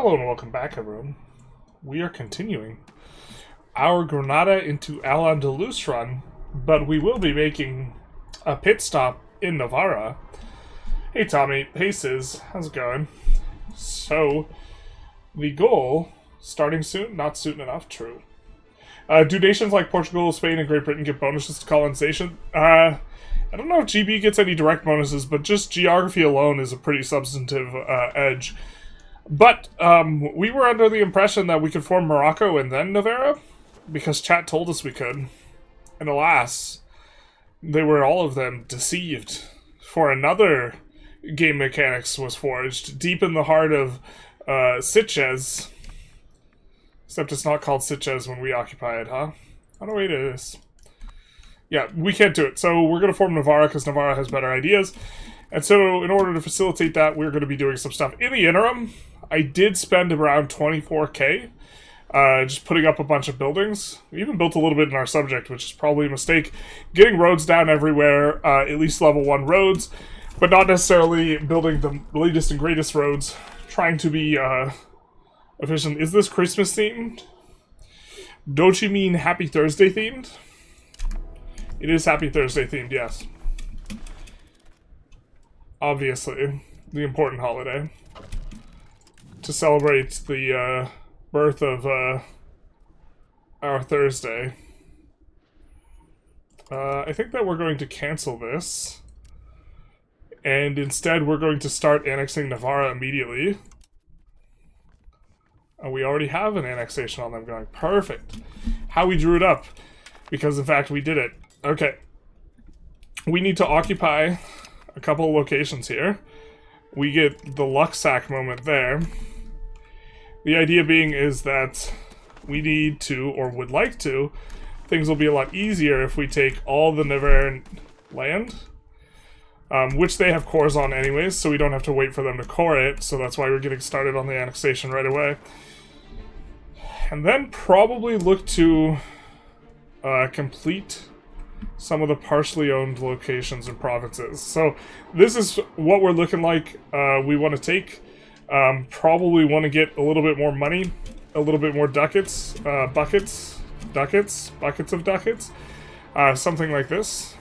Hello and welcome back, everyone. We are continuing our Granada into Al-Andalus run, but we will be making a pit stop in Navarra. Hey Tommy, hey Sis, how's it going? So, the goal, starting soon, not soon enough, true. Do nations like Portugal, Spain, and Great Britain get bonuses to colonization? I don't know if GB gets any direct bonuses, but just geography alone is a pretty substantive edge. But we were under the impression that we could form Morocco and then Navarra, because chat told us we could. And alas, they were all of them deceived. For another game mechanics was forged, deep in the heart of Suez. Except it's not called Suez when we occupy it, huh? Oh no, wait, it is. Yeah, we can't do it. So we're going to form Navarra because Navarra has better ideas. And so in order to facilitate that, we're going to be doing some stuff. In the interim, I did spend around 24k just putting up a bunch of buildings. We even built a little bit in our subject, which is probably a mistake. Getting roads down everywhere, at least level 1 roads, but not necessarily building the latest and greatest roads. Trying to be efficient. Is this Christmas themed? Don't you mean Happy Thursday themed? It is Happy Thursday themed, yes. Obviously, the important holiday. To celebrate the birth of our Thursday. I think that we're going to cancel this. And instead we're going to start annexing Navarra immediately. We already have an annexation on them going. Perfect. How we drew it up. Because in fact we did it. Okay. We need to occupy a couple of locations here. We get the Luxac moment there. The idea being is that we need to, or would like to, things will be a lot easier if we take all the Navarran land, which they have cores on anyways, so we don't have to wait for them to core it, so that's why we're getting started on the annexation right away. And then probably look to complete some of the partially owned locations and provinces. So this is what we're looking like. We want to take, probably want to get a little bit more money, a little bit more ducats, buckets of ducats, something like this.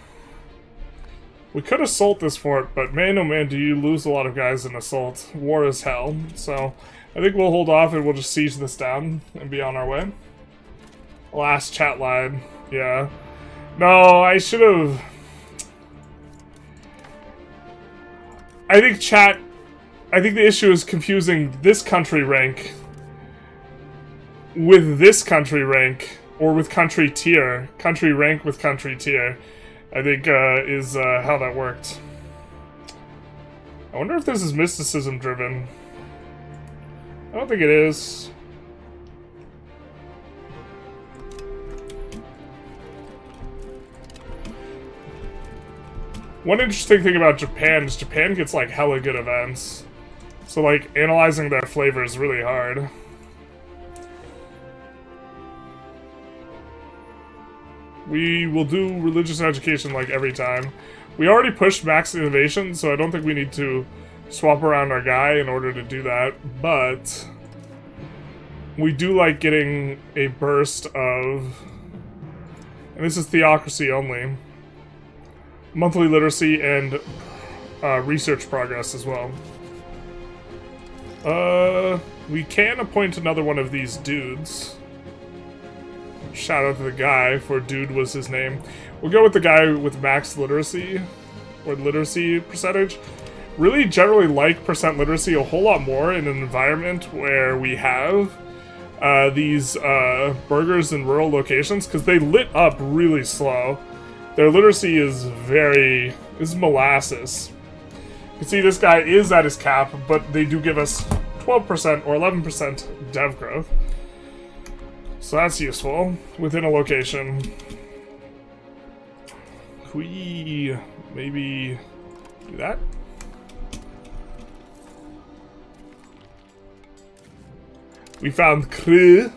We could assault this fort, but man oh man, do you lose a lot of guys in assault. War is hell. So I think we'll hold off and we'll just siege this down and be on our way. Last chat line, yeah. No, I should have... I think the issue is confusing this country rank with this country rank, or with country tier. Country rank with country tier, I think, is how that worked. I wonder if this is mysticism driven. I don't think it is. One interesting thing about Japan is Japan gets, like, hella good events. So, like, analyzing their flavor is really hard. We will do religious education, like, every time. We already pushed max innovation, so I don't think we need to swap around our guy in order to do that. But we do like getting a burst of... And this is Theocracy only. Monthly literacy and research progress as well. We can appoint another one of these dudes. Shout out to the guy, for dude was his name. We'll go with the guy with max literacy, or literacy percentage. Really generally like percent literacy a whole lot more in an environment where we have these burgers in rural locations, because they lit up really slow. Their literacy is molasses. You can see this guy is at his cap, but they do give us 12% or 11% dev growth. So that's useful within a location. Can we maybe do that? We found Creux.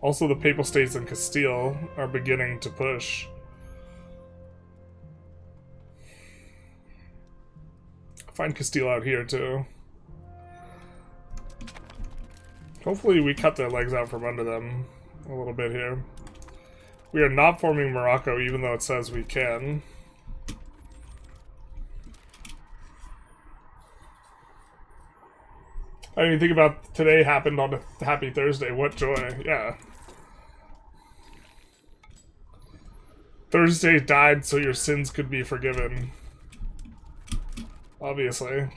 Also, the Papal States in Castile are beginning to push. Find Castile out here, too. Hopefully we cut their legs out from under them a little bit here. We are not forming Morocco, even though it says we can. I didn't even think about today happened on a Happy Thursday. What joy. Yeah. Thursday died so your sins could be forgiven. Obviously.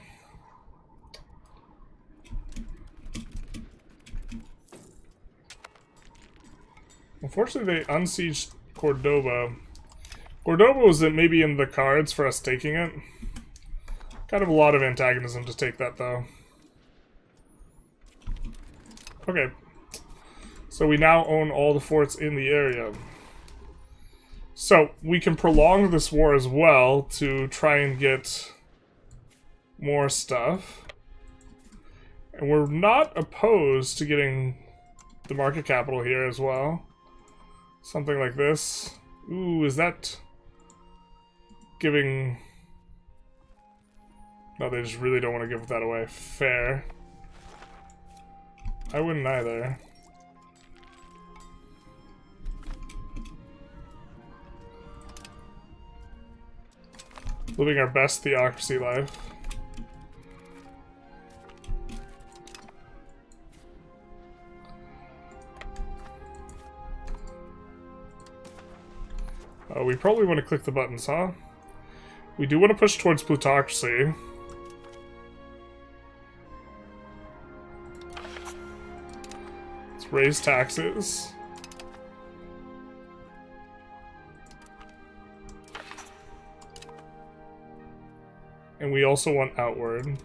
Unfortunately, they unsieged Cordoba. Cordoba was maybe in the cards for us taking it. Kind of a lot of antagonism to take that, though. Okay. So we now own all the forts in the area. So we can prolong this war as well to try and get more stuff. And we're not opposed to getting the market capital here as well. Something like this. Ooh, is that giving... No, they just really don't want to give that away. Fair. I wouldn't either. Living our best theocracy life. Oh, we probably want to click the buttons, huh? We do want to push towards plutocracy. Let's raise taxes. And we also want outward.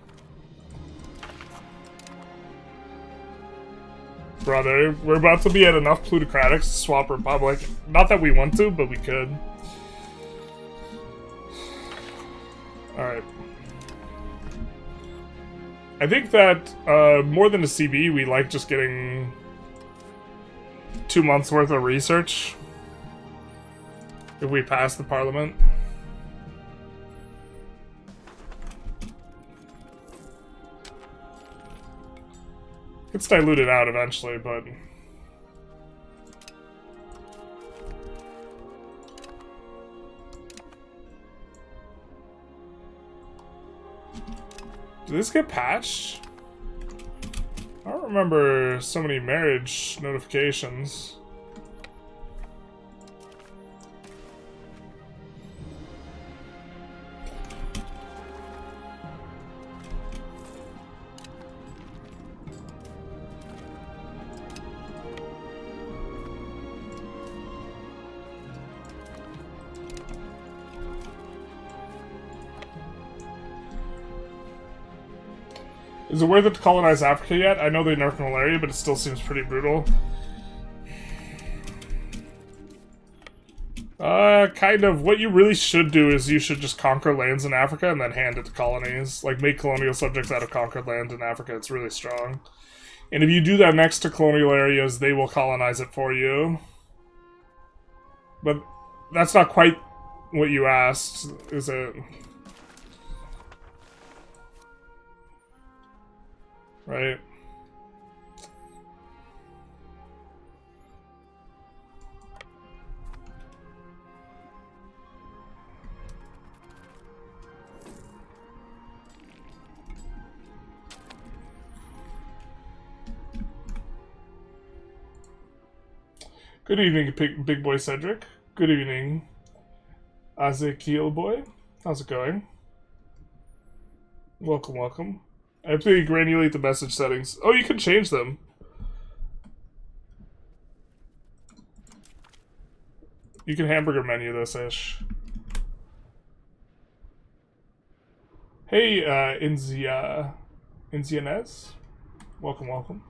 Brother, we're about to be at enough plutocratics to swap republic. Not that we want to, but we could. Alright. I think that, more than a CB, we like just getting 2 months worth of research. If we pass the parliament. It's diluted out eventually, but... Did this get patched? I don't remember so many marriage notifications. Is it worth it to colonize Africa yet? I know they nerfed Malaria, but it still seems pretty brutal. Kind of. What you really should do is you should just conquer lands in Africa and then hand it to colonies. Like, make colonial subjects out of conquered land in Africa. It's really strong. And if you do that next to colonial areas, they will colonize it for you. But that's not quite what you asked, is it? Right. Good evening, big boy Cedric. Good evening, Ezekiel boy. How's it going? Welcome, welcome. I have to granulate the message settings. Oh, you can change them. You can hamburger menu this-ish. Hey, Inzianez. Welcome, welcome.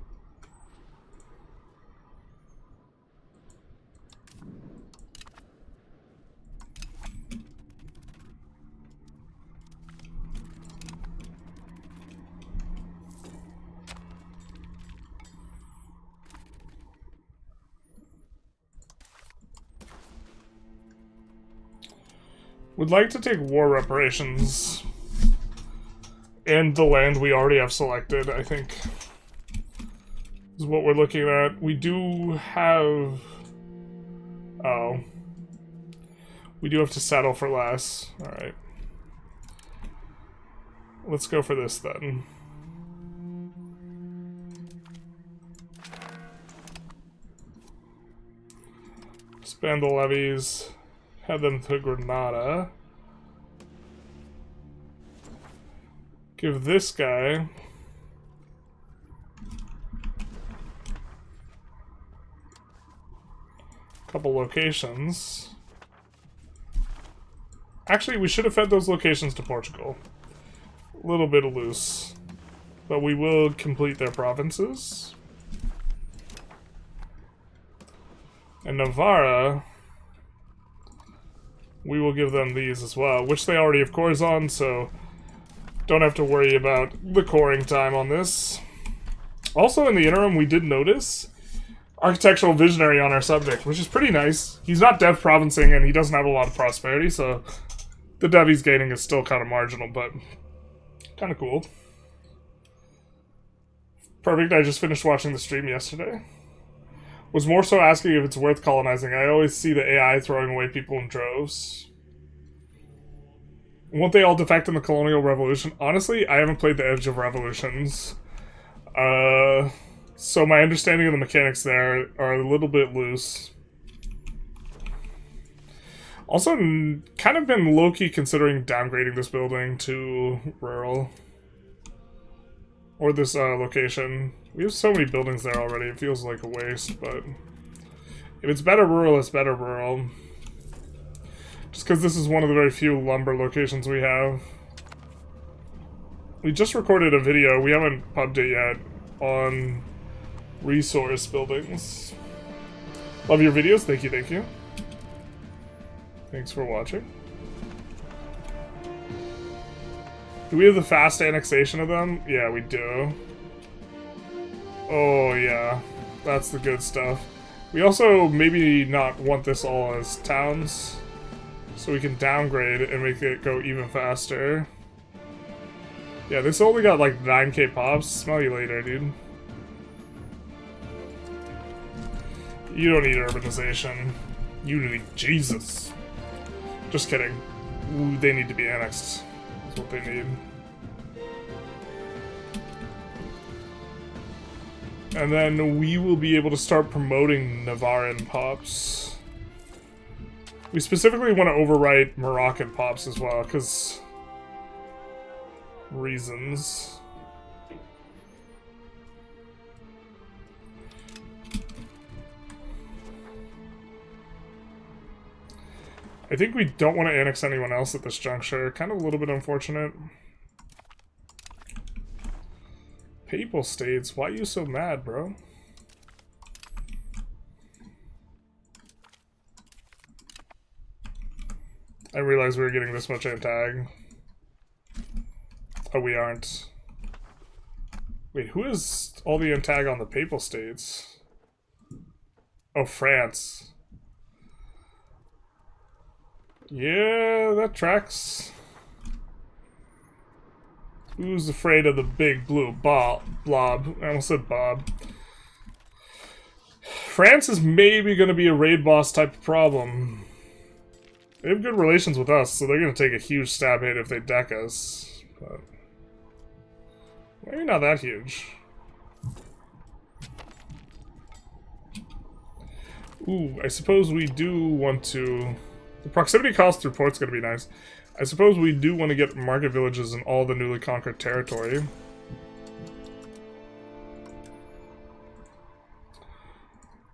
Would like to take war reparations and the land we already have selected, I think. is what we're looking at. We do have... Oh. We do have to settle for less. Alright. Let's go for this then. Expand the levies. Head them to Granada. Give this guy... a couple locations. Actually, we should have fed those locations to Portugal. A little bit loose. But we will complete their provinces. And Navarra, we will give them these as well, which they already have cores on, so don't have to worry about the coring time on this. Also, in the interim, we did notice architectural visionary on our subject, which is pretty nice. He's not dev provincing, and he doesn't have a lot of prosperity, so the dev he's gaining is still kind of marginal, but kind of cool. Perfect, I just finished watching the stream yesterday. Was more so asking if it's worth colonizing. I always see the AI throwing away people in droves. Won't they all defect in the colonial revolution? Honestly, I haven't played the Edge of Revolutions. So my understanding of the mechanics there are a little bit loose. Also, kind of been low-key considering downgrading this building to rural. Or this location. We have so many buildings there already, it feels like a waste, but... if it's better rural, it's better rural. Just because this is one of the very few lumber locations we have. We just recorded a video, we haven't pubbed it yet, on resource buildings. Love your videos, thank you, thank you. Thanks for watching. Do we have the fast annexation of them? Yeah, we do. Oh, yeah. That's the good stuff. We also maybe not want this all as towns, so we can downgrade and make it go even faster. Yeah, this only got like 9k pops. Smell you later, dude. You don't need urbanization. You need Jesus. Just kidding. Ooh, they need to be annexed. That's what they need. And then we will be able to start promoting Navarran pops. We specifically want to overwrite Moroccan pops as well, because... reasons. I think we don't want to annex anyone else at this juncture. Kind of a little bit unfortunate. Papal states, why are you so mad, bro? I realized we were getting this much antag. Oh, we aren't. Wait, who is all the antag on the Papal States? Oh, France. Yeah, that tracks. Who's afraid of the big blue blob? I almost said Bob. France is maybe going to be a raid boss type of problem. They have good relations with us, so they're going to take a huge stab hit if they deck us. But maybe not that huge. Ooh, I suppose we do want to... The proximity cost through port's going to be nice. I suppose we do want to get market villages in all the newly conquered territory.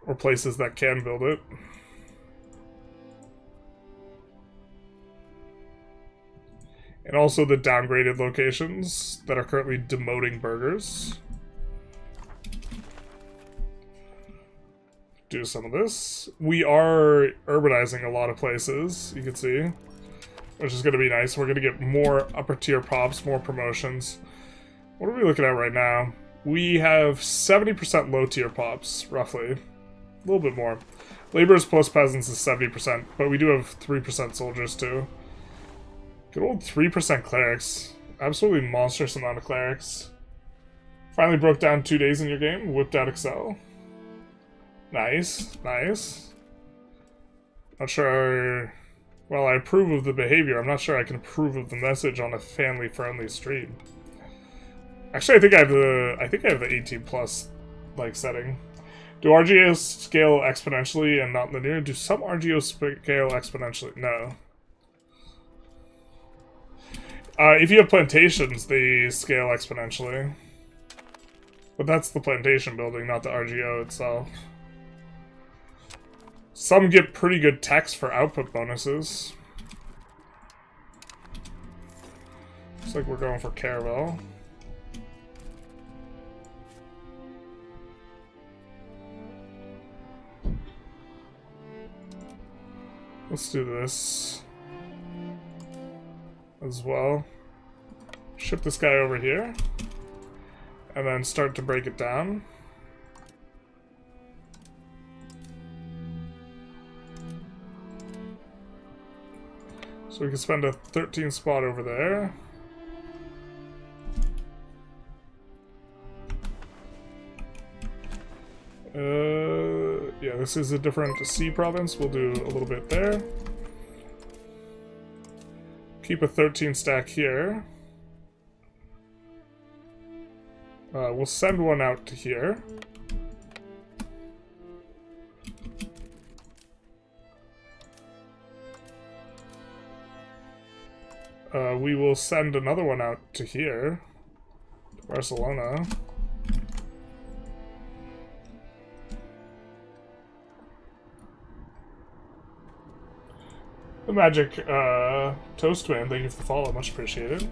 Or places that can build it. And also the downgraded locations that are currently demoting burghers. Do some of this. We are urbanizing a lot of places, you can see. Which is going to be nice. We're going to get more upper tier props, more promotions. What are we looking at right now? We have 70% low tier pops, roughly. A little bit more. Laborers plus peasants is 70%, but we do have 3% soldiers too. Good old 3% clerics. Absolutely monstrous amount of clerics. Finally broke down 2 days in your game. Whipped out Excel. Nice. Nice. Not sure... Well, I approve of the behavior. I'm not sure I can approve of the message on a family-friendly stream. Actually, I think I have the 18+ like setting. Do RGOs scale exponentially and not linear? Do some RGOs scale exponentially? No. If you have plantations, they scale exponentially. But that's the plantation building, not the RGO itself. Some get pretty good text for output bonuses. Looks like we're going for Caravel. Let's do this as well. Ship this guy over here. And then start to break it down. So we can spend a 13 spot over there. Yeah, this is a different sea province. We'll do a little bit there. Keep a 13 stack here. We'll send one out to here. We will send another one out to here, to Barcelona. The Magic Toastman, thank you for the follow, much appreciated.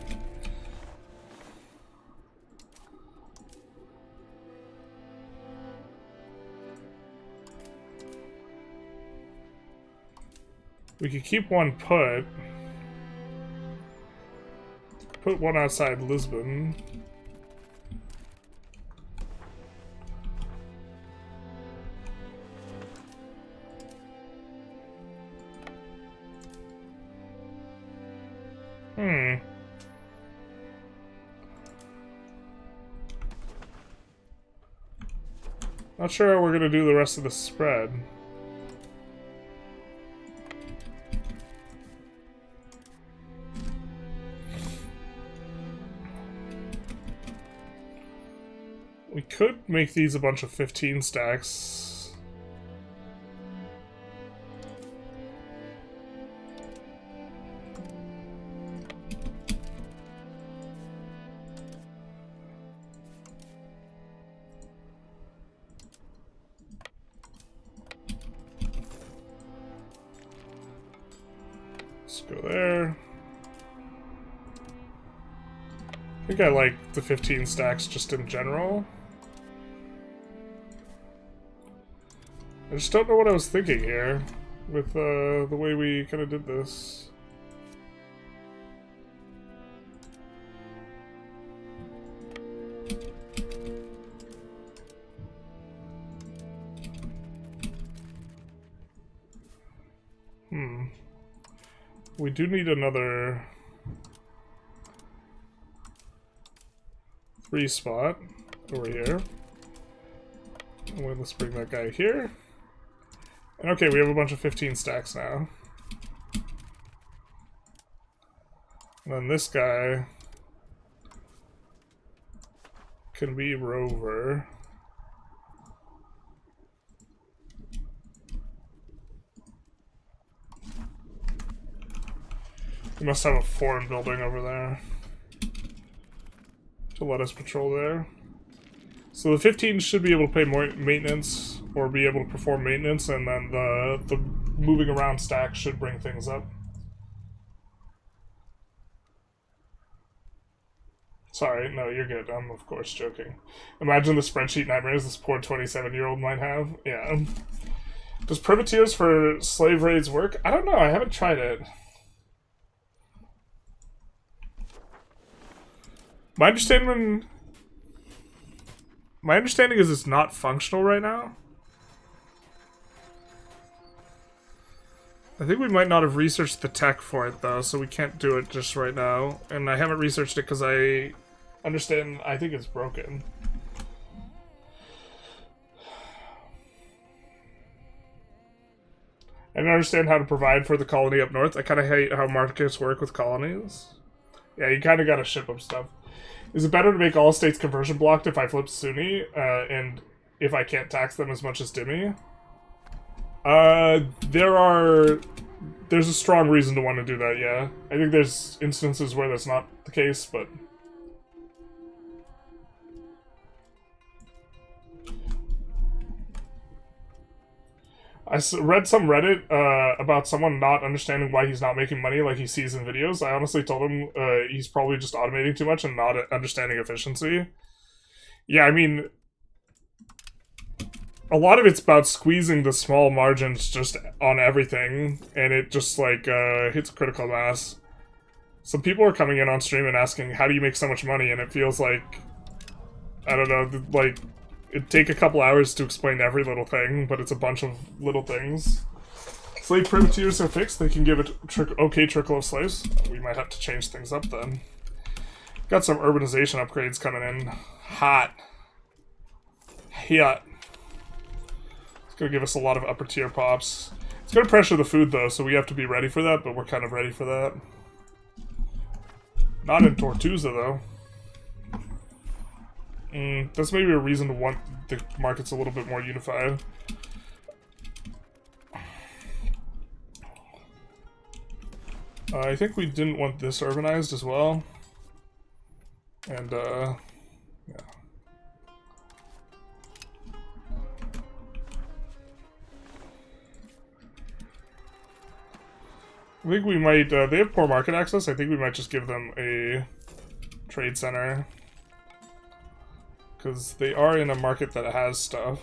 We could keep one put. Put one outside Lisbon. Not sure how we're gonna do the rest of the spread. We could make these a bunch of 15 stacks. Let's go there. I think I like the 15 stacks just in general. I just don't know what I was thinking here with the way we kind of did this. We do need another 3 spot over here. Well, let's bring that guy here. And okay, we have a bunch of 15 stacks now. And then this guy can be rover. We must have a foreign building over there to let us patrol there. So the 15 should be able to pay more maintenance, or be able to perform maintenance, and then the moving around stack should bring things up. Sorry, no, you're good. I'm of course joking. Imagine the spreadsheet nightmares this poor 27-year-old might have. Yeah. Does privateers for slave raids work? I don't know. I haven't tried it. My understanding is it's not functional right now. I think we might not have researched the tech for it though, so we can't do it just right now. And I haven't researched it because I understand, I think it's broken. I don't understand how to provide for the colony up north. I kind of hate how markets work with colonies. Yeah, you kind of got to ship them stuff. Is it better to make all states conversion blocked if I flip Sunni, and if I can't tax them as much as Dhimmi? There's a strong reason to want to do that, yeah. I think there's instances where that's not the case, but... I read some Reddit about someone not understanding why he's not making money like he sees in videos. I honestly told him he's probably just automating too much and not understanding efficiency. Yeah, I mean, a lot of it's about squeezing the small margins just on everything, and it just, like, hits critical mass. Some people are coming in on stream and asking, how do you make so much money? And it feels like, I don't know, like... It'd take a couple hours to explain every little thing, but it's a bunch of little things. Slave privateers are fixed. They can give a okay trickle of slaves. We might have to change things up then. Got some urbanization upgrades coming in. Hot. It's gonna give us a lot of upper tier pops. It's gonna pressure the food though, so we have to be ready for that, but we're kind of ready for that. Not in Tortuga though. That's maybe a reason to want the markets a little bit more unified. I think we didn't want this urbanized as well. And, yeah. I think we might, they have poor market access. I think we might just give them a trade center. Because they are in a market that has stuff.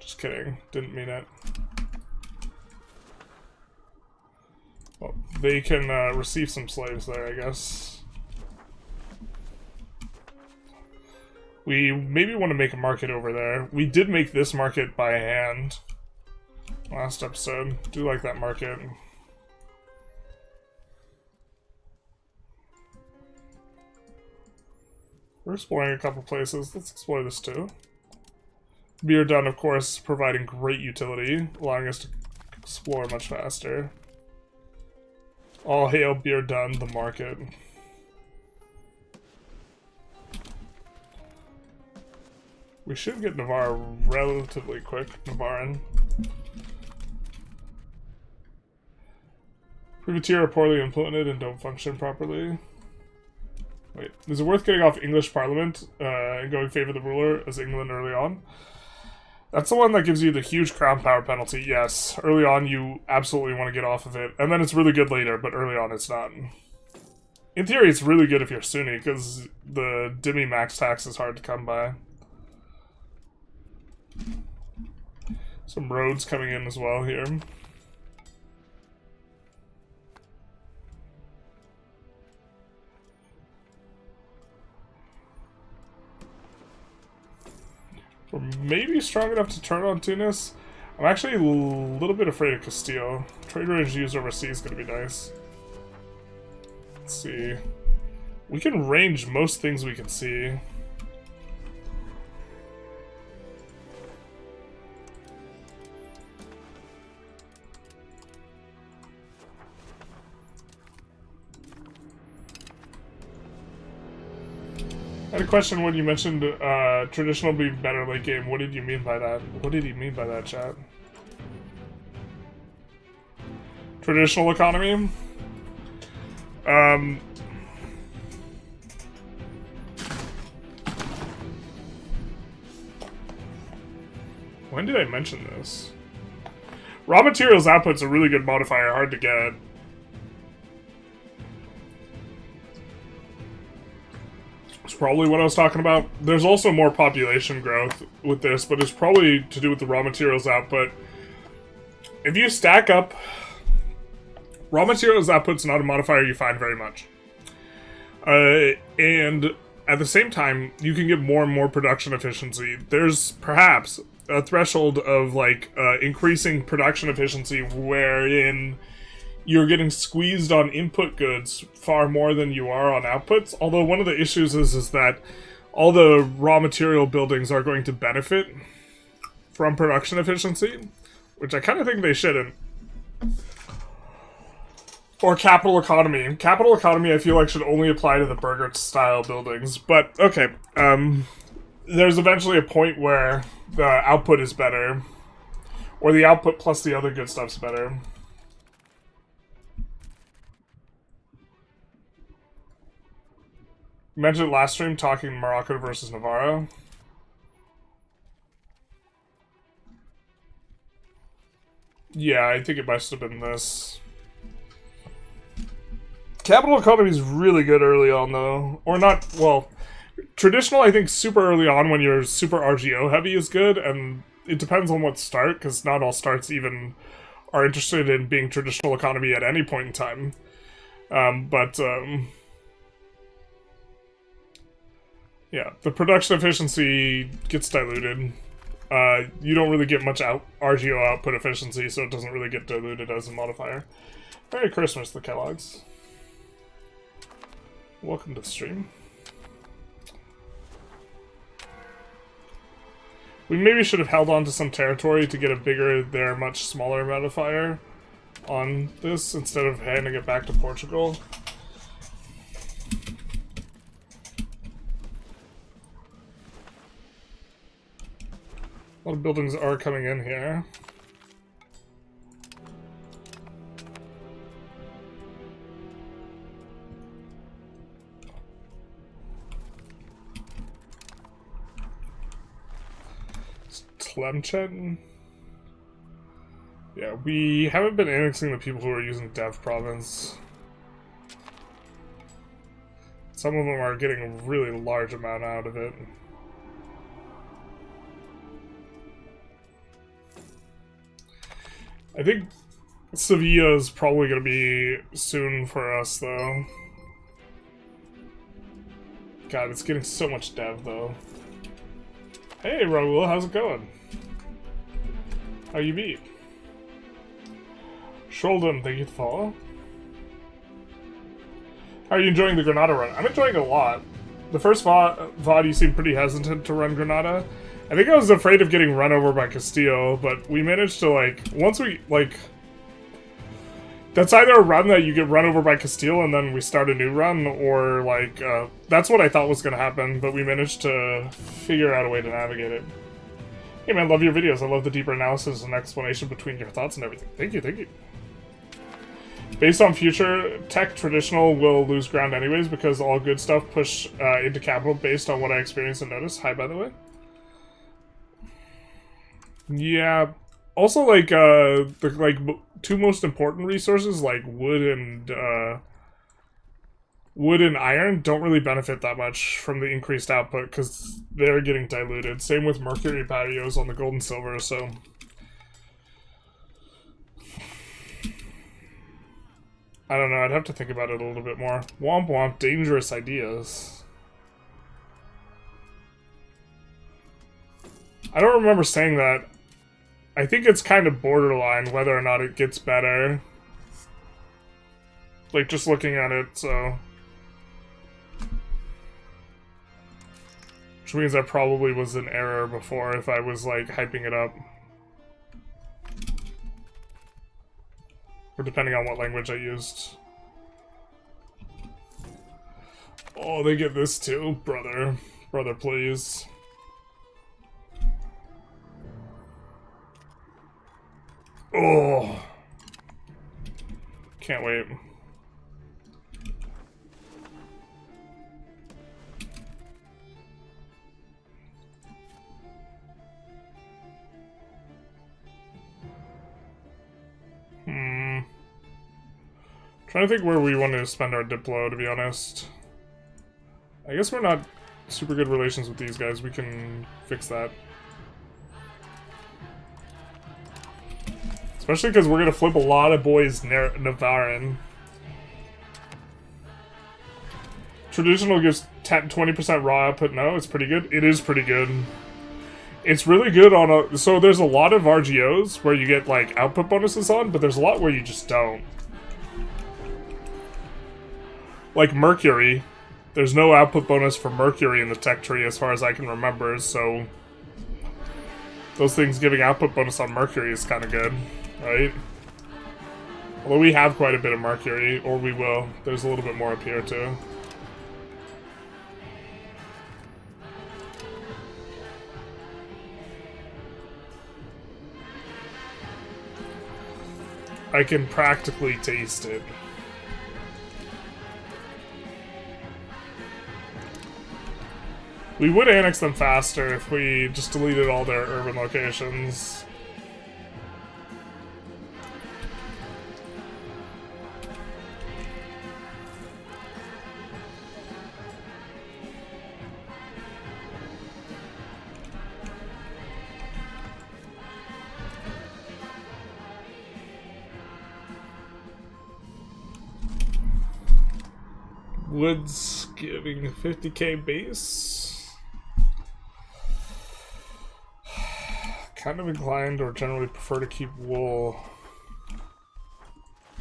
Just kidding. Didn't mean it. Well, they can receive some slaves there, I guess. We maybe want to make a market over there. We did make this market by hand last episode. Do like that market. We're exploring a couple places. Let's explore this too. Beer Done, of course, providing great utility, allowing us to explore much faster. All hail Beer Done, the market. We should get Navarra relatively quick. Navarran. Privateer are poorly implemented and don't function properly. Wait, is it worth getting off English Parliament and going favor the ruler as England early on? That's the one that gives you the huge crown power penalty, yes. Early on, you absolutely want to get off of it. And then it's really good later, but early on it's not. In theory, it's really good if you're Sunni, because the Dhimmi max tax is hard to come by. Some roads coming in as well here. We're maybe strong enough to turn on Tunis. I'm actually a little bit afraid of Castile. Trade range used overseas is going to be nice. Let's see. We can range most things we can see. I had a question when you mentioned traditional being better late game. What did you mean by that? What did he mean by that, chat? Traditional economy? When did I mention this? Raw materials output's a really good modifier, hard to get. It's probably what I was talking about. There's also more population growth with this, but it's probably to do with the raw materials output. If you stack up, raw materials output's not a modifier you find very much. And at the same time, you can get more and more production efficiency. There's perhaps a threshold of like increasing production efficiency wherein you're getting squeezed on input goods far more than you are on outputs. Although one of the issues is that all the raw material buildings are going to benefit from production efficiency, which I kind of think they shouldn't. Or capital economy. Capital economy, I feel like, should only apply to the burger-style buildings. But, okay, there's eventually a point where the output is better. Or the output plus the other good stuff's better. You mentioned last stream talking Morocco versus Navarra. Yeah, I think it must have been this. Capital economy is really good early on, though. Or not, well, traditional, I think, super early on when you're super RGO heavy is good, and it depends on what start, because not all starts even are interested in being traditional economy at any point in time. Yeah, the production efficiency gets diluted. You don't really get much RGO output efficiency, so it doesn't really get diluted as a modifier. Merry Christmas, the Kellogg's. Welcome to the stream. We maybe should have held on to some territory to get a bigger, they're much smaller modifier on this instead of handing it back to Portugal. A lot of buildings are coming in here. Tlemcen? Yeah, we haven't been annexing the people who are using Dev province. Some of them are getting a really large amount out of it. I think Sevilla is probably going to be soon for us, though. God, it's getting so much dev, though. Hey, Raul, how's it going? How you be? Sholdem, thank you for the follow. How are you enjoying the Granada run? I'm enjoying it a lot. The first VOD, you seemed pretty hesitant to run Granada. I think I was afraid of getting run over by Castillo, but we managed to, like, once we, like... That's either a run that you get run over by Castillo and then we start a new run, or, like, that's what I thought was going to happen, but we managed to figure out a way to navigate it. Hey man, love your videos. I love the deeper analysis and explanation between your thoughts and everything. Thank you, thank you. Based on future tech, traditional will lose ground anyways because all good stuff push into capital based on what I experienced and noticed. Hi, by the way. Yeah. Also, like, the two most important resources, like wood and iron, don't really benefit that much from the increased output because they're getting diluted. Same with mercury patios on the gold and silver, so... I don't know, I'd have to think about it a little bit more. Womp womp, dangerous ideas. I don't remember saying that. I think it's kind of borderline whether or not it gets better. Like, just looking at it, so... Which means that probably was an error before if I was, like, hyping it up. Or depending on what language I used. Oh, they get this too, brother. Brother, please. Oh. Can't wait. Trying to think where we want to spend our Diplo, to be honest. I guess we're not super good relations with these guys. We can fix that. Especially because we're going to flip a lot of boys Navarran. Traditional gives 20% raw output. No, it's pretty good. It is pretty good. It's really good on a... So there's a lot of RGOs where you get, like, output bonuses on, but there's a lot where you just don't. Like Mercury, there's no output bonus for Mercury in the tech tree as far as I can remember, so those things giving output bonus on Mercury is kind of good, right? Although we have quite a bit of mercury, or we will. There's a little bit more up here too. I can practically taste it. We would annex them faster if we just deleted all their urban locations. Woods giving 50k base. Kind of inclined or generally prefer to keep wool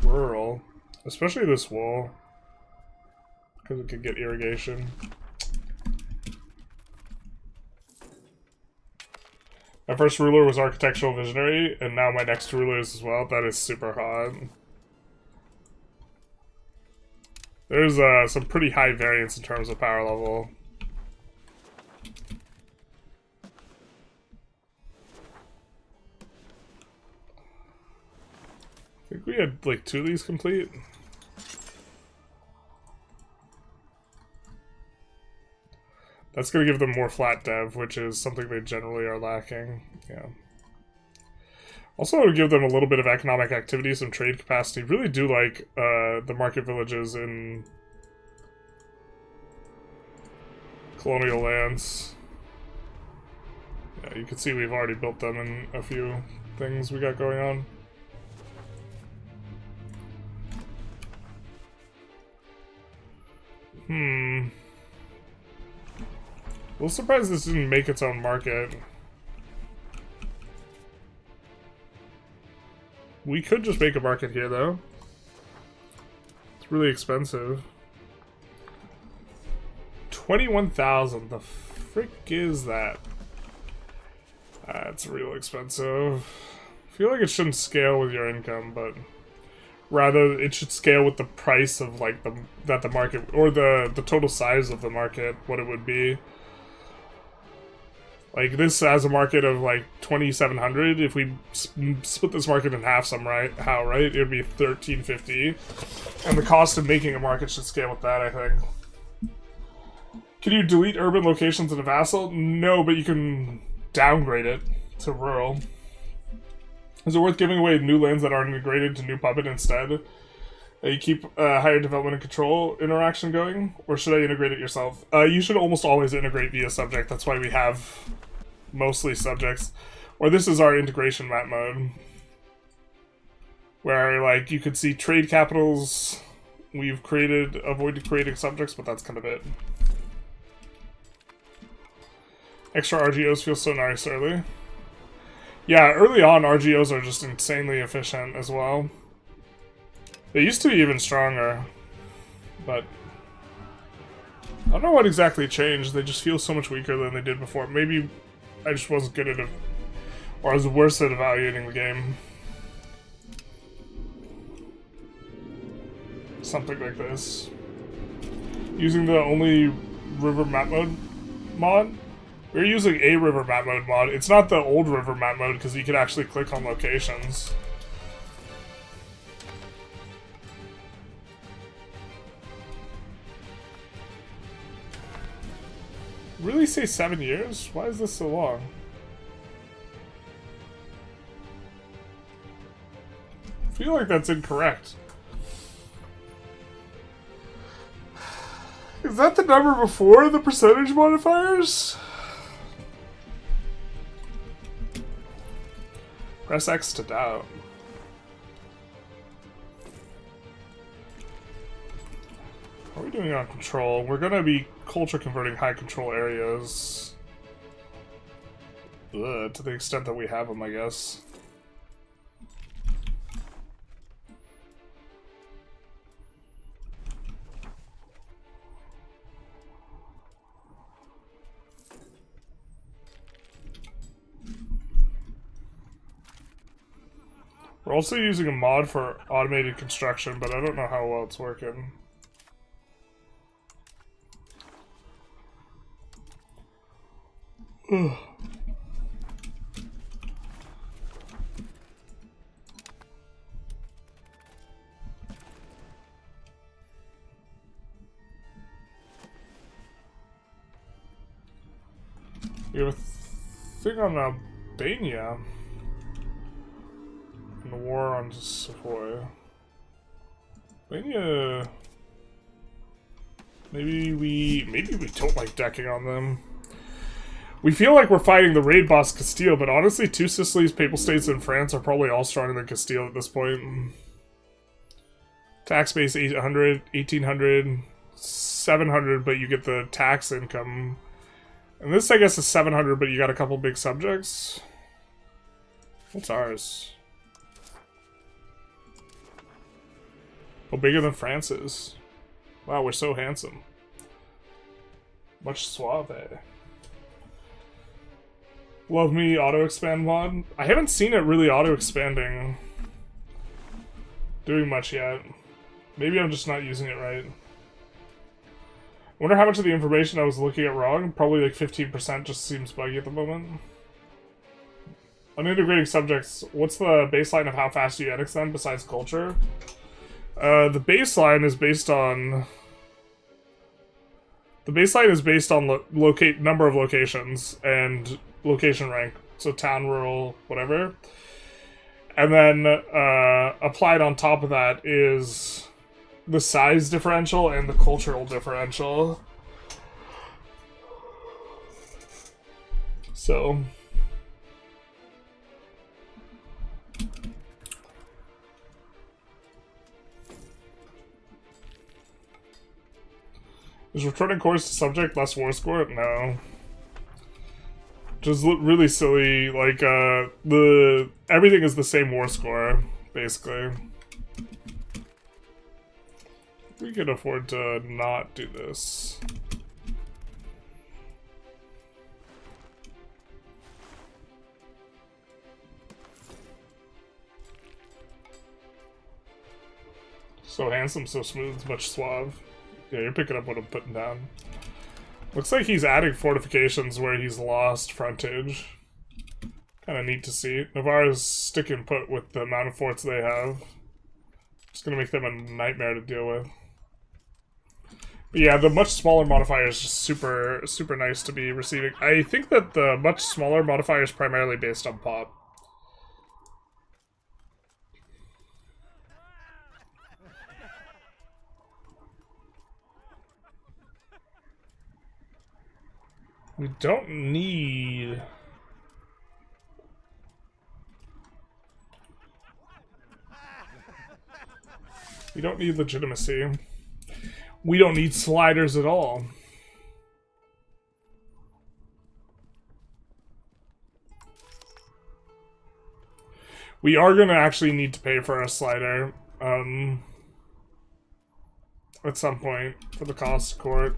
rural, especially this wool, because it could get irrigation. My first ruler was architectural visionary, and now my next ruler is as well. That is super hot. There's some pretty high variance in terms of power level. I think we had like 2 of these complete. That's going to give them more flat dev, which is something they generally are lacking. Yeah. Also, it would give them a little bit of economic activity, some trade capacity. Really do like the market villages in colonial lands. Yeah, you can see we've already built them in a few things we got going on. A little surprised this didn't make its own market. We could just make a market here, though. It's really expensive. 21,000. The frick is that? That's real expensive. I feel like it shouldn't scale with your income, but rather it should scale with the price of like the market, or the total size of the market, what it would be. Like, this has a market of, like, 2,700. If we split this market in half right? It would be 1,350. And the cost of making a market should scale with that, I think. Can you delete urban locations in a vassal? No, but you can downgrade it to rural. Is it worth giving away new lands that aren't integrated to new puppet instead? You keep higher development and control interaction going? Or should I integrate it yourself? You should almost always integrate via subject. That's why we have mostly subjects. Or this is our integration map mode. Where, like, you could see trade capitals we've created, avoided creating subjects, but that's kind of it. Extra RGOs feel so nice early. Yeah, early on RGOs are just insanely efficient as well. They used to be even stronger, but I don't know what exactly changed. They just feel so much weaker than they did before. Maybe I just wasn't good at it, or I was worse at evaluating the game. Something like this. Using the only river map mode mod? We're using a river map mode mod. It's not the old river map mode because you could actually click on locations. Really say 7 years? Why is this so long? I feel like that's incorrect. Is that the number before the percentage modifiers? Press X to doubt. How are we doing on control? We're gonna be culture converting high control areas. To the extent that we have them, I guess. We're also using a mod for automated construction, but I don't know how well it's working. Ugh. We have a thing on Albania. And the war on Savoy. Albania... Maybe we don't like decking on them. We feel like we're fighting the raid boss Castile, but honestly, two Sicilies, Papal States, and France are probably all stronger than Castile at this point. Tax base 800, 1800, 700, but you get the tax income. And this, I guess, is 700, but you got a couple big subjects. What's ours? Oh, bigger than France's. Wow, we're so handsome. Much suave. Love me auto-expand mod. I haven't seen it really auto-expanding. Doing much yet. Maybe I'm just not using it right. I wonder how much of the information I was looking at wrong. Probably like 15% just seems buggy at the moment. On integrating subjects, what's the baseline of how fast you annex them besides culture? The baseline is based on... The baseline is based on number of locations and location rank. So town, rural, whatever. And then applied on top of that is the size differential and the cultural differential. So... Is returning course to subject less war score? No. Just really silly, like, everything is the same war score, basically. We can afford to not do this. So handsome, so smooth, much suave. Yeah, you're picking up what I'm putting down. Looks like he's adding fortifications where he's lost frontage. Kind of neat to see. Navarra's sticking put with the amount of forts they have. It's gonna make them a nightmare to deal with. But yeah, the much smaller modifier is just super nice to be receiving. I think that the much smaller modifier is primarily based on pop. We don't need... We don't need legitimacy. We don't need sliders at all. We are going to actually need to pay for a slider at some point for the cost court.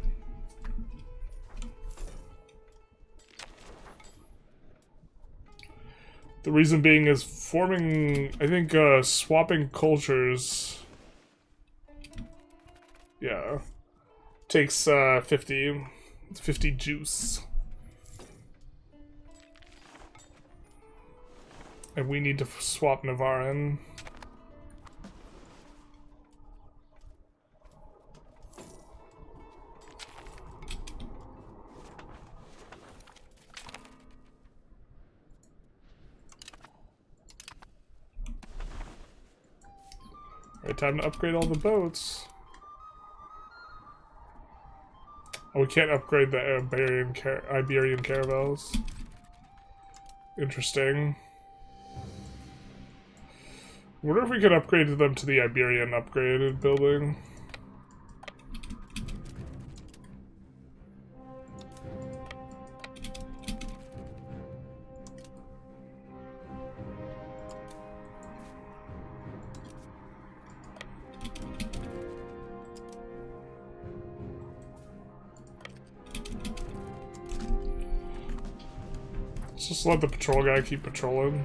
The reason being is forming, I think, swapping cultures, yeah, takes 50 juice. And we need to swap Navarra in. Alright, time to upgrade all the boats. Oh, we can't upgrade the Iberian caravels. Interesting. I wonder if we could upgrade them to the Iberian upgraded building. Let's just let the patrol guy keep patrolling.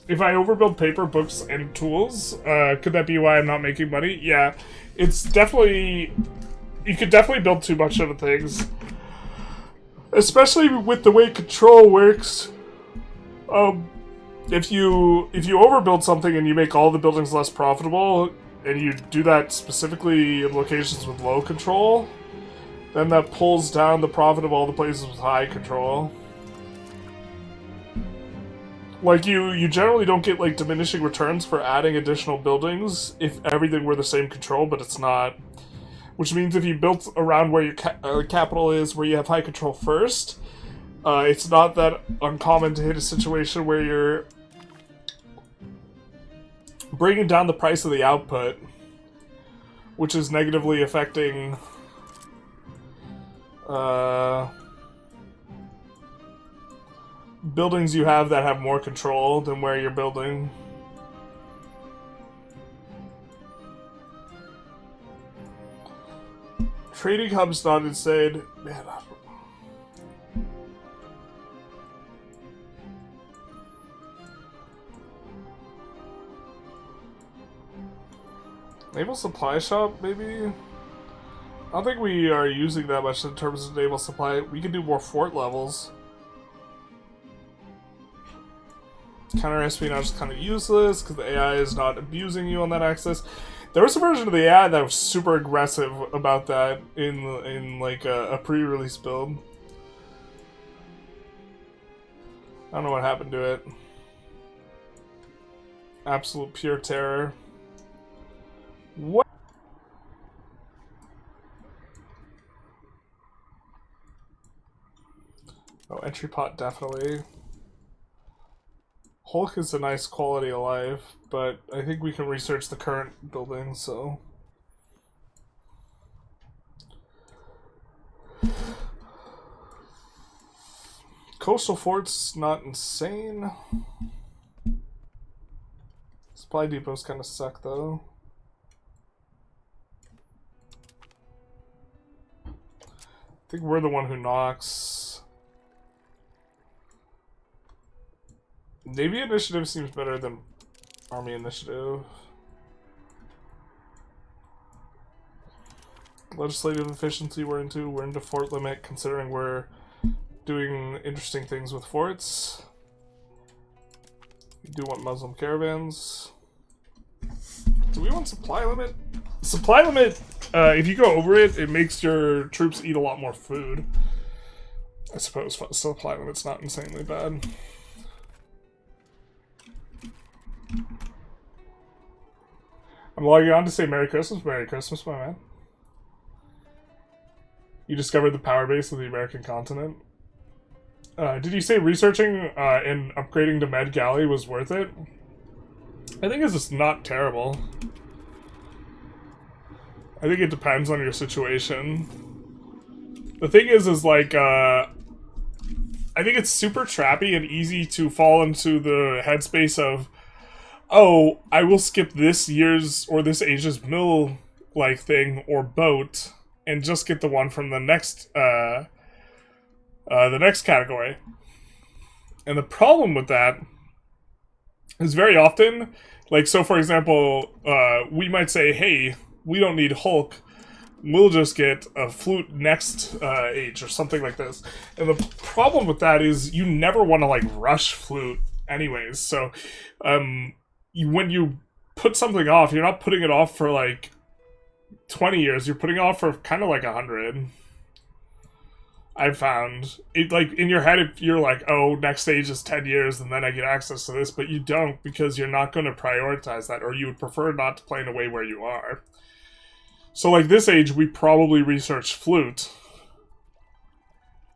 If I overbuild paper, books, and tools, could that be why I'm not making money? Yeah, it's definitely... You could definitely build too much of things. Especially with the way control works. If you overbuild something and you make all the buildings less profitable, and you do that specifically in locations with low control, then that pulls down the profit of all the places with high control. Like, you generally don't get, like, diminishing returns for adding additional buildings if everything were the same control, but it's not. Which means if you built around where your capital is, where you have high control first, it's not that uncommon to hit a situation where you're bringing down the price of the output, which is negatively affecting buildings you have that have more control than where you're building. Trading hub's not insane. Man, naval supply shop, maybe? I don't think we are using that much in terms of naval supply. We can do more fort levels. Counter-espionage is kind of useless because the AI is not abusing you on that access. There was a version of the AI that was super aggressive about that in like a pre-release build. I don't know what happened to it. Absolute pure terror. What? Oh, entry pot definitely. Hulk is a nice quality of life, but I think we can research the current buildings, so... Coastal forts, not insane. Supply depots kind of suck, though. I think we're the one who knocks. Navy initiative seems better than Army initiative. Legislative efficiency we're into fort limit, considering we're doing interesting things with forts. We do want Muslim caravans. Do we want supply limit? Supply limit, if you go over it, it makes your troops eat a lot more food. I suppose supply limit's not insanely bad. I'm logging on to say Merry Christmas. Merry Christmas, my man. You discovered the power base of the American continent. Did you say researching and upgrading to Med Galley was worth it? I think it's just not terrible. I think it depends on your situation. The thing is like, I think it's super trappy and easy to fall into the headspace of, oh, I will skip this year's or this age's mill-like thing or boat and just get the one from the next category. And the problem with that is very often, like, so for example, we might say, hey, we don't need Hulk, we'll just get a flute next age or something like this. And the problem with that is you never want to, like, rush flute anyways. So, when you put something off, you're not putting it off for like 20 years, you're putting it off for kind of like 100. I've found it, like, in your head, if you're like, oh, next stage is 10 years and then I get access to this, but you don't, because you're not going to prioritize that, or you would prefer not to play in a way where you are. So like this age, we probably research flute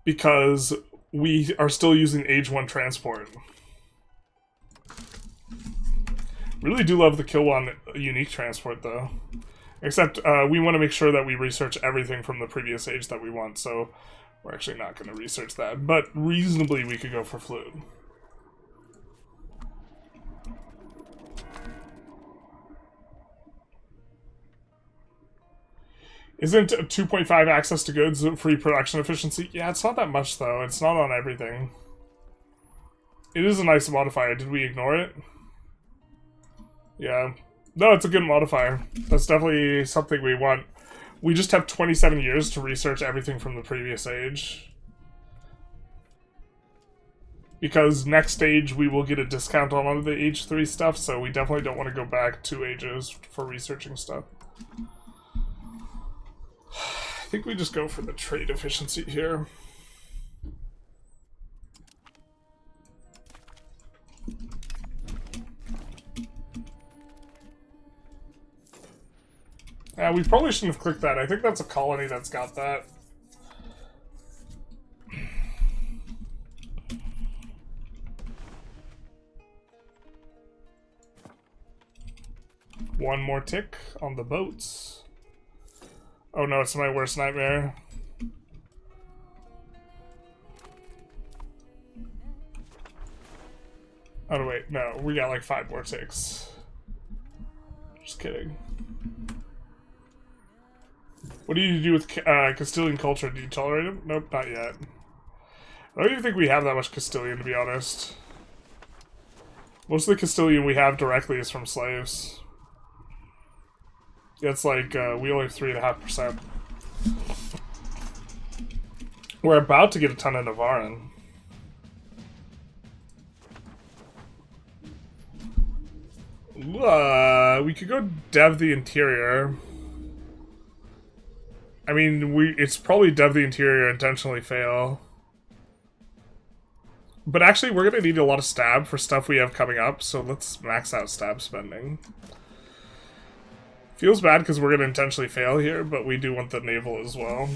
because we are still using age 1 transport. Really do love the kill one unique transport though. Except we want to make sure that we research everything from the previous age that we want, so we're actually not going to research that. But reasonably we could go for flute. Isn't 2.5 access to goods free production efficiency? Yeah, it's not that much though. It's not on everything. It is a nice modifier. Did we ignore it? Yeah. No, it's a good modifier. That's definitely something we want. We just have 27 years to research everything from the previous age. Because next stage we will get a discount on all of the age 3 stuff, so we definitely don't want to go back 2 ages for researching stuff. I think we just go for the trade efficiency here. We probably shouldn't have clicked that. I think that's a colony that's got that. One more tick on the boats. Oh no, it's my worst nightmare. Oh no, wait, no, we got like 5 more ticks. Just kidding. What do you do with Castilian culture? Do you tolerate it? Nope, not yet. I don't even think we have that much Castilian, to be honest. Most of the Castilian we have directly is from slaves. It's like, we only have 3.5%. We're about to get a ton of Navarran. We could go dev the interior. I mean, it's probably dev the interior, intentionally fail. But actually, we're going to need a lot of stab for stuff we have coming up, so let's max out stab spending. Feels bad because we're going to intentionally fail here, but we do want the naval as well.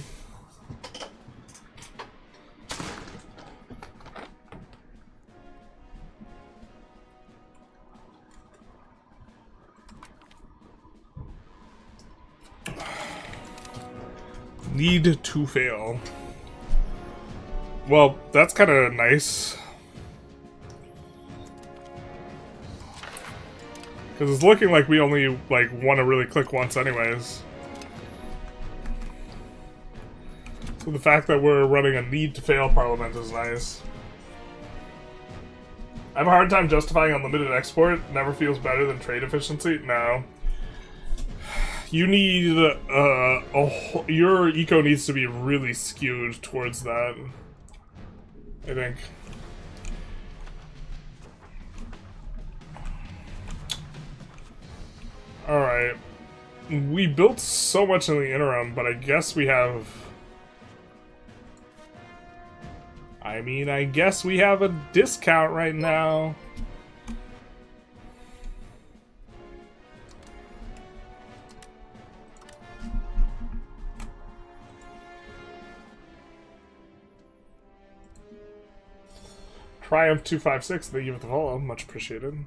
Need to fail. Well, that's kind of nice. Because it's looking like we only, like, want to really click once anyways. So the fact that we're running a need to fail parliament is nice. I have a hard time justifying unlimited export. Never feels better than trade efficiency. No. You need, your eco needs to be really skewed towards that, I think. Alright. We built so much in the interim, but I guess we have... I mean, I guess we have a discount right now. Triumph 256, thank you for the follow, much appreciated.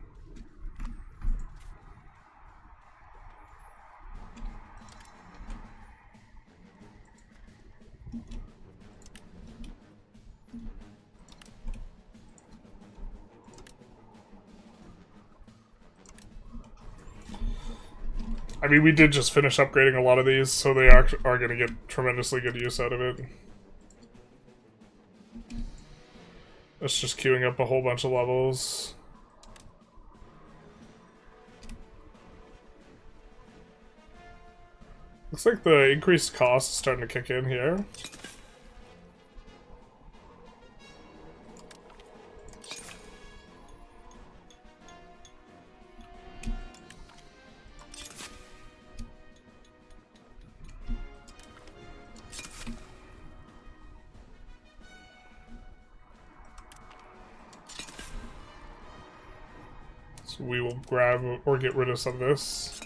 I mean, we did just finish upgrading a lot of these, so they are going to get tremendously good use out of it. It's just queuing up a whole bunch of levels. Looks like the increased cost is starting to kick in here. So we will grab or get rid of some of this.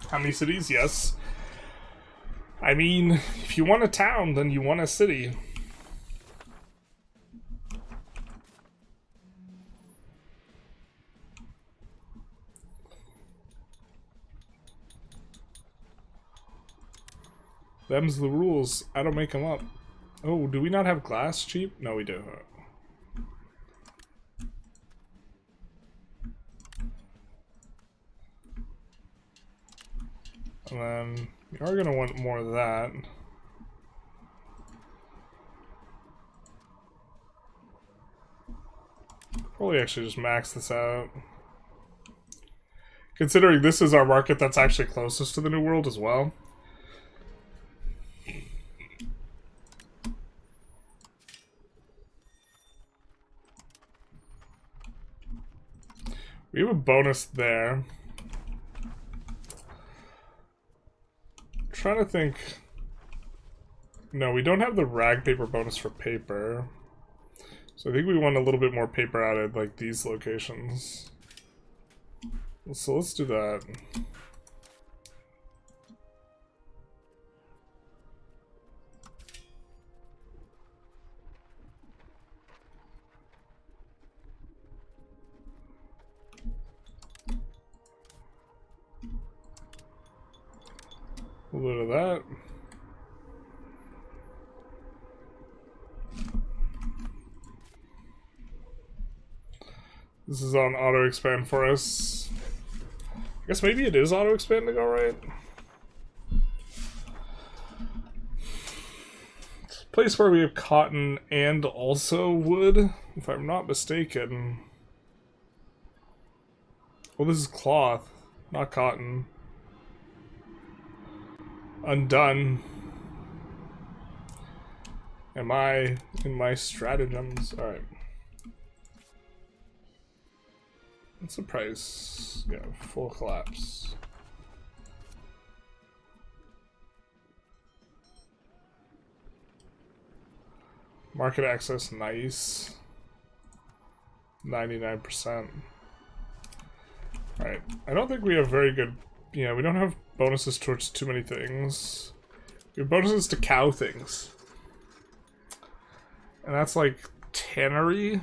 How many cities? Yes. I mean, if you want a town, then you want a city. Them's the rules. I don't make them up. Oh, do we not have glass cheap? No, we do. And then we are going to want more of that. Probably actually just max this out. Considering this is our market that's actually closest to the New World as well. We have a bonus there. I'm trying to think. No, we don't have the rag paper bonus for paper. So I think we want a little bit more paper added, like these locations. So let's do that. A little bit of that. This is on auto expand for us. I guess maybe it is auto expanding, alright. Place where we have cotton and also wood, if I'm not mistaken. Well, this is cloth, not cotton. Undone. Am I in my stratagems? Alright. What's the price? Yeah, full collapse. Market access, nice. 99%. Alright, I don't think we have very good... Yeah, we don't have bonuses towards too many things. We have bonuses to cow things. And that's like tannery.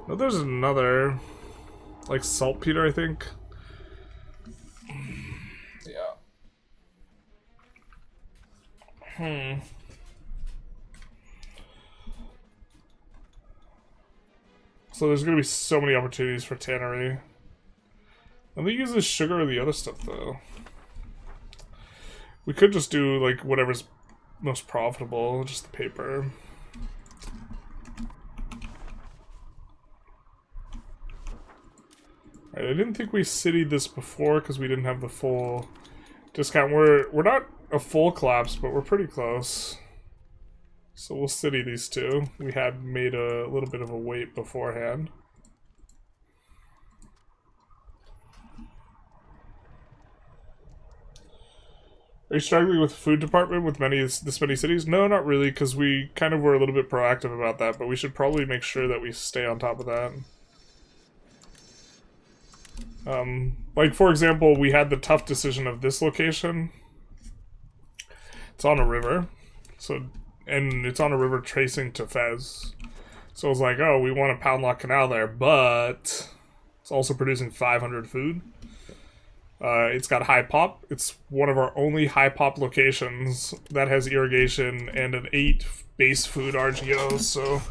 No, there's another, like saltpeter, I think. Yeah. So there's gonna be so many opportunities for tannery. Let me use the sugar or the other stuff, though. We could just do, like, whatever's most profitable, just the paper. Right, I didn't think we citied this before because we didn't have the full discount. We're not a full collapse, but we're pretty close. So we'll city these two. We had made a little bit of a wait beforehand. Are you struggling with the food department with this many cities? No, not really, because we kind of were a little bit proactive about that, but we should probably make sure that we stay on top of that. Like, for example, we had the tough decision of this location. It's on a river, and it's on a river tracing to Fez. So it was like, oh, we want a pound lock canal there, but it's also producing 500 food. It's got high pop. It's one of our only high pop locations that has irrigation and an 8 base food RGO, so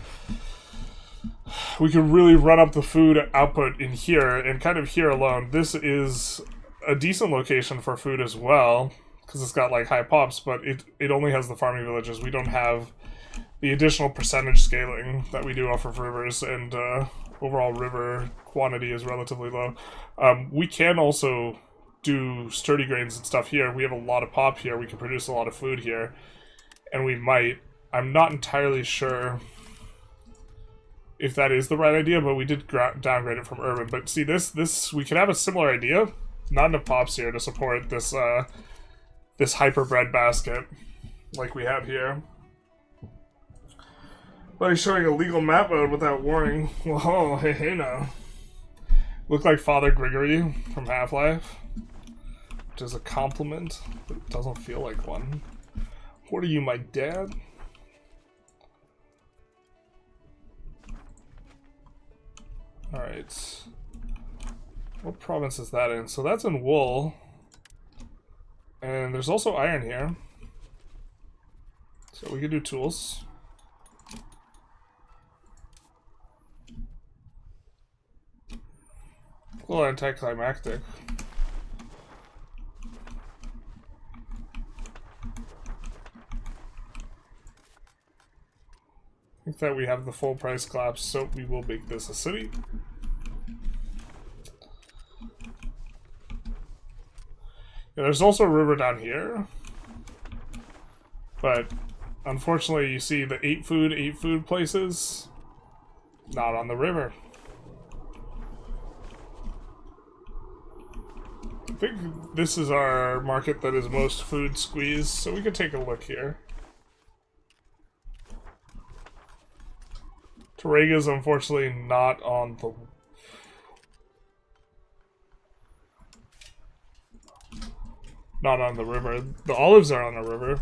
we can really run up the food output in here, and kind of here alone. This is a decent location for food as well, because it's got like high pops, but it only has the farming villages. We don't have the additional percentage scaling that we do off of rivers, and overall river quantity is relatively low. We can also do sturdy grains and stuff here. We have a lot of pop here. We can produce a lot of food here, and we might. I'm not entirely sure if that is the right idea, but we did downgrade it from urban. But see, this we could have a similar idea. Not enough pops here to support this this hyperbred basket like we have here. But he's showing a legal map mode without warning. Whoa, hey now. Look like Father Grigory from Half-Life, which is a compliment, but it doesn't feel like one. What are you, my dad? Alright. What province is that in? So that's in wool. And there's also iron here. So we could do tools. A little anticlimactic. that we have the full price collapse, so we will make this a city. Yeah, there's also a river down here. But unfortunately, you see the 8 food places, not on the river. I think this is our market that is most food squeezed, so we could take a look here. Torega's unfortunately not on the... Not on the river. The olives are on the river.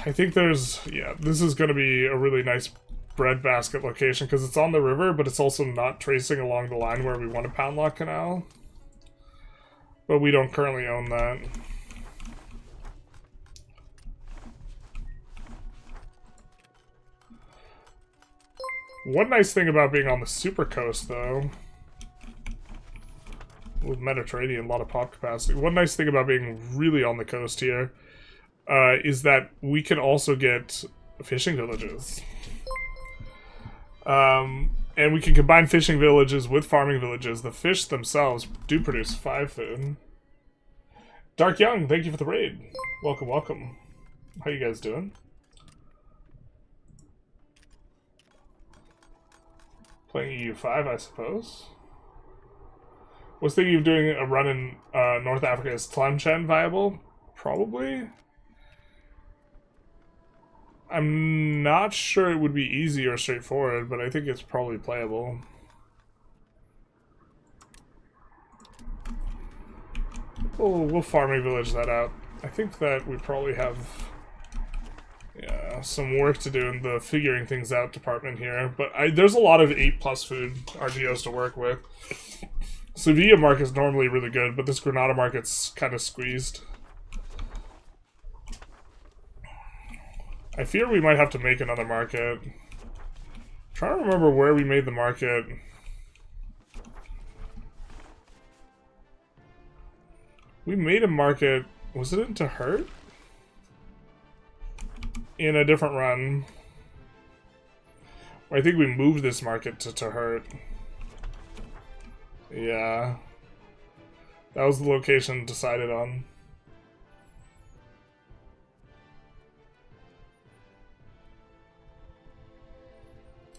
I think there's... Yeah, this is going to be a really nice breadbasket location because it's on the river, but it's also not tracing along the line where we want to pound lock Canal. But we don't currently own that. One nice thing about being on the super coast, though, with Mediterranean, a lot of pop capacity. One nice thing about being really on the coast here is that we can also get fishing villages. And we can combine fishing villages with farming villages. The fish themselves do produce 5 food. Dark Young, thank you for the raid. Welcome, welcome. How you guys doing? Playing EU5, I suppose. Was thinking of doing a run in North Africa. Is Tlemcen viable? Probably. I'm not sure it would be easy or straightforward, but I think it's probably playable. We'll farming village that out. I think that we probably have some work to do in the figuring things out department here, but there's a lot of 8+ food RGOs to work with. Sevilla market is normally really good, but this Granada market's kind of squeezed. I fear we might have to make another market. I'm trying to remember where we made the market. We made a market, was it in Tahert? In a different run. I think we moved this market to Tahert. Yeah. That was the location decided on.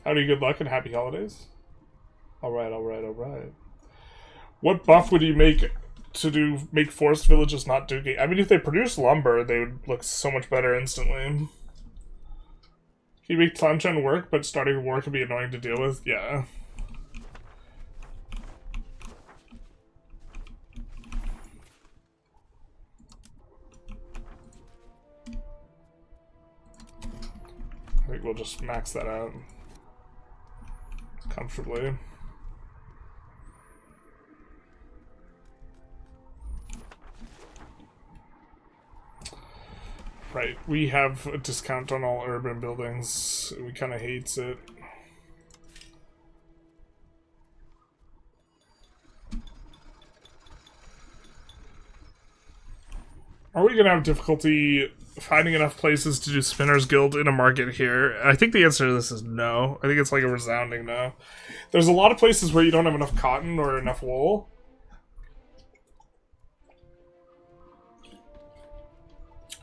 Howdy, good luck and happy holidays. Alright, alright, alright. What buff would you make to make forest villages not do game? I mean, if they produce lumber, they would look so much better instantly. Can you make Tlemcen work, but starting war can be annoying to deal with? Yeah. I think we'll just max that out comfortably. Right, we have a discount on all urban buildings. We kind of hates it. Are we gonna have difficulty finding enough places to do Spinners Guild in a market here? I think the answer to this is no. I think it's like a resounding no. There's a lot of places where you don't have enough cotton or enough wool.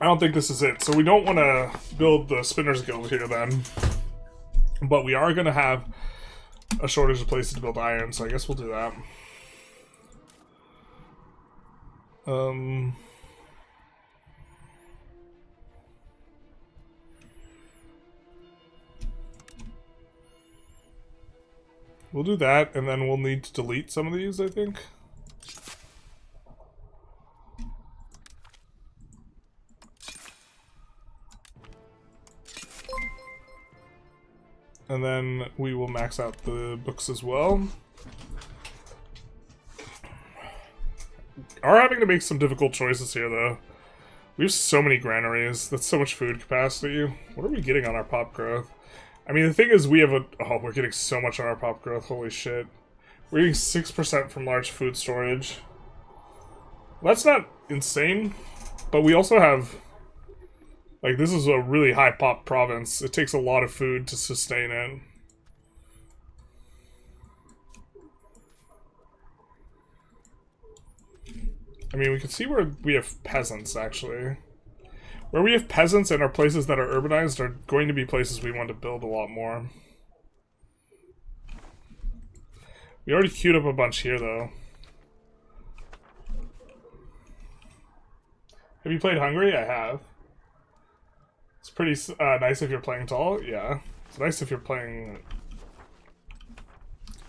I don't think this is it. So we don't want to build the Spinners Guild here then. But we are going to have a shortage of places to build iron, so I guess we'll do that. We'll do that, and then we'll need to delete some of these, I think. And then we will max out the books as well. Are having to make some difficult choices here, though. We have so many granaries. That's so much food capacity. What are we getting on our pop growth? I mean, the thing is, we have a... Oh, we're getting so much on our pop growth. Holy shit. We're getting 6% from large food storage. Well, that's not insane, but we also have Like, this is a really high pop province. It takes a lot of food to sustain it. I mean, we can see where we have peasants, actually. Where we have peasants and our places that are urbanized are going to be places we want to build a lot more. We already queued up a bunch here, though. Have you played Hungary? I have. It's pretty nice if you're playing tall. Yeah. It's nice if you're playing...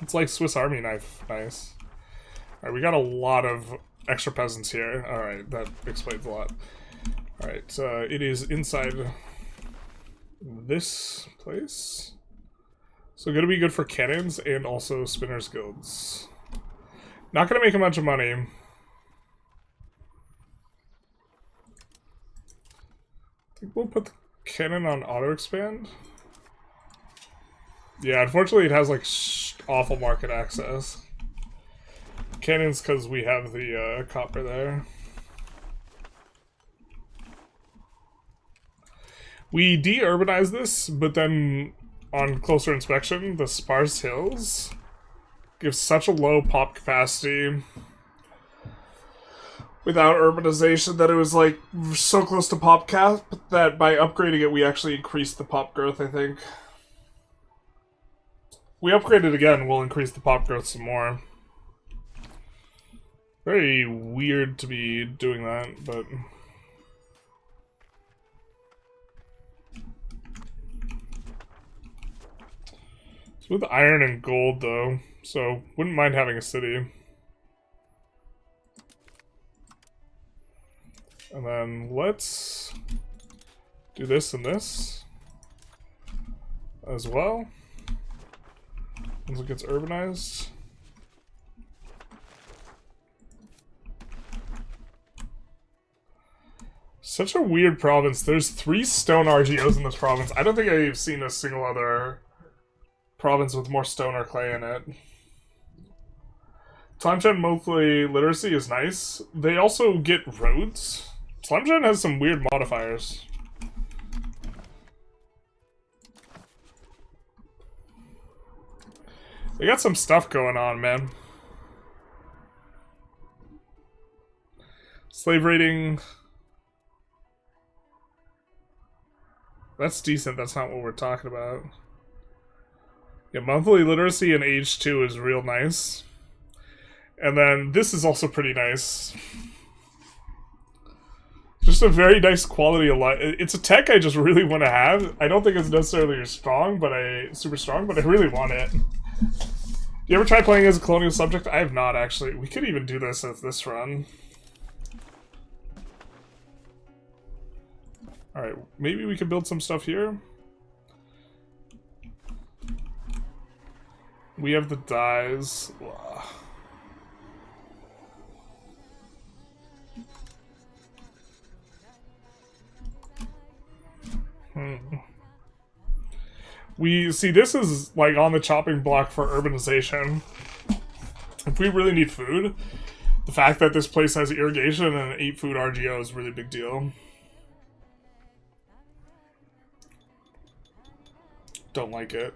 It's like Swiss Army knife. Nice. Alright, we got a lot of extra peasants here. Alright, that explains a lot. Alright, it is inside this place. So gonna be good for cannons and also spinners guilds. Not gonna make a bunch of money. I think we'll put the cannon on auto expand. Yeah, unfortunately it has like awful market access. Cannons because we have the copper there. We de-urbanized this, but then on closer inspection, the sparse hills give such a low pop capacity without urbanization that it was like so close to pop cap that by upgrading it we actually increased the pop growth, I think. We upgrade it again, we'll increase the pop growth some more. Very weird to be doing that, but... It's with iron and gold, though, so wouldn't mind having a city. And then let's do this and this as well. Once it gets urbanized. Such a weird province. There's 3 stone RGOs in this province. I don't think I've seen a single other province with more stone or clay in it. Slimegen multi-literacy is nice. They also get roads. Slimegen has some weird modifiers. They got some stuff going on, man. Slave rating. That's decent. That's not what we're talking about. Yeah, monthly literacy in age 2 is real nice. And then this is also pretty nice. Just a very nice quality of life. It's a tech I just really want to have. I don't think it's necessarily strong, but super strong, but I really want it. You ever try playing as a colonial subject? I have not, actually. We could even do this as this run. Alright, maybe we could build some stuff here. We have the dyes. We see this is like on the chopping block for urbanization. If we really need food, the fact that this place has irrigation and 8 food RGO is a really big deal. Don't like it.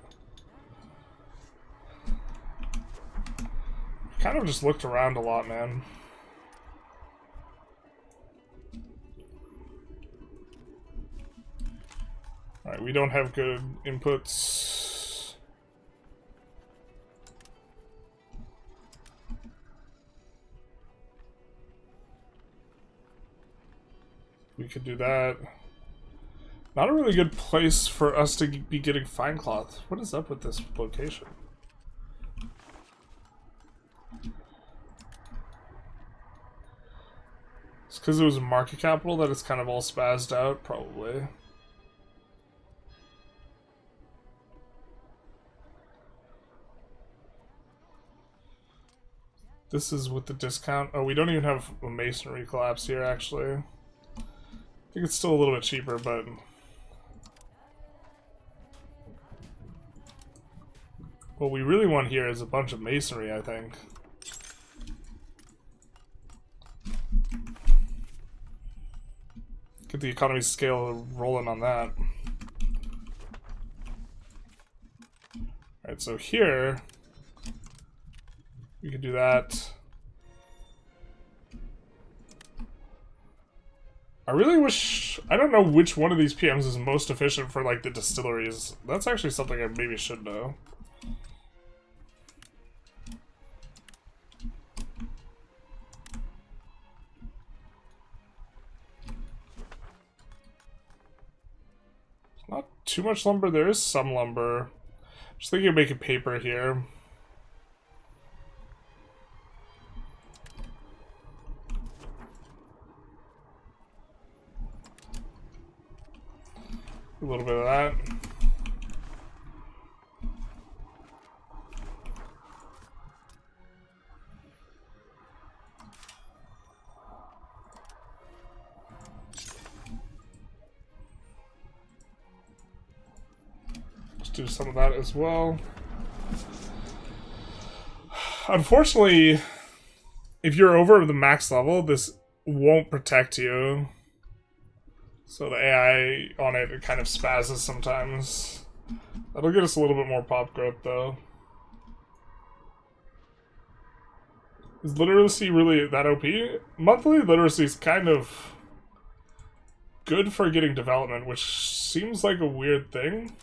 Kind of just looked around a lot, man. Alright, we don't have good inputs. We could do that. Not a really good place for us to be getting fine cloth. What is up with this location? It's because it was a market capital that it's kind of all spazzed out, probably. This is with the discount. Oh, we don't even have a masonry collapse here, actually. I think it's still a little bit cheaper, but... What we really want here is a bunch of masonry, I think. Could Get the economy scale rolling on that. Alright, so here we could do that. I really wish... I don't know which one of these PMs is most efficient for, like, the distilleries. That's actually something I maybe should know. Not too much lumber. There is some lumber. Just thinking of making paper here. A little bit of that. Let's do some of that as well. Unfortunately, if you're over the max level, this won't protect you. So the AI on it kind of spazzes sometimes. That'll get us a little bit more pop growth, though. Is literacy really that OP? Monthly literacy is kind of good for getting development, which seems like a weird thing.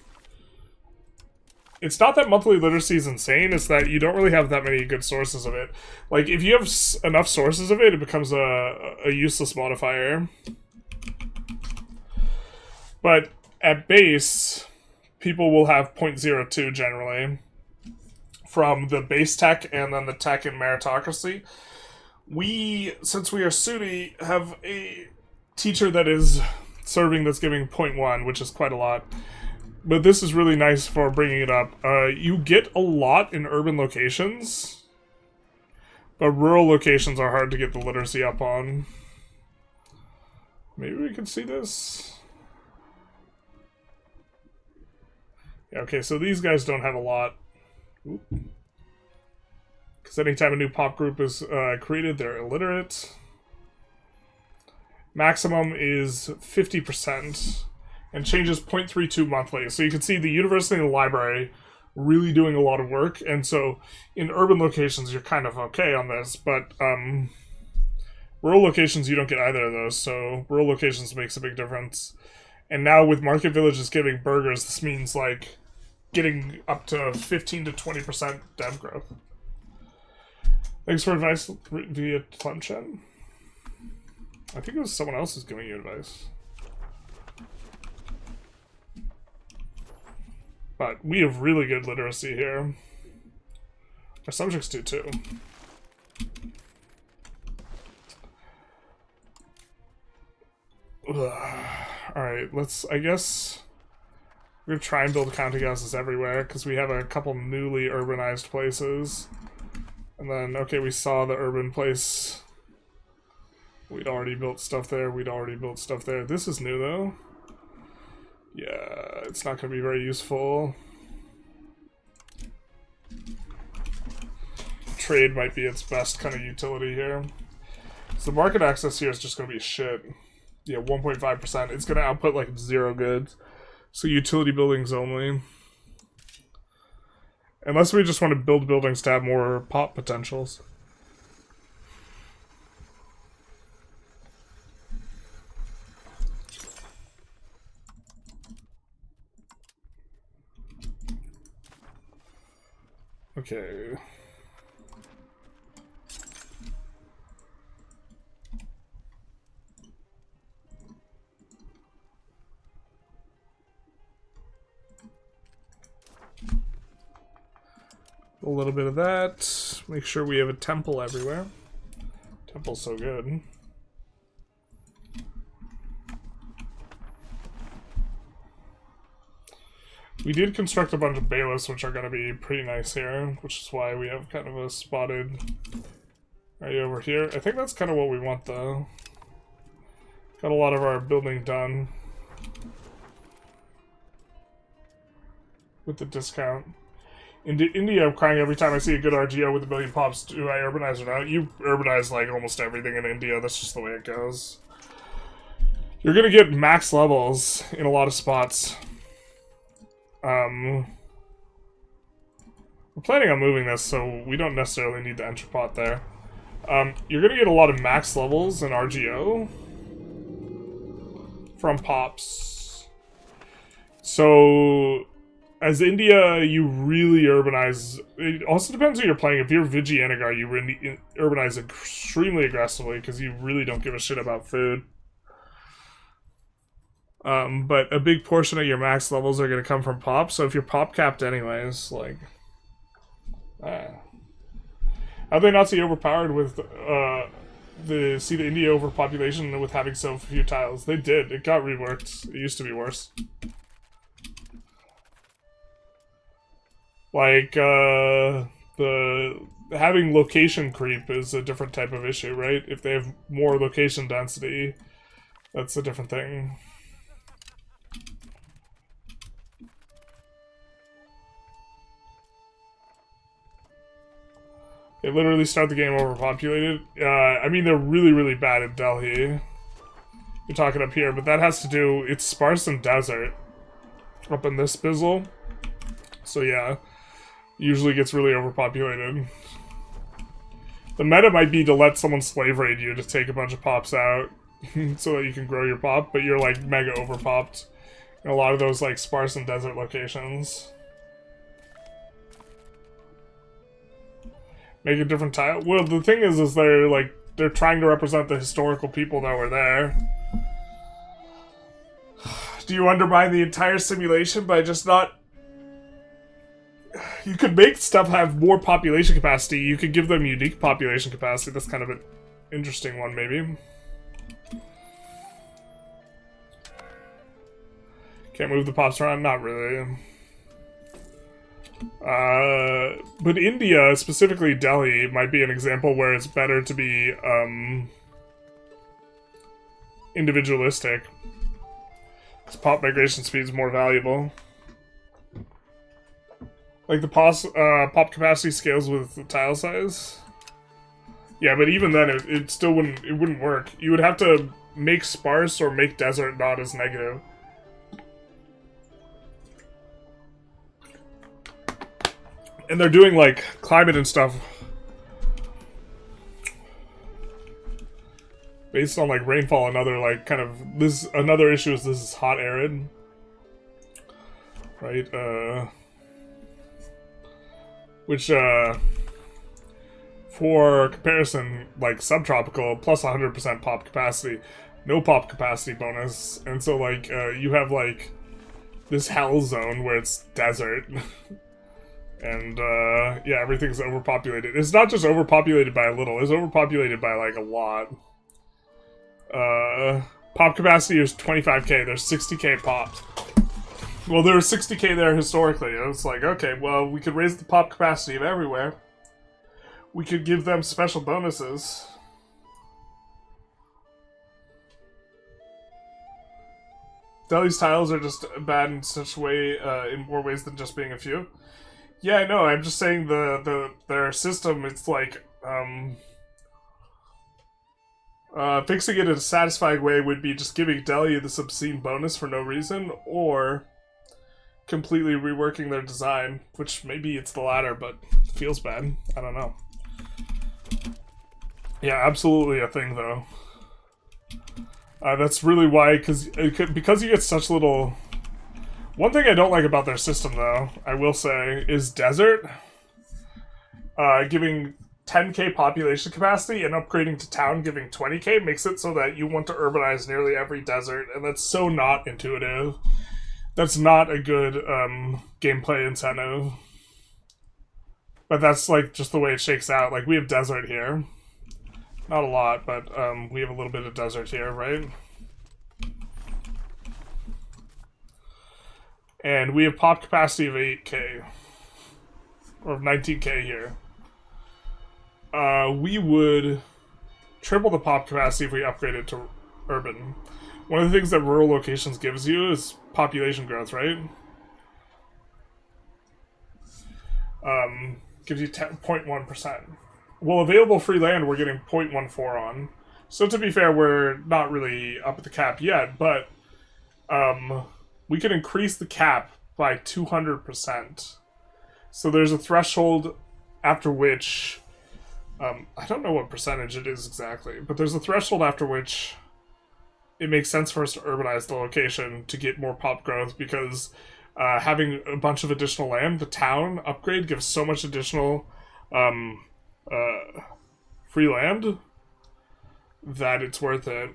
It's not that monthly literacy is insane, it's that you don't really have that many good sources of it. Like, if you have enough sources of it, it becomes a useless modifier. But at base, people will have 0.02 generally from the base tech and then the tech in meritocracy. We, since we are SUNY, have a teacher that is serving that's giving 0.1, which is quite a lot. But this is really nice for bringing it up. You get a lot in urban locations, but rural locations are hard to get the literacy up on. Maybe we can see this. Yeah, okay, so these guys don't have a lot. Because anytime a new pop group is created, they're illiterate. Maximum is 50% and changes 0.32 monthly. So you can see the university and the library really doing a lot of work. And so in urban locations, you're kind of okay on this. But rural locations, you don't get either of those. So rural locations makes a big difference. And now with market villages giving burgers, this means like getting up to 15 to 20% dev growth. Thanks for advice via Clemchen. I think it was someone else who's giving you advice. But we have really good literacy here. Our subjects do too. Alright, I guess we're gonna try and build counting houses everywhere, because we have a couple newly urbanized places. And then, okay, we saw the urban place. We'd already built stuff there, This is new, though. Yeah, it's not gonna be very useful. Trade might be its best kind of utility here. So the market access here is just gonna be shit. Yeah, 1.5%. It's gonna output like 0 goods. So utility buildings only. Unless we just want to build buildings to have more pop potentials. Okay. A little bit of that. Make sure we have a temple everywhere. Temple's so good. We did construct a bunch of bailiffs, which are going to be pretty nice here, which is why we have kind of a spotted area over here. I think that's kind of what we want, though. Got a lot of our building done with the discount. In India, I'm crying every time I see a good RGO with 1 million pops. Do I urbanize or not? You urbanize like almost everything in India. That's just the way it goes. You're gonna get max levels in a lot of spots. We're planning on moving this, so we don't necessarily need the entrepot there. You're gonna get a lot of max levels in RGO from pops. So, as India, you really urbanize. It also depends who you're playing. If you're Vijayanagara, you really urbanize extremely aggressively because you really don't give a shit about food. But a big portion of your max levels are going to come from pop, so if you're pop capped anyways, like... How they not see overpowered with the India overpopulation with having so few tiles? They did. It got reworked. It used to be worse. Like, having location creep is a different type of issue, right? If they have more location density, that's a different thing. They literally start the game overpopulated. I mean, they're really, really bad at Delhi. You're talking up here, but that has to do... It's sparse and desert up in this bizzle. So yeah, usually gets really overpopulated. The meta might be to let someone slave raid you to take a bunch of pops out so that you can grow your pop, but you're like mega overpopped in a lot of those like sparse and desert locations. Make a different tile? Well, the thing is they're trying to represent the historical people that were there. Do you undermine the entire simulation by just not... You could make stuff have more population capacity. You could give them unique population capacity. That's kind of an interesting one, maybe. Can't move the pops around? Not really. But India, specifically Delhi, might be an example where it's better to be, individualistic. Because pop migration speed is more valuable. Like the pop capacity scales with the tile size. Yeah, but even then, it still wouldn't work. You would have to make sparse or make desert not as negative. And they're doing, like, climate and stuff based on, like, rainfall and other, like, kind of... Another issue is this is hot arid. Right, which, for comparison, like, subtropical, plus 100% pop capacity, no pop capacity bonus. And so, like, you have, like, this hell zone where it's desert. And, yeah, everything's overpopulated. It's not just overpopulated by a little, it's overpopulated by, like, a lot. Pop capacity is 25k, there's 60k popped. Well, there was 60k there historically. It was like, okay, well, we could raise the pop capacity of everywhere. We could give them special bonuses. Delhi's tiles are just bad in such a way, in more ways than just being a few. Yeah, I know, I'm just saying their system, it's like, fixing it in a satisfying way would be just giving Delhi this obscene bonus for no reason, or completely reworking their design, which maybe it's the latter, but feels bad. I don't know. Yeah, absolutely a thing, though. That's really why, because you get such little... One thing I don't like about their system, though, I will say, is desert. Giving 10k population capacity and upgrading to town giving 20k makes it so that you want to urbanize nearly every desert, and that's so not intuitive. That's not a good gameplay incentive. But that's, like, just the way it shakes out. Like, we have desert here. Not a lot, but we have a little bit of desert here, right? And we have pop capacity of 8k. Or of 19k here. We would triple the pop capacity if we upgrade it to urban. One of the things that rural locations gives you is population growth, right? Gives you 0.1%. Well, available free land we're getting 0.14 on. So to be fair, we're not really up at the cap yet, but we can increase the cap by 200%. So there's a threshold after which I don't know what percentage it is exactly, but there's a threshold after which it makes sense for us to urbanize the location to get more pop growth, because having a bunch of additional land, the town upgrade gives so much additional free land that it's worth it.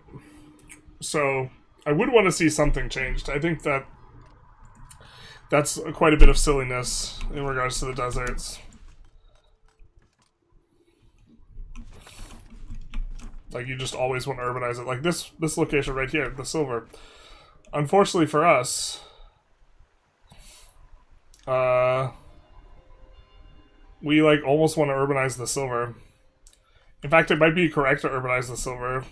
So I would want to see something changed. I think that that's quite a bit of silliness in regards to the deserts. Like, you just always want to urbanize it. Like this location right here, the silver. Unfortunately for us, we like almost want to urbanize the silver. In fact, it might be correct to urbanize the silver.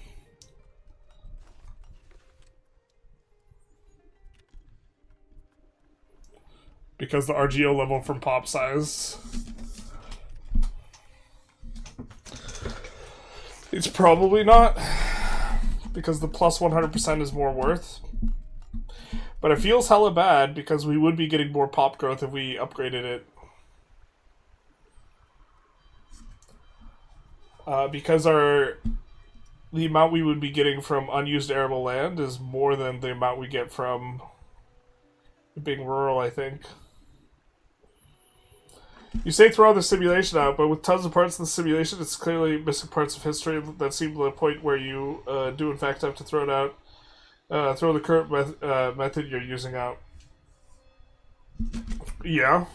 Because the RGO level from pop size, it's probably not, because the plus 100% is more worth. But it feels hella bad because we would be getting more pop growth if we upgraded it. Because the amount we would be getting from unused arable land is more than the amount we get from being rural, I think. You say throw the simulation out, but with tons of parts in the simulation, it's clearly missing parts of history that seem to the point where you do in fact have to throw it out. Throw the current method you're using out. Yeah.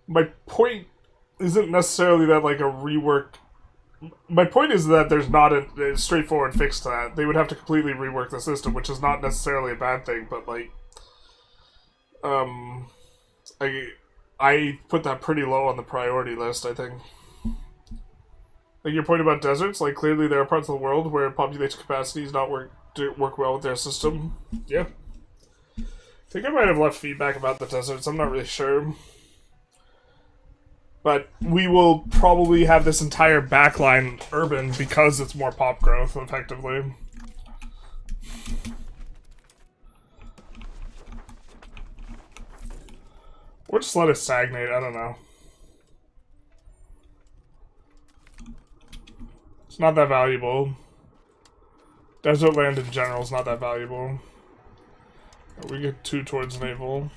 My point isn't necessarily that like a rework. My point is that there's not a straightforward fix to that. They would have to completely rework the system, which is not necessarily a bad thing, but like, I put that pretty low on the priority list, I think. Like your point about deserts, like clearly there are parts of the world where population capacity does not work well with their system. Yeah. I think I might have left feedback about the deserts, I'm not really sure. But we will probably have this entire backline urban because it's more pop growth, effectively. Or just let it stagnate, I don't know. It's not that valuable. Desert land in general is not that valuable. We get 2 towards naval.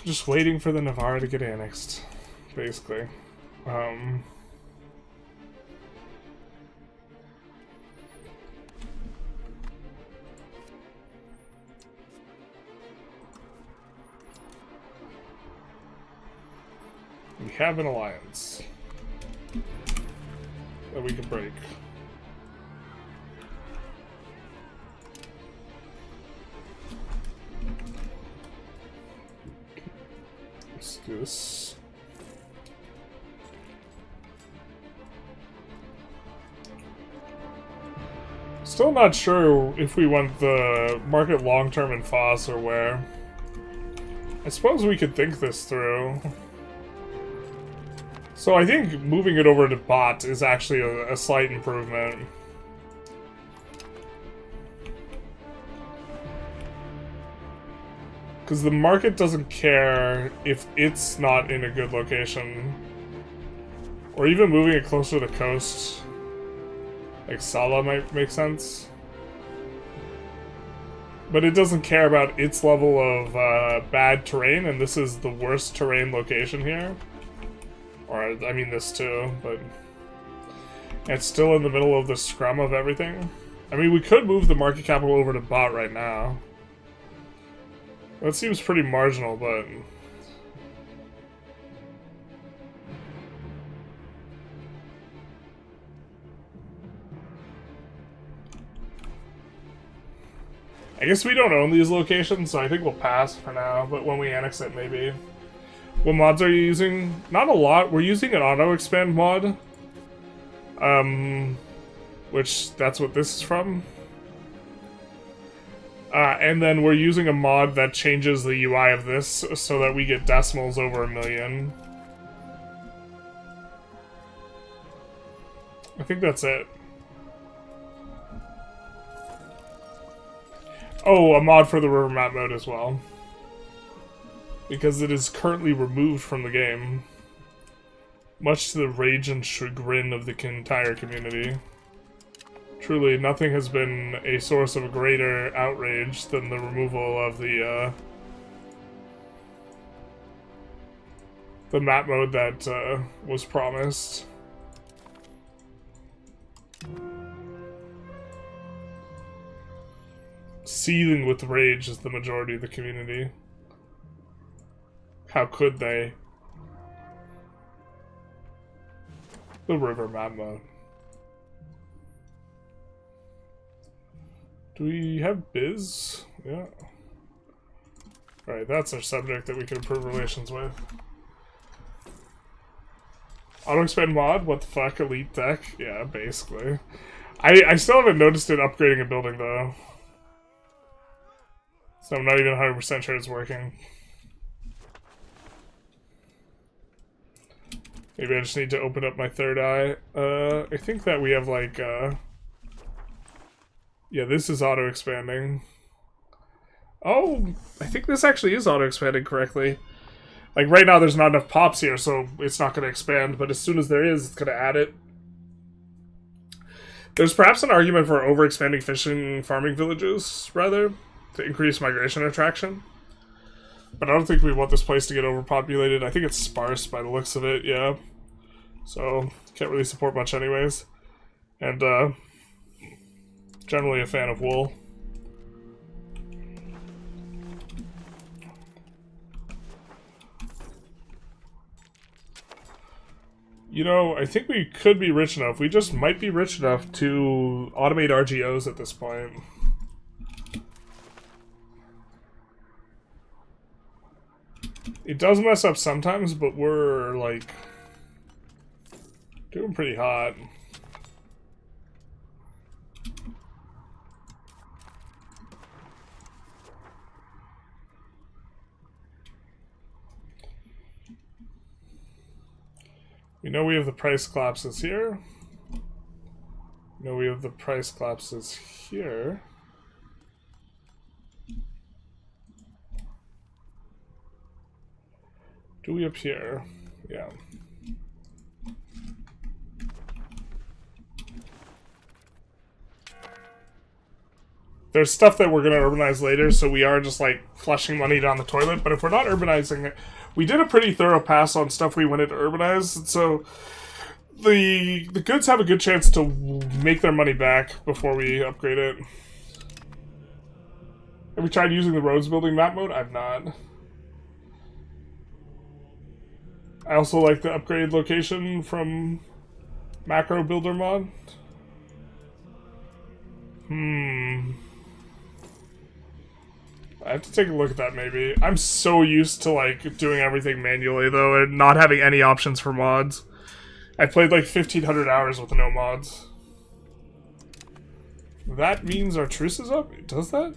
Just waiting for the Navarra to get annexed, basically. We have an alliance that we can break. Let's do this. Still not sure if we want the market long-term in Foss or where. I suppose we could think this through. So I think moving it over to bot is actually a slight improvement. Because the market doesn't care if it's not in a good location. Or even moving it closer to the coast. Like Sala might make sense. But it doesn't care about its level of bad terrain, and this is the worst terrain location here. Or, I mean this too, but... it's still in the middle of the scrum of everything. I mean, we could move the market capital over to bot right now. That seems pretty marginal, but... I guess we don't own these locations, so I think we'll pass for now, but when we annex it, maybe. What mods are you using? Not a lot. We're using an auto-expand mod. Which, that's what this is from. And then we're using a mod that changes the UI of this so that we get decimals over 1,000,000. I think that's it. Oh, a mod for the river map mode as well. Because it is currently removed from the game. Much to the rage and chagrin of the entire community. Truly, nothing has been a source of greater outrage than the removal of the map mode that was promised. Seething with rage is the majority of the community. How could they? The river map mode. Do we have biz? Yeah. Alright, that's our subject that we can improve relations with. Auto-expand mod? What the fuck? Elite tech? Yeah, basically. I still haven't noticed it upgrading a building, though. So I'm not even 100% sure it's working. Maybe I just need to open up my third eye. I think that we have, like, yeah, this is auto-expanding. Oh, I think this actually is auto-expanding correctly. Like, right now there's not enough pops here, so it's not going to expand, but as soon as there is, it's going to add it. There's perhaps an argument for over-expanding fishing farming villages, rather, to increase migration attraction. But I don't think we want this place to get overpopulated. I think it's sparse by the looks of it, yeah. So, can't really support much anyways. And, generally a fan of wool. You know, I think we could be rich enough. We just might be rich enough to automate RGOs at this point. It does mess up sometimes, but we're, like, doing pretty hot. We know we have the price collapses here. We know we have the price collapses here. Do we up here? Yeah. There's stuff that we're going to urbanize later, so we are just, like, flushing money down the toilet. But if we're not urbanizing it, we did a pretty thorough pass on stuff we wanted to urbanize, so the goods have a good chance to make their money back before we upgrade it. Have we tried using the roads building map mode? I've not. I also like the upgrade location from Macro Builder mod. I have to take a look at that, maybe. I'm so used to, like, doing everything manually, though, and not having any options for mods. I played, like, 1,500 hours with no mods. That means our truce is up? It does that?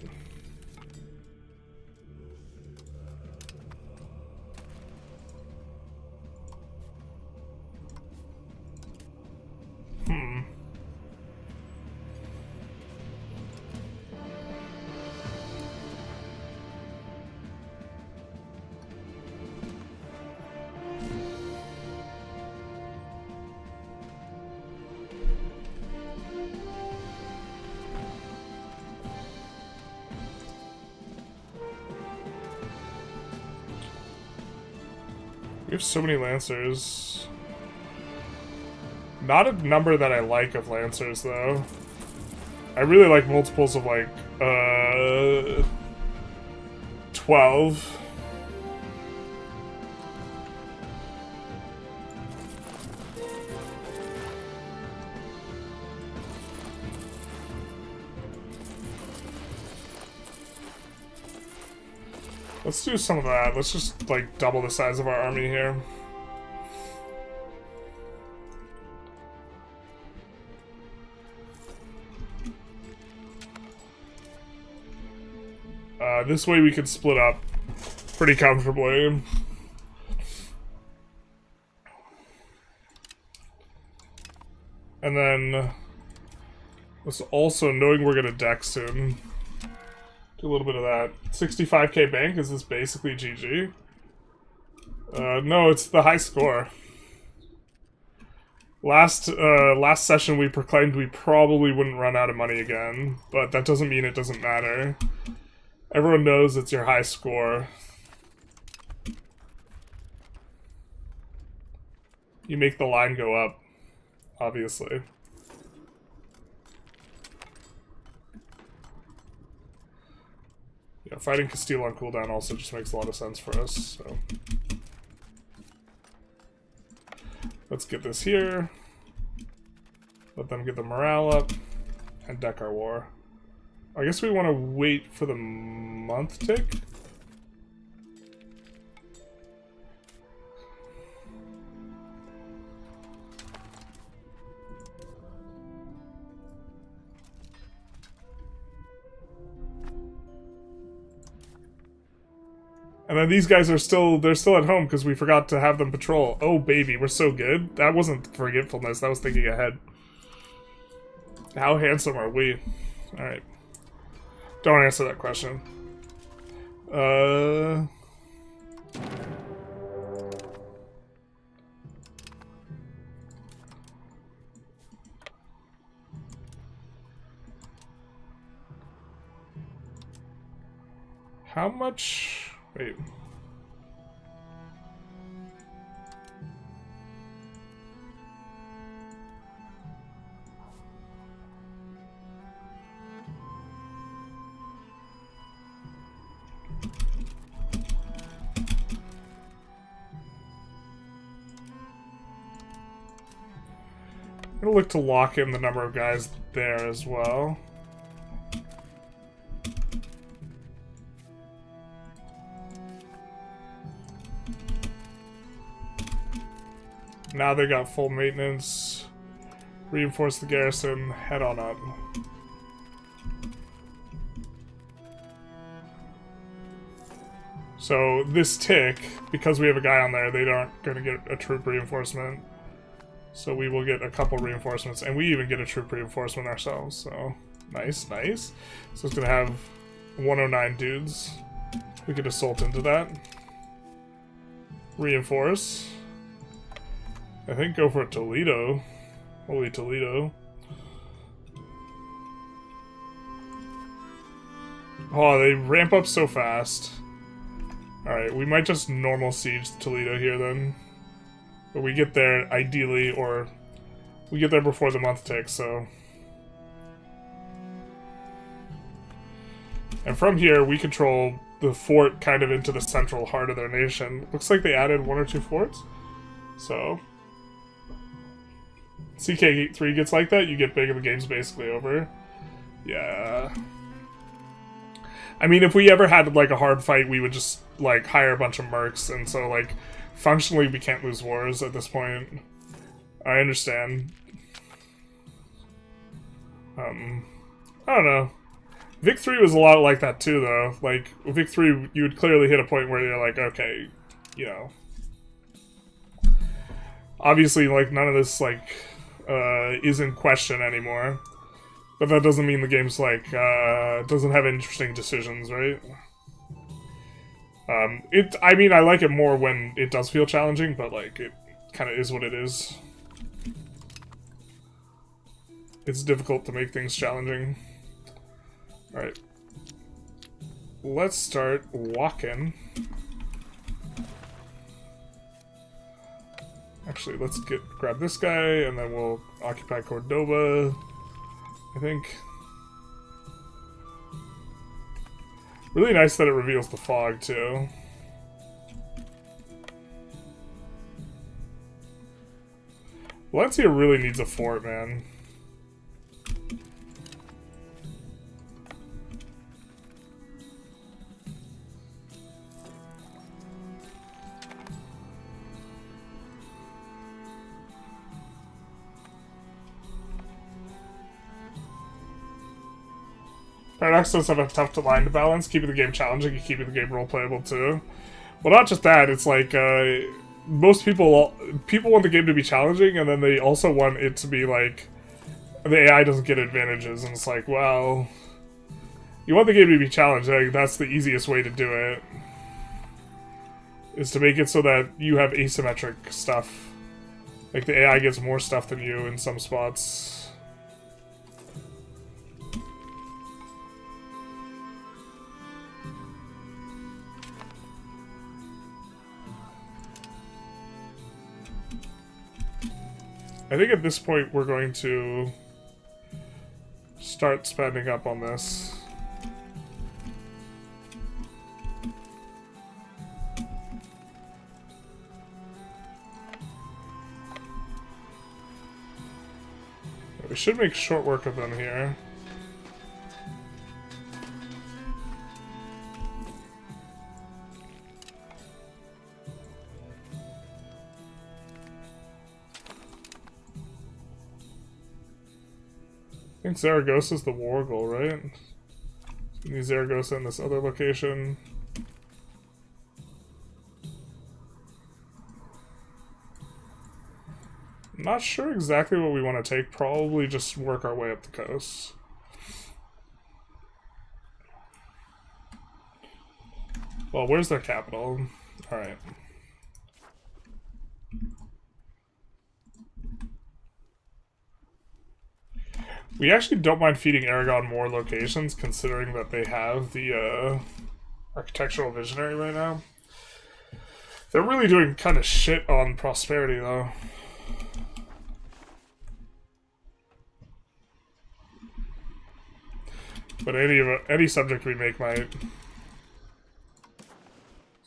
We have so many Lancers. Not a number that I like of Lancers, though. I really like multiples of, like, 12. Let's do some of that. Let's just, like, double the size of our army here. This way we could split up pretty comfortably. And then, let's also, knowing we're gonna deck soon, do a little bit of that. 65k bank, is this basically GG? No, it's the high score. Last session we proclaimed we probably wouldn't run out of money again, but that doesn't mean it doesn't matter. Everyone knows it's your high score. You make the line go up, obviously. Yeah, fighting Castile on cooldown also just makes a lot of sense for us, so. Let's get this here. Let them get the morale up, and deck our war. I guess we want to wait for the month tick. And then these guys are they're still at home because we forgot to have them patrol. Oh baby, we're so good. That wasn't forgetfulness, that was thinking ahead. How handsome are we? Alright. Don't answer that question. How much? Wait. I'm gonna look to lock in the number of guys there as well. Now they got full maintenance. Reinforce the garrison, head on up. So this tick, because we have a guy on there, they aren't going to get a troop reinforcement. So we will get a couple reinforcements, and we even get a troop reinforcement ourselves, so nice, nice. So it's going to have 109 dudes. We could assault into that. Reinforce. I think go for Toledo. Holy Toledo. Oh, they ramp up so fast. Alright, we might just normal siege Toledo here then. But we get there ideally, or we get there before the month ticks, so. And from here, we control the fort kind of into the central heart of their nation. Looks like they added 1 or 2 forts. So. CK3 gets like that, you get big and the game's basically over. Yeah. I mean, if we ever had, like, a hard fight, we would just, like, hire a bunch of mercs, and so, like, functionally we can't lose wars at this point. I understand. I don't know. Vic 3 was a lot like that too, though. Like, with Vic 3, you would clearly hit a point where you're like, okay, you know. Obviously, like, none of this, like, is in question anymore. But that doesn't mean the game's, like, doesn't have interesting decisions, right? I mean, I like it more when it does feel challenging, but, like, it kind of is what it is. It's difficult to make things challenging. Alright. Let's start walking. Actually, let's grab this guy, and then we'll occupy Cordoba, I think. Really nice that it reveals the fog, too. Valencia really needs a fort, man. Paradox does have a tough line to balance, keeping the game challenging and keeping the game role-playable too. Well, not just that, it's like, most people want the game to be challenging, and then they also want it to be like, the AI doesn't get advantages, and it's like, well, you want the game to be challenging, that's the easiest way to do it. Is to make it so that you have asymmetric stuff. Like, the AI gets more stuff than you in some spots. I think at this point we're going to start spending up on this. We should make short work of them here. I think Zaragoza's the war goal, right? We need Zaragoza in this other location. Not sure exactly what we want to take. Probably just work our way up the coast. Well, where's their capital? Alright. We actually don't mind feeding Aragon more locations, considering that they have the architectural visionary right now. They're really doing kind of shit on prosperity, though. But any subject we make might.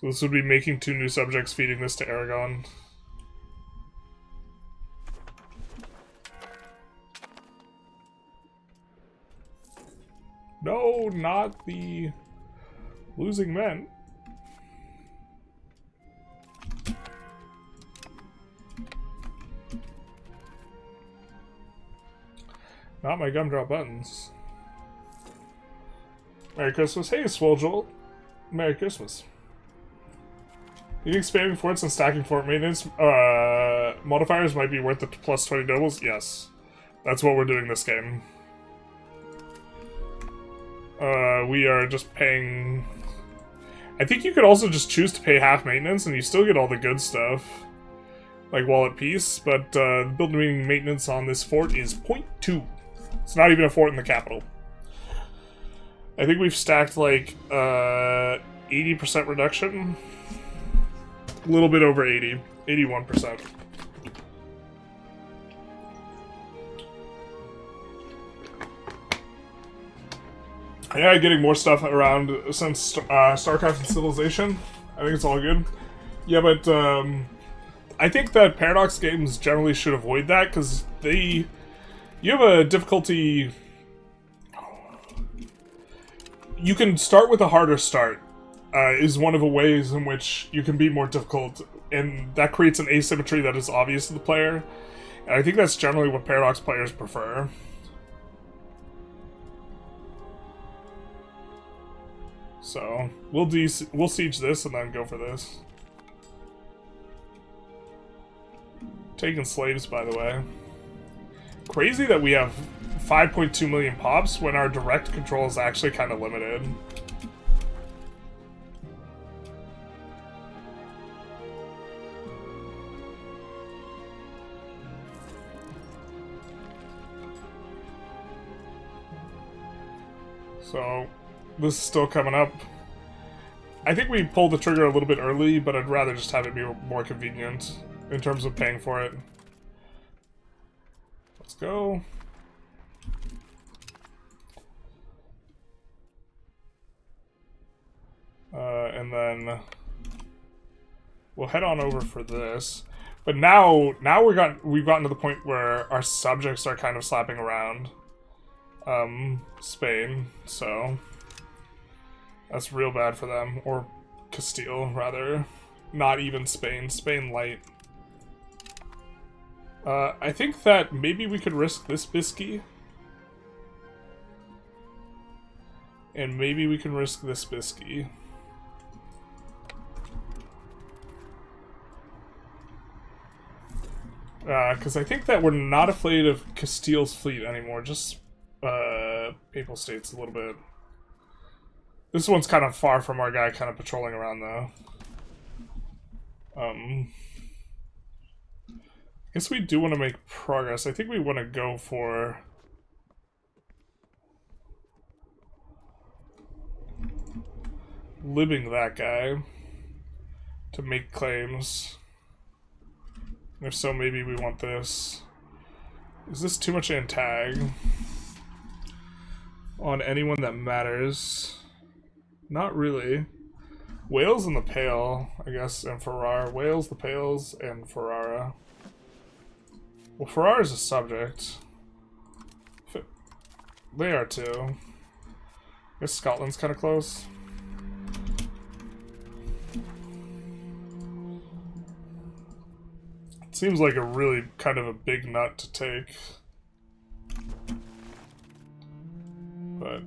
So this would be making 2 new subjects, feeding this to Aragon. No, not the losing men. Not my gumdrop buttons. Merry Christmas. Hey, Swole Joel. Merry Christmas. You think spamming forts and stacking fort maintenance modifiers might be worth the plus 20 nobles? Yes. That's what we're doing this game. We are just paying... I think you could also just choose to pay half maintenance and you still get all the good stuff. Like Wall at Peace, but building maintenance on this fort is 0.2. It's not even a fort in the capital. I think we've stacked like 80% reduction. A little bit over 80. 81%. Yeah, getting more stuff around since StarCraft and Civilization. I think it's all good. Yeah, but I think that Paradox games generally should avoid that because you have a difficulty. You can start with a harder start. Is one of the ways in which you can be more difficult, and that creates an asymmetry that is obvious to the player. And I think that's generally what Paradox players prefer. So we'll siege this and then go for this. Taking slaves, by the way. Crazy that we have 5.2 million pops when our direct control is actually kind of limited. So, this is still coming up. I think we pulled the trigger a little bit early, but I'd rather just have it be more convenient in terms of paying for it. Let's go. And then we'll head on over for this. But now we've gotten to the point where our subjects are kind of slapping around Spain, so that's real bad for them. Or Castile, rather. Not even Spain. Spain light. I think that maybe we could risk this Bisky. And maybe we can risk this biscuit. Because I think that we're not afraid of Castile's fleet anymore, just Papal States a little bit. This one's kind of far from our guy kind of patrolling around, though. I guess we do want to make progress. I think we want to go for... libbing that guy to make claims. If so, maybe we want this. Is this too much antag on anyone that matters? Not really. Wales and the Pale, I guess, and Ferrara. Wales, the Pales, and Ferrara. Well, Ferrara's a subject. They are too. I guess Scotland's kind of close. Seems like a really kind of a big nut to take. But...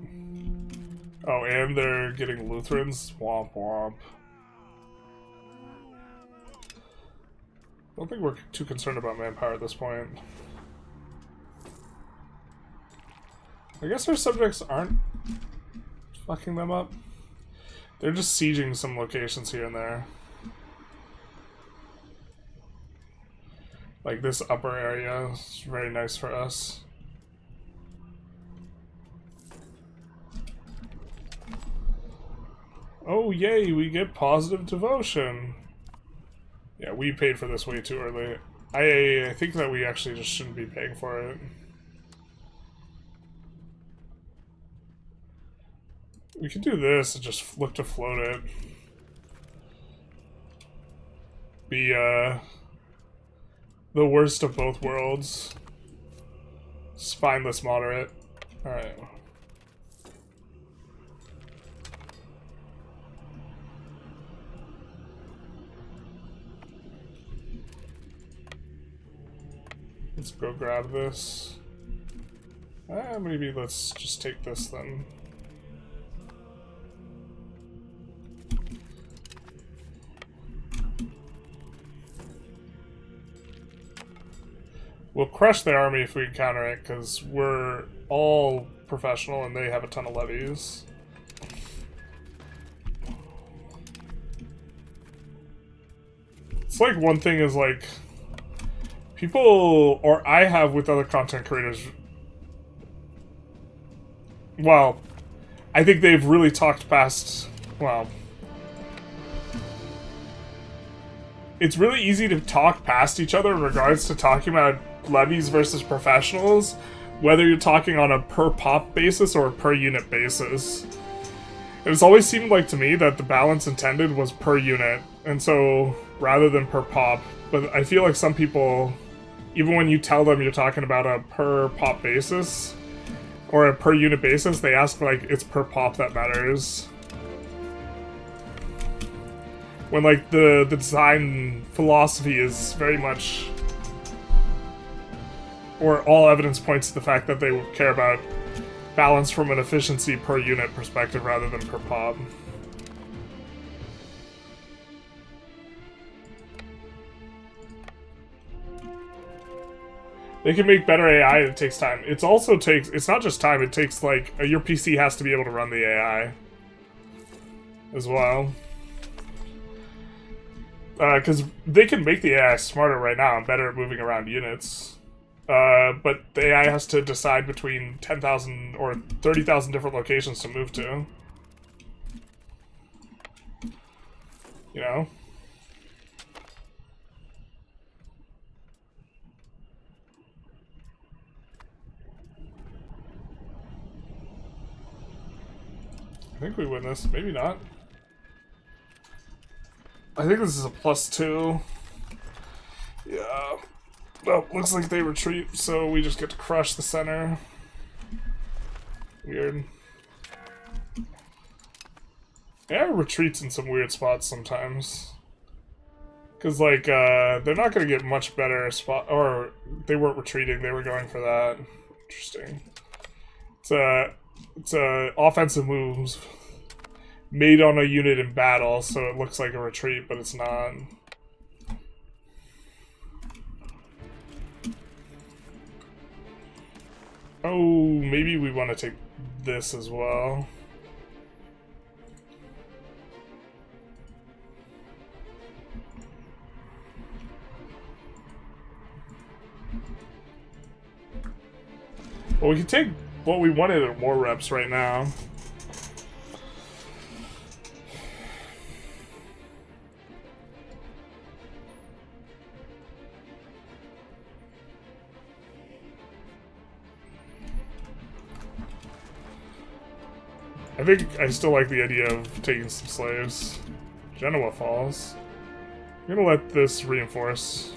oh, and they're getting Lutherans? Womp womp. I don't think we're too concerned about manpower at this point. I guess our subjects aren't fucking them up. They're just sieging some locations here and there. Like this upper area is very nice for us. Oh yay, we get positive devotion. Yeah, we paid for this way too early. I think that we actually just shouldn't be paying for it. We could do this and just look to float it. Be, the worst of both worlds. Spineless moderate. Alright. Let's go grab this. Maybe let's just take this then. We'll crush their army if we counter it, because we're all professional and they have a ton of levies. It's like one thing is like, people, or I have with other content creators, well, I think they've really talked past, well, it's really easy to talk past each other in regards to talking about levies versus professionals, whether you're talking on a per pop basis or a per unit basis. It's always seemed like to me that the balance intended was per unit, and so rather than per pop. But I feel like some people, even when you tell them you're talking about a per pop basis or a per unit basis, they ask like it's per pop that matters. When like the design philosophy is very much, or all evidence points to the fact that they care about balance from an efficiency per unit perspective rather than per pop. They can make better AI, it takes time. It's also takes, it's not just time, it takes like, your PC has to be able to run the AI as well. Because they can make the AI smarter right now and better at moving around units. But the AI has to decide between 10,000 or 30,000 different locations to move to. You know? I think we win this. Maybe not. I think this is a +2. Yeah. Well, looks like they retreat, so we just get to crush the center. Weird. Yeah, retreats in some weird spots sometimes. Because, like, they're not going to get much better spot, or they weren't retreating, they were going for that. Interesting. It's, It's offensive moves made on a unit in battle, so it looks like a retreat, but it's not. Oh, maybe we want to take this as well. Well, we can take what we wanted at war reps right now. I think I still like the idea of taking some slaves. Genoa falls. I'm gonna let this reinforce.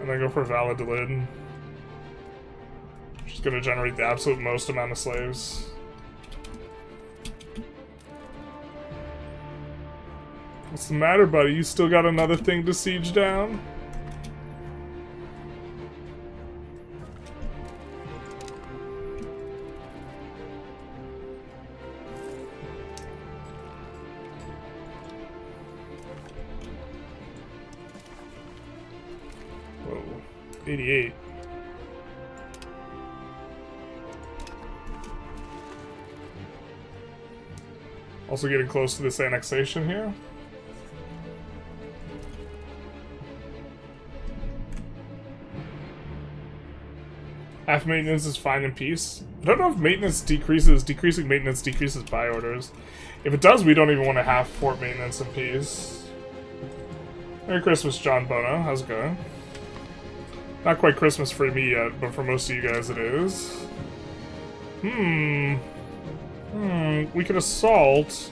And then go for Valladolid. Just gonna generate the absolute most amount of slaves. What's the matter, buddy? You still got another thing to siege down? Whoa. 88. Also getting close to this annexation here. Half maintenance is fine in peace. I don't know if maintenance decreases, decreasing maintenance decreases buy orders. If it does, we don't even want to have fort maintenance in peace. Merry Christmas, John Bono. How's it going? Not quite Christmas for me yet, but for most of you guys it is. We could assault.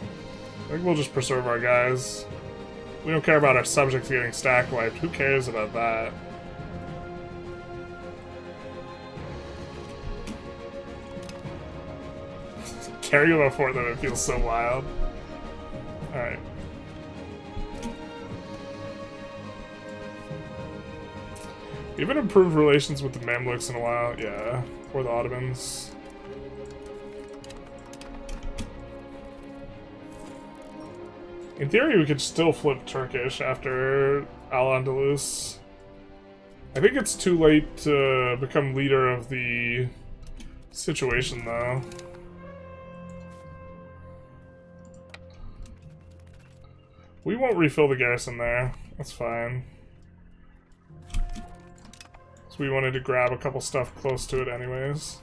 I think we'll just preserve our guys. We don't care about our subjects getting stack wiped. Who cares about that? Carriola Fort, though, it feels so wild. Alright. We haven't improved relations with the Mamluks in a while. Yeah. Or the Ottomans. In theory, we could still flip Turkish after Al-Andalus. I think it's too late to become leader of the situation, though. We won't refill the garrison there. That's fine. So we wanted to grab a couple stuff close to it anyways.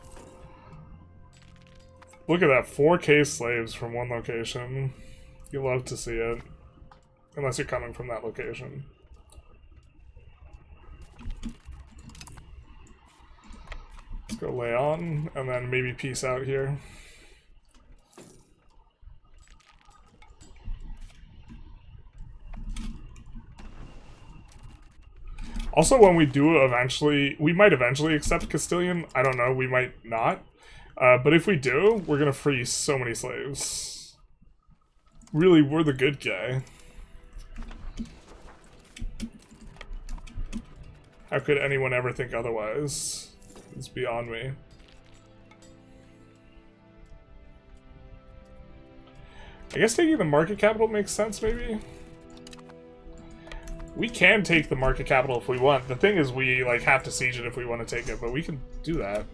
Look at that, 4K slaves from one location. You love to see it. Unless you're coming from that location. Let's go Leon, and then maybe peace out here. Also, when we do eventually, we might eventually accept Castilian. I don't know, we might not. But if we do, we're gonna free so many slaves. Really, we're the good guy. How could anyone ever think otherwise? It's beyond me. I guess taking the market capital makes sense, maybe? We can take the market capital if we want. The thing is, we like have to siege it if we want to take it, but we can do that.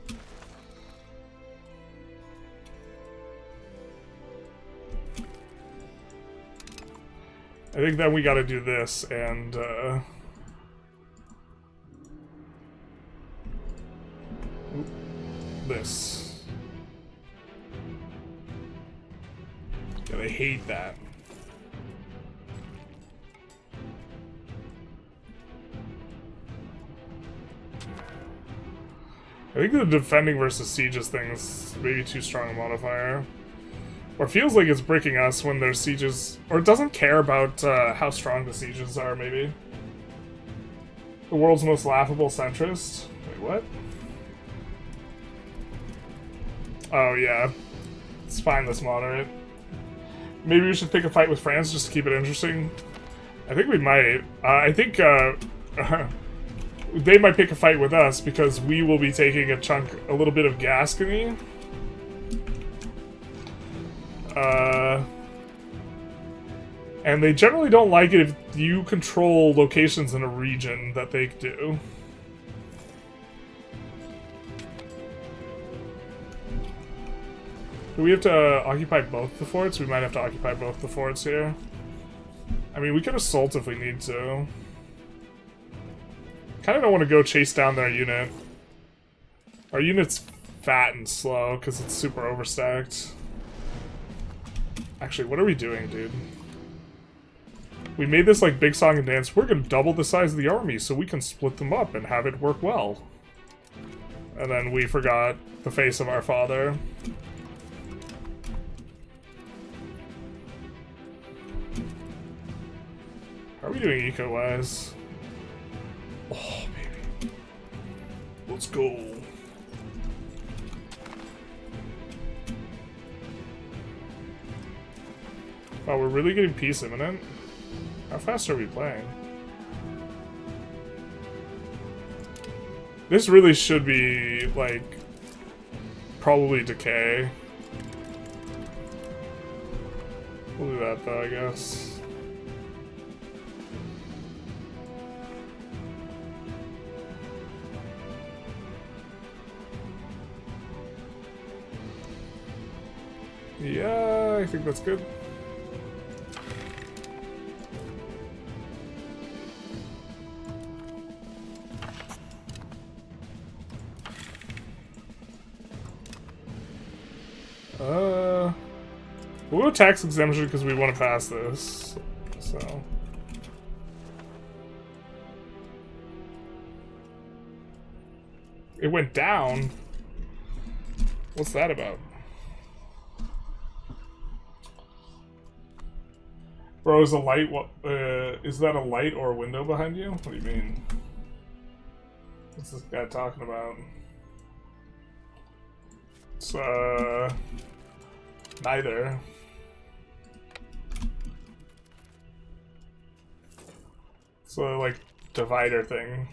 I think then we gotta do this, and, this. Yeah, they hate that. I think the defending versus sieges thing is maybe too strong a modifier. Or feels like it's breaking us when there's sieges, or it doesn't care about how strong the sieges are, maybe. The world's most laughable centrist? Wait, what? Oh, yeah. It's spineless moderate. Maybe we should pick a fight with France just to keep it interesting. I think we might. I think they might pick a fight with us because we will be taking a little bit of Gascony. And they generally don't like it if you control locations in a region that they do. Do we have to occupy both the forts? We might have to occupy both the forts here. I mean, we can assault if we need to. Kind of don't want to go chase down their unit. Our unit's fat and slow because it's super overstacked. Actually, what are we doing, dude? We made this like big song and dance. We're gonna double the size of the army so we can split them up and have it work well. And then we forgot the face of our father. How are we doing eco-wise? Oh, baby. Let's go. Oh, we're really getting peace imminent? How fast are we playing? This really should be, like, probably decay. We'll do that, though, I guess. Yeah, I think that's good. We'll go tax exemption because we want to pass this, so. It went down? What's that about? Bro, is a light, is that a light or a window behind you? What do you mean? What's this guy talking about? It's, neither. It's a, like, divider thing.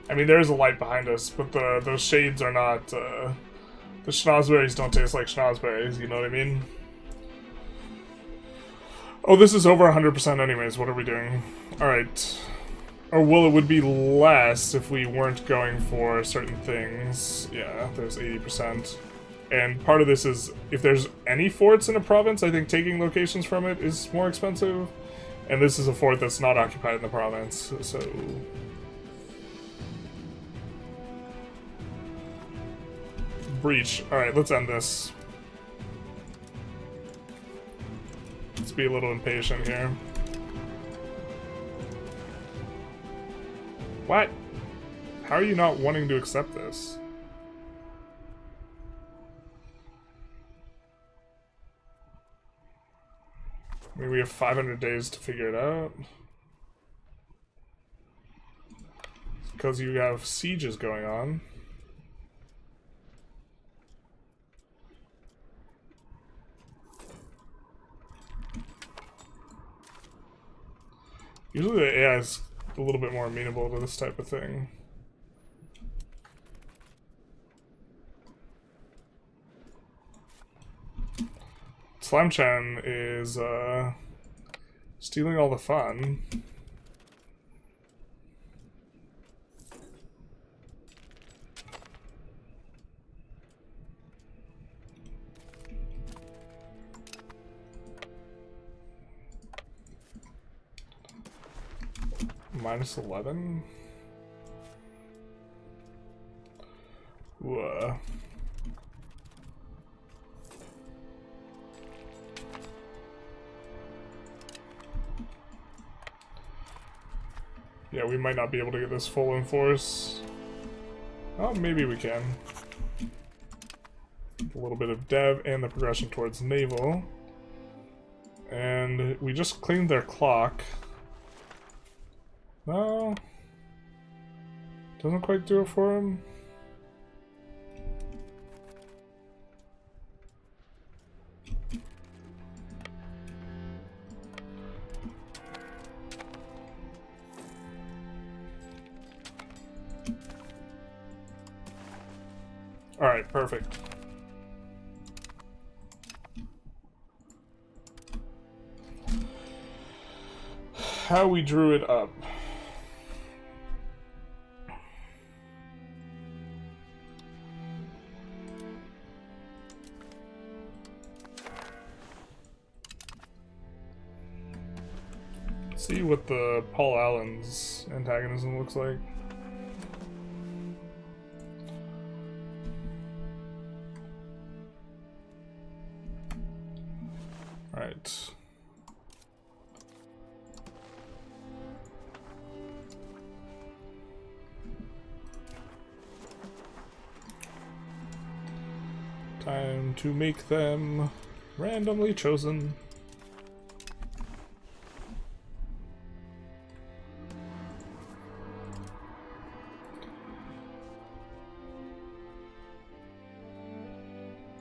I mean, there is a light behind us, but those shades are not, the schnozberries don't taste like schnozberries, you know what I mean? Oh, this is over 100% anyways, what are we doing? Alright. Or, well, it would be less if we weren't going for certain things. Yeah, there's 80%. And part of this is, if there's any forts in a province, I think taking locations from it is more expensive. And this is a fort that's not occupied in the province, so... Breach. Alright, let's end this. Let's be a little impatient here. What? How are you not wanting to accept this? I mean, we have 500 days to figure it out. It's because you have sieges going on. Usually the AI is a little bit more amenable to this type of thing. Slimechan is stealing all the fun. Minus 11? Whoa. Yeah, we might not be able to get this full in force. Oh, maybe we can. A little bit of dev and the progression towards naval. And we just cleaned their clock. No. Doesn't quite do it for him. Alright, perfect. How we drew it up. See what the Paul Allen's antagonism looks like. Alright. Time to make them randomly chosen.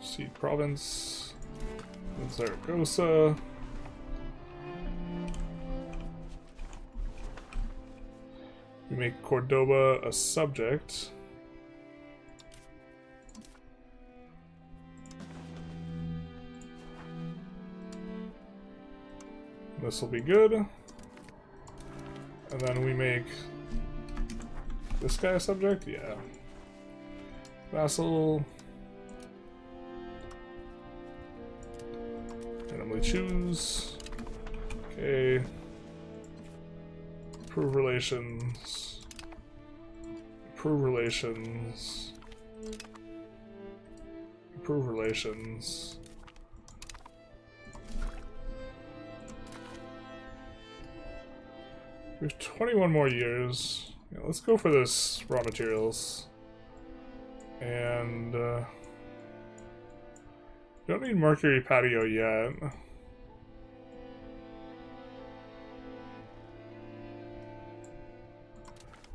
See province, Zaragoza. We make Cordoba a subject. This will be good. And then we make this guy a subject? Yeah. Vassal. Randomly choose. Okay. Approve relations. Approve relations. Approve relations. We have 21 more years. Yeah, let's go for this raw materials. And don't need Mercury Patio yet.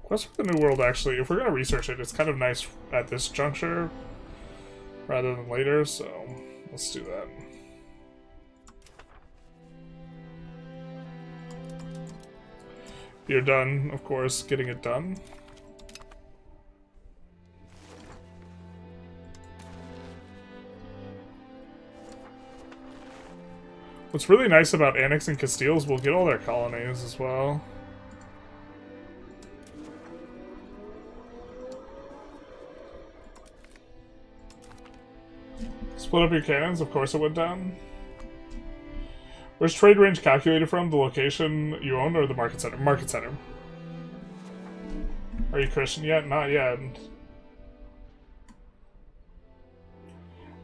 Quest for the New World, actually, if we're going to research it, it's kind of nice at this juncture rather than later, so let's do that. You're done, of course, getting it done. What's really nice about annexing Castile is we'll get all their colonies as well. Split up your cannons, of course it went down. Where's trade range calculated from? The location you own or the market center? Market center. Are you Christian yet? Not yet.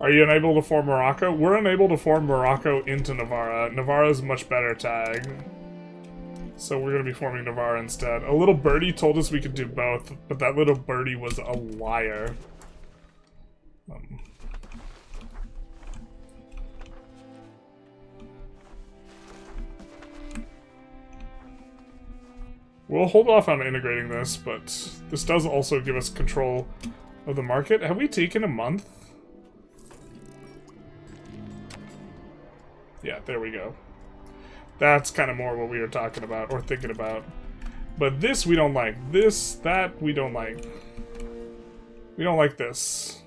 Are you unable to form Morocco? We're unable to form Morocco into Navarra. Navarra is a much better tag. So we're going to be forming Navarra instead. A little birdie told us we could do both, but that little birdie was a liar. We'll hold off on integrating this, but this does also give us control of the market. Have we taken a month? Yeah, there we go. That's kind of more what we were talking about, or thinking about. But this we don't like. This, that, we don't like. We don't like this.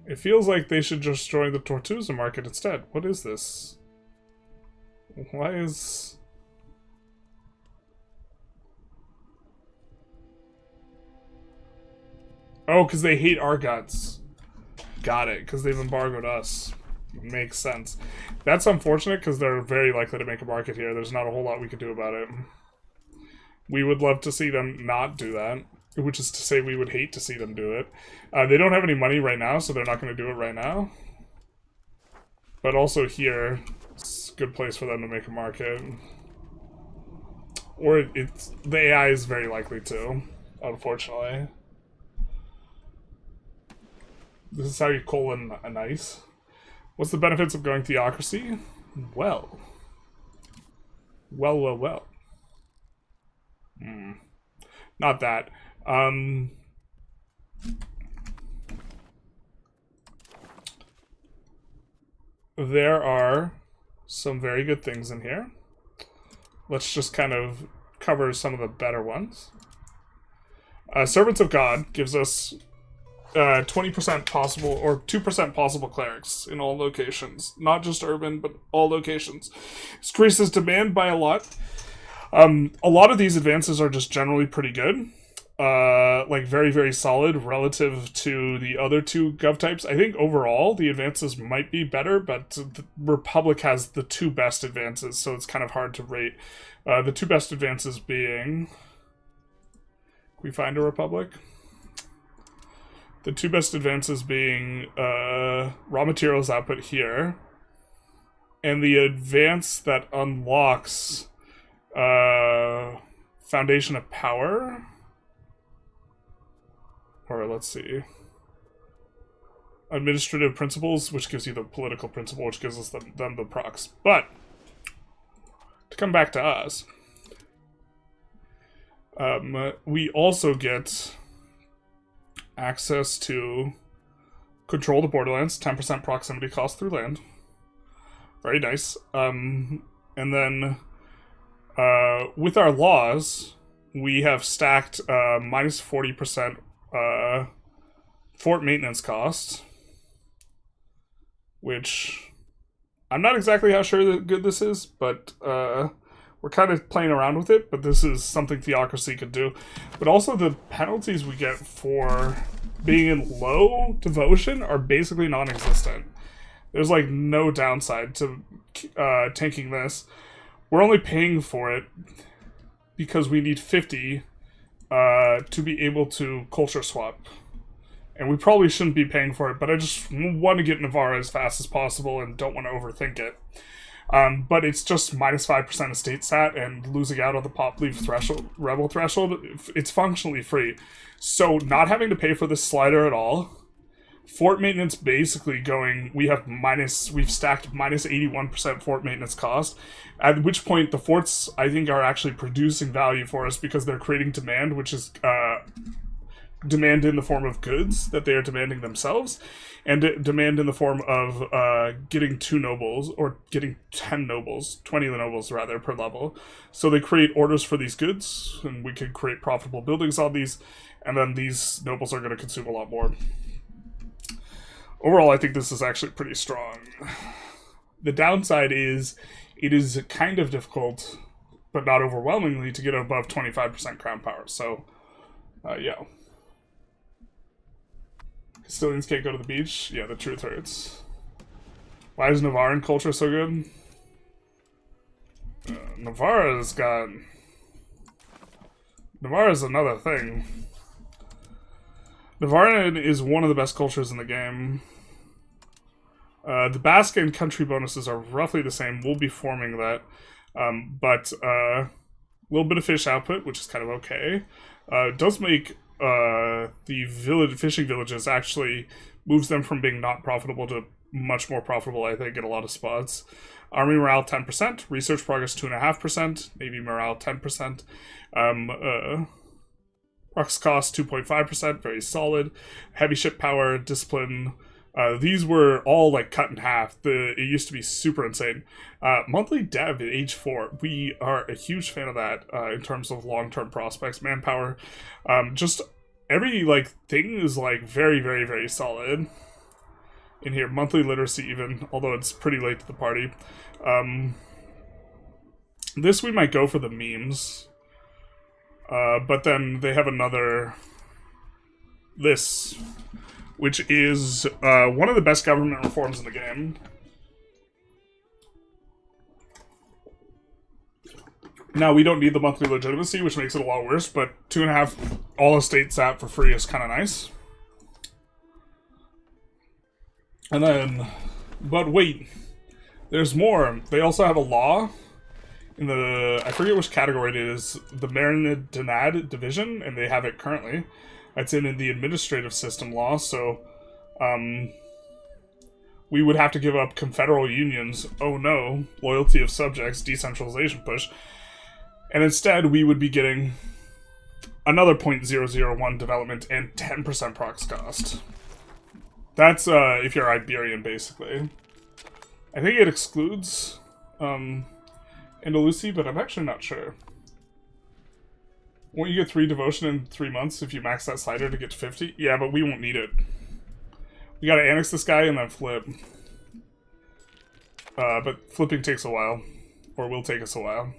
It feels like they should just join the Tortuga market instead. What is this? Why is... Oh, because they hate our guts. Got it, because they've embargoed us. Makes sense. That's unfortunate, because they're very likely to make a market here. There's not a whole lot we could do about it. We would love to see them not do that, which is to say we would hate to see them do it. They don't have any money right now, so they're not going to do it right now. But also here, it's a good place for them to make a market. Or it's the AI is very likely to, unfortunately. This is how you colon a nice. What's the benefits of going Theocracy? Well. Well. Not that. There are some very good things in here. Let's just kind of cover some of the better ones. Servants of God gives us 20% possible, or 2% possible clerics in all locations. Not just urban, but all locations. This increases demand by a lot. A lot of these advances are just generally pretty good. Like very, very solid relative to the other two gov types. I think overall the advances might be better, but the Republic has the two best advances, so it's kind of hard to rate. The two best advances being... Can we find a Republic? The two best advances being raw materials output here, and the advance that unlocks Foundation of Power. Or let's see. Administrative Principles, which gives you the political principle, which gives us them the procs. But, to come back to us, we also get access to control the borderlands, 10% proximity cost through land. Very nice. And then, with our laws, we have stacked minus 40% fort maintenance cost, which I'm not exactly how sure that good this is, but we're kind of playing around with it, but this is something Theocracy could do. But also the penalties we get for being in low devotion are basically non-existent. There's like no downside to tanking this. We're only paying for it because we need 50 to be able to culture swap. And we probably shouldn't be paying for it, but I just want to get Navarra as fast as possible and don't want to overthink it. But it's just minus 5% estate stat, and losing out on the pop leaf threshold, rebel threshold, it's functionally free. So not having to pay for this slider at all. Fort maintenance basically going, we've stacked minus 81% fort maintenance cost, at which point the forts, I think, are actually producing value for us because they're creating demand, which is demand in the form of goods that they are demanding themselves, and demand in the form of getting 2 nobles, or getting 10 nobles, 20 nobles rather, per level. So they create orders for these goods, and we can create profitable buildings on these, and then these nobles are going to consume a lot more. Overall, I think this is actually pretty strong. The downside is, it is kind of difficult, but not overwhelmingly, to get above 25% crown power, so, yeah. Castilians can't go to the beach? Yeah, the truth hurts. Why is Navarran culture so good? Navarra's another thing. Navarran is one of the best cultures in the game. The Basque and country bonuses are roughly the same. We'll be forming that. But a little bit of fish output, which is kind of okay. It does make the fishing villages actually moves them from being not profitable to much more profitable, I think, in a lot of spots. Army morale 10%, research progress 2.5%, Navy morale 10%, Rux cost 2.5%, very solid. Heavy ship power, discipline. These were all like cut in half. It used to be super insane. Monthly dev at age 4. We are a huge fan of that in terms of long-term prospects. Manpower. Just every like thing is like very, very, very solid in here. Monthly literacy even, although it's pretty late to the party. This we might go for the memes. But then they have another... This... which is one of the best government reforms in the game. Now, we don't need the monthly legitimacy, which makes it a lot worse, but 2.5 all estate sat for free is kind of nice. And then, but wait, there's more. They also have a law in the, I forget which category it is, the Mercantilism division, and they have it currently. That's in the administrative system law, so we would have to give up confederal unions, oh no, loyalty of subjects, decentralization push, and instead we would be getting another 0.001 development and 10% prox cost. That's if you're Iberian, basically. I think it excludes Andalusia, but I'm actually not sure. Won't you get 3 devotion in 3 months if you max that slider to get to 50? Yeah, but we won't need it. We gotta annex this guy and then flip. But flipping takes a while. Or will take us a while.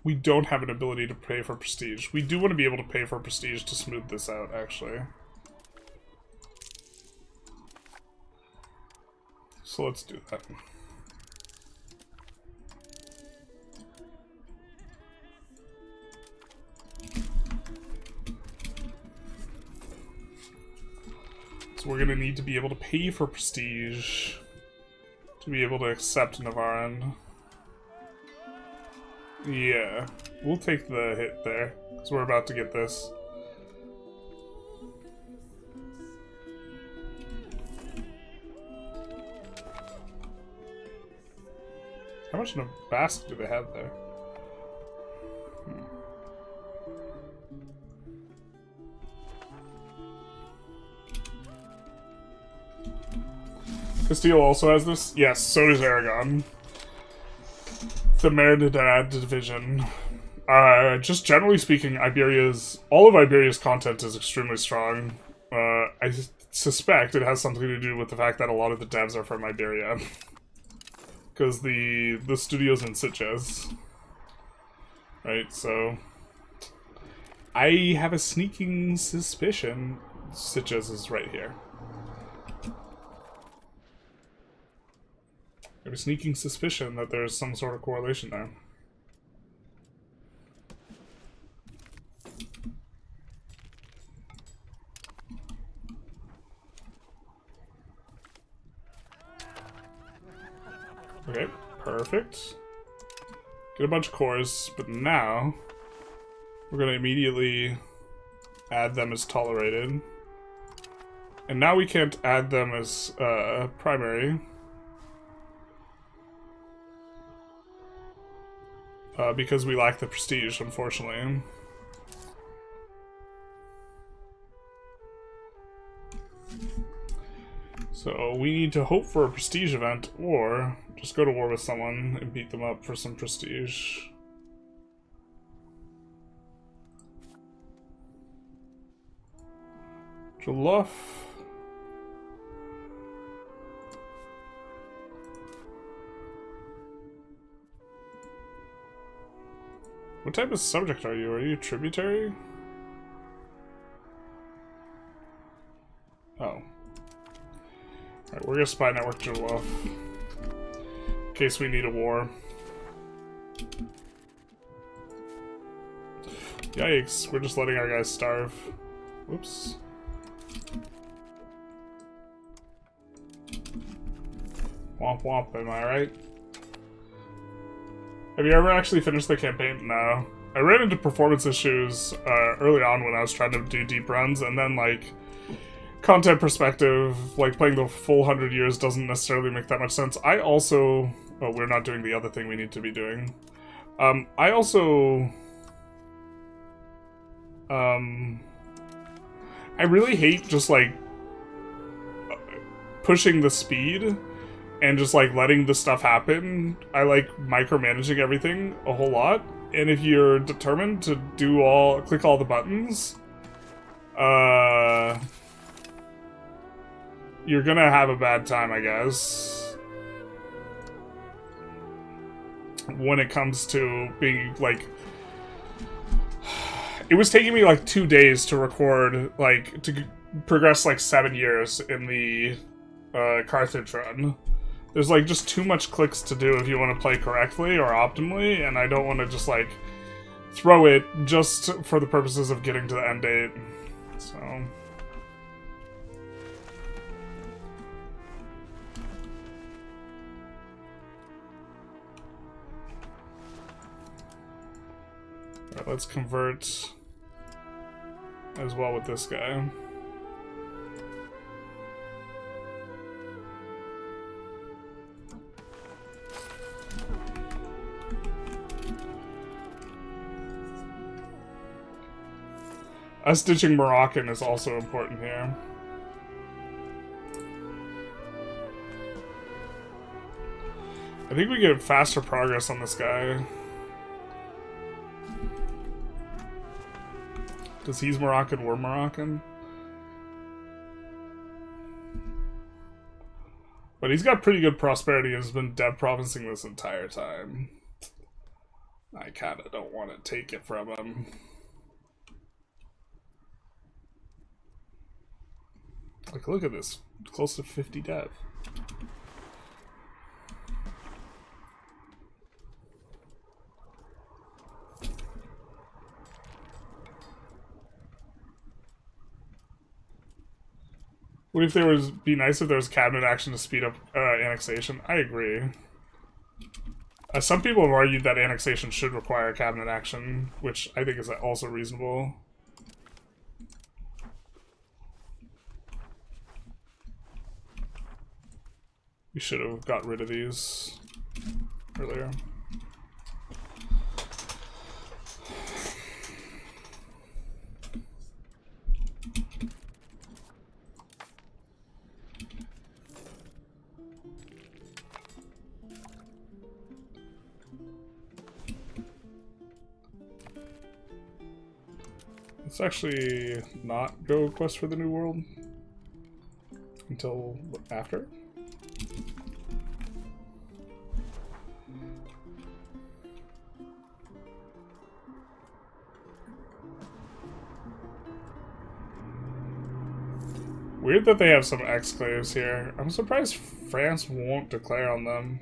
We don't have an ability to pay for prestige. We do want to be able to pay for prestige to smooth this out, actually. So let's do that. So we're gonna need to be able to pay for prestige to be able to accept Navarran. Yeah, we'll take the hit there, because we're about to get this. How much in a basket do they have there? Castile also has this? Yes, so does Aragon. The Mercantilism division. Just generally speaking, all of Iberia's content is extremely strong. I suspect it has something to do with the fact that a lot of the devs are from Iberia. Because the studio's in Suez. Right, so... I have a sneaking suspicion Suez is right here. I have a sneaking suspicion that there's some sort of correlation there. Okay, perfect. Get a bunch of cores, but now we're gonna immediately add them as tolerated. And now we can't add them as primary. Because we lack the prestige, unfortunately. So we need to hope for a prestige event, or just go to war with someone and beat them up for some prestige. Jollof. What type of subject are you? Are you tributary? Oh. Alright, we're gonna spy network Jollof. In case we need a war. Yikes, we're just letting our guys starve. Whoops. Womp womp, am I right? Have you ever actually finished the campaign? No. I ran into performance issues early on when I was trying to do deep runs, and then, like, content perspective, like, playing the full 100 years doesn't necessarily make that much sense. I also... Oh, we're not doing the other thing we need to be doing. I also... I really hate just, like, pushing the speed and just, like, letting the stuff happen. I like micromanaging everything a whole lot. And if you're determined to click all the buttons, you're gonna have a bad time, I guess. When it comes to being, like... It was taking me, like, 2 days to record, like, to progress, like, 7 years in the Carthage run. There's, like, just too much clicks to do if you want to play correctly or optimally, and I don't want to just, like, throw it just for the purposes of getting to the end date. So... Alright, let's convert as well with this guy. Us ditching Moroccan is also important here. I think we get faster progress on this guy. Because he's Moroccan, we're Moroccan. But he's got pretty good prosperity and has been dev provincing this entire time. I kinda don't want to take it from him. Like, look at this. Close to 50 dev. What if there was, be nice if there was cabinet action to speed up annexation? I agree. Some people have argued that annexation should require cabinet action, which I think is also reasonable. We should have got rid of these earlier. Let's actually not go quest for the New World until after. Weird that they have some exclaves here. I'm surprised France won't declare on them.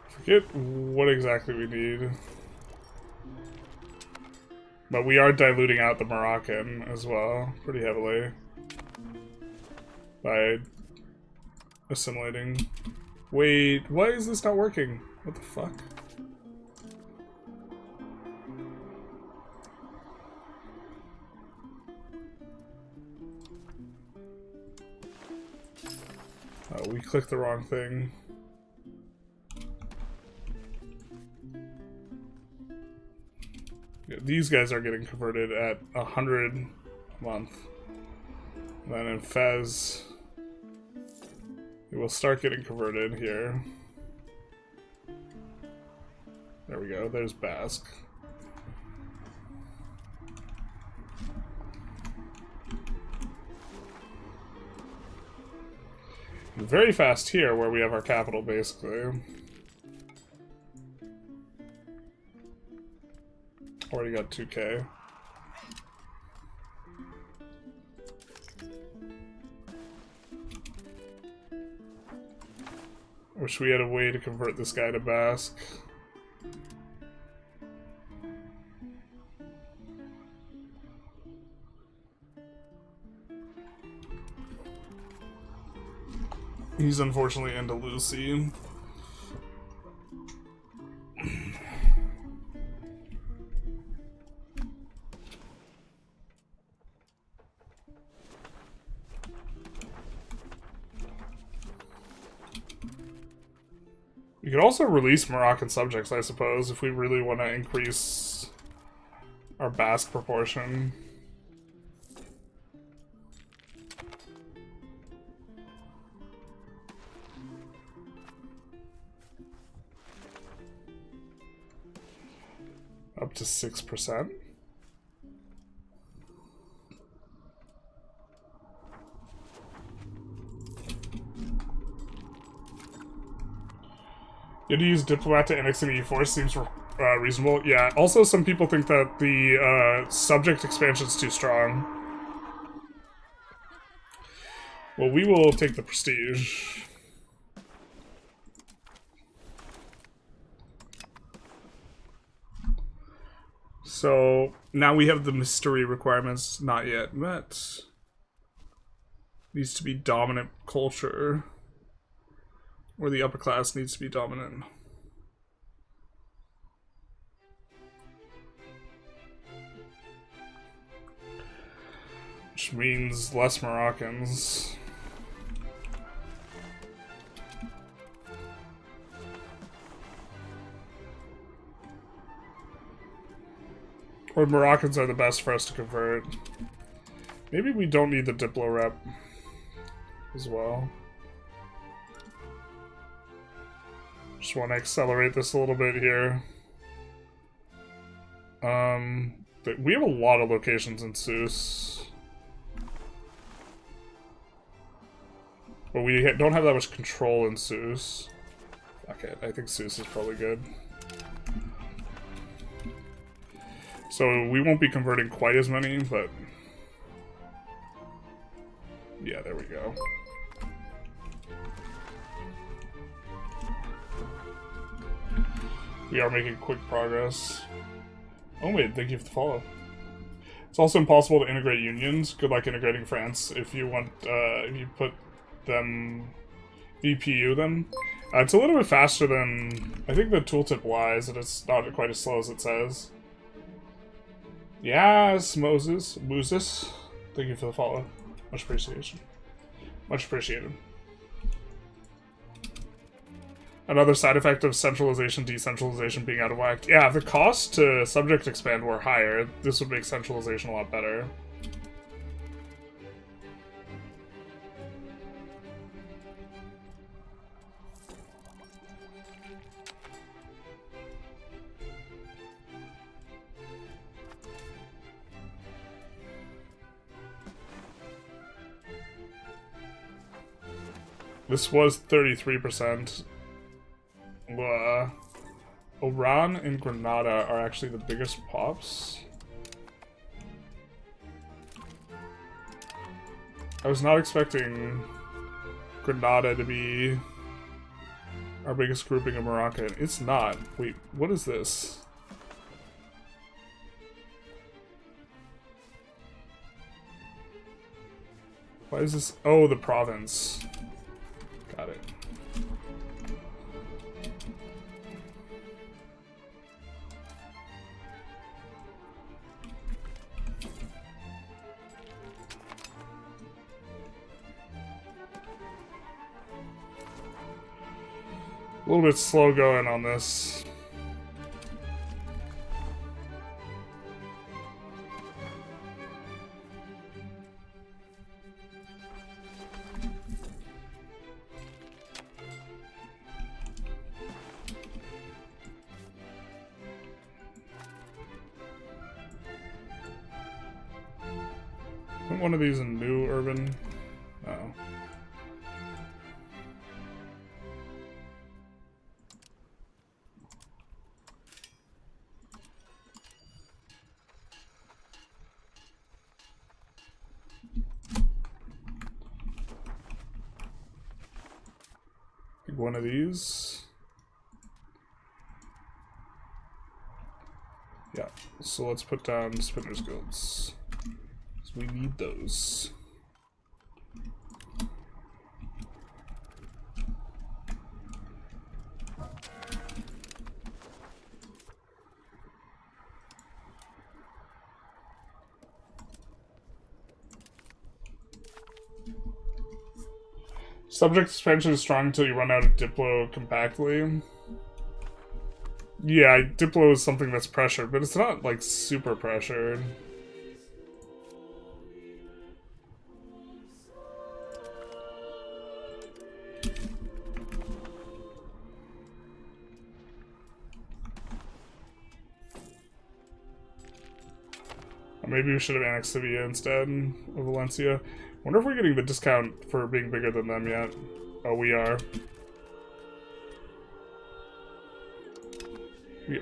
Forget what exactly we need. But we are diluting out the Moroccan as well, pretty heavily. By assimilating. Wait, why is this not working? What the fuck? Oh, we clicked the wrong thing. Yeah, these guys are getting converted at 100 a month. And then in Fez, it will start getting converted here. There we go, there's Basque. Very fast here, where we have our capital, basically. Already got 2K. Wish we had a way to convert this guy to Basque. He's unfortunately Andalusi. We could also release Moroccan subjects, I suppose, if we really want to increase our Basque proportion. Up to 6%. To use diplomat to annex an EU force seems reasonable. Yeah, also some people think that the subject expansion is too strong. Well, we will take the prestige. So now we have the mystery requirements not yet met. Needs to be dominant culture. Or the upper class needs to be dominant. Which means less Moroccans. Or Moroccans are the best for us to convert. Maybe we don't need the Diplo rep as well. Just want to accelerate this a little bit here. We have a lot of locations in Suez. But we don't have that much control in Suez. Fuck it, I think Suez is probably good. So we won't be converting quite as many, but... yeah, there we go. We are making quick progress. Oh wait, thank you for the follow. It's also impossible to integrate unions. Good luck integrating France if you want, if you put them, VPU them. It's a little bit faster than, I think the tooltip lies, and it's not quite as slow as it says. Yes, Moses. Thank you for the follow. Much appreciation. Much appreciated. Another side effect of centralization, decentralization being out of whack. Yeah, if the cost to subject expand were higher, this would make centralization a lot better. This was 33%. Oran and Granada are actually the biggest pops. I was not expecting Granada to be our biggest grouping of Moroccan. It's not. Wait, what is this? Why is this? Oh, the province. Got it. A little bit slow going on this. Isn't one of these in New Urban? Oh. One of these. Yeah, so let's put down Spinner's Guilds. So we need those. Subject expansion is strong until you run out of Diplo compactly. Yeah, Diplo is something that's pressured, but it's not, like, super pressured. Or maybe we should have annexed Sevilla instead of Valencia. Wonder if we're getting the discount for being bigger than them yet. Oh, we are.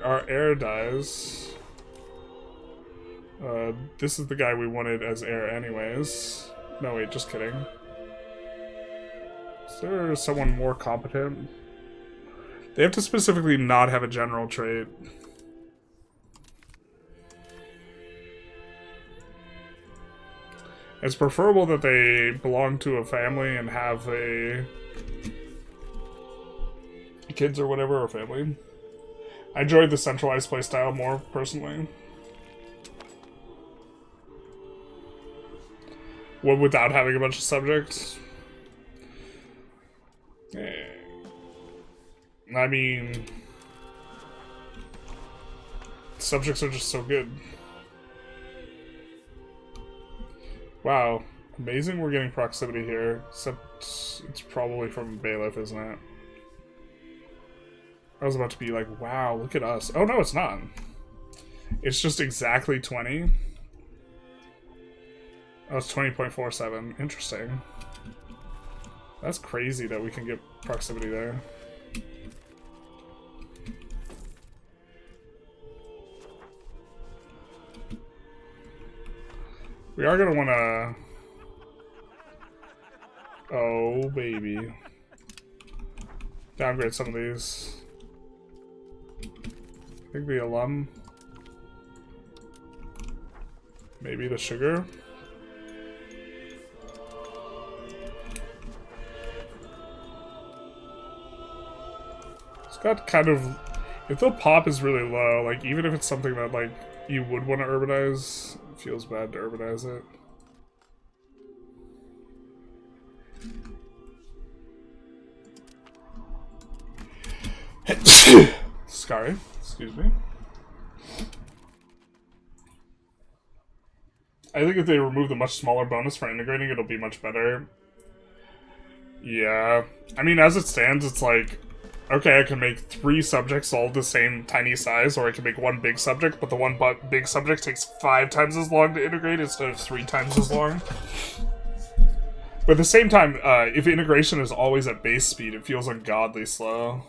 Our heir dies. This is the guy we wanted as heir anyways. No, wait, just kidding. Is there someone more competent? They have to specifically not have a general trait. It's preferable that they belong to a family and have a kids or whatever, or family. I enjoyed the centralized playstyle more, personally. Well, without having a bunch of subjects. I mean, subjects are just so good. Wow, amazing we're getting proximity here, except it's probably from Bailiff, isn't it? I was about to be like, wow, look at us. Oh no, it's not. It's just exactly 20. Oh, it's 20.47. Interesting. That's crazy that we can get proximity there. We are gonna wanna... Oh, baby. Downgrade some of these. I think the alum. Maybe the sugar. It's got kind of... If the pop is really low, like, even if it's something that, like, you would want to urbanize, it feels bad to urbanize it. Sorry, excuse me. I think if they remove the much smaller bonus for integrating, it'll be much better. Yeah. I mean, as it stands, it's like, okay, I can make 3 subjects all the same tiny size, or I can make 1 big subject, but the one big subject takes 5 times as long to integrate instead of 3 times as long. But at the same time, if integration is always at base speed, it feels ungodly slow.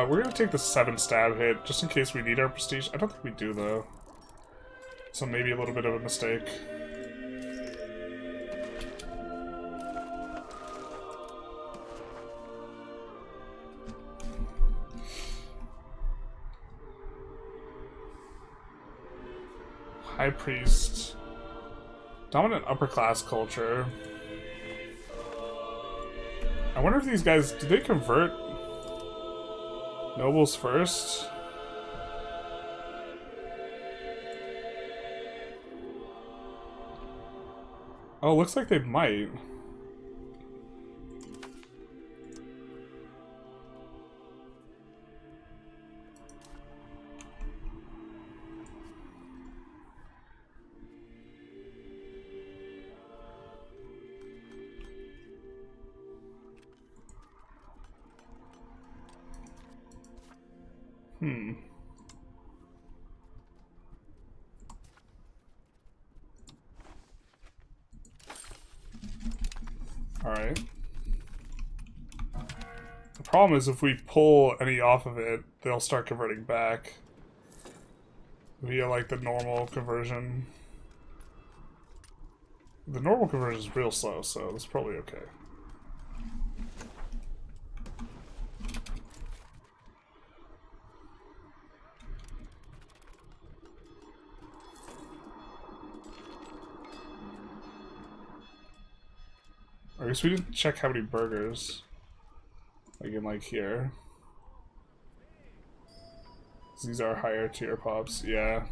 We're gonna take the 7 stab hit, just in case we need our prestige. I don't think we do, though. So maybe a little bit of a mistake. High Priest. Dominant upper class culture. I wonder if these guys, do they convert? Nobles first? Oh, looks like they might. Alright. The problem is if we pull any off of it, they'll start converting back. Via, like, the normal conversion. The normal conversion is real slow, so it's probably okay. I guess we didn't check how many burgers. Like in, like, here. These are higher tier pops, yeah.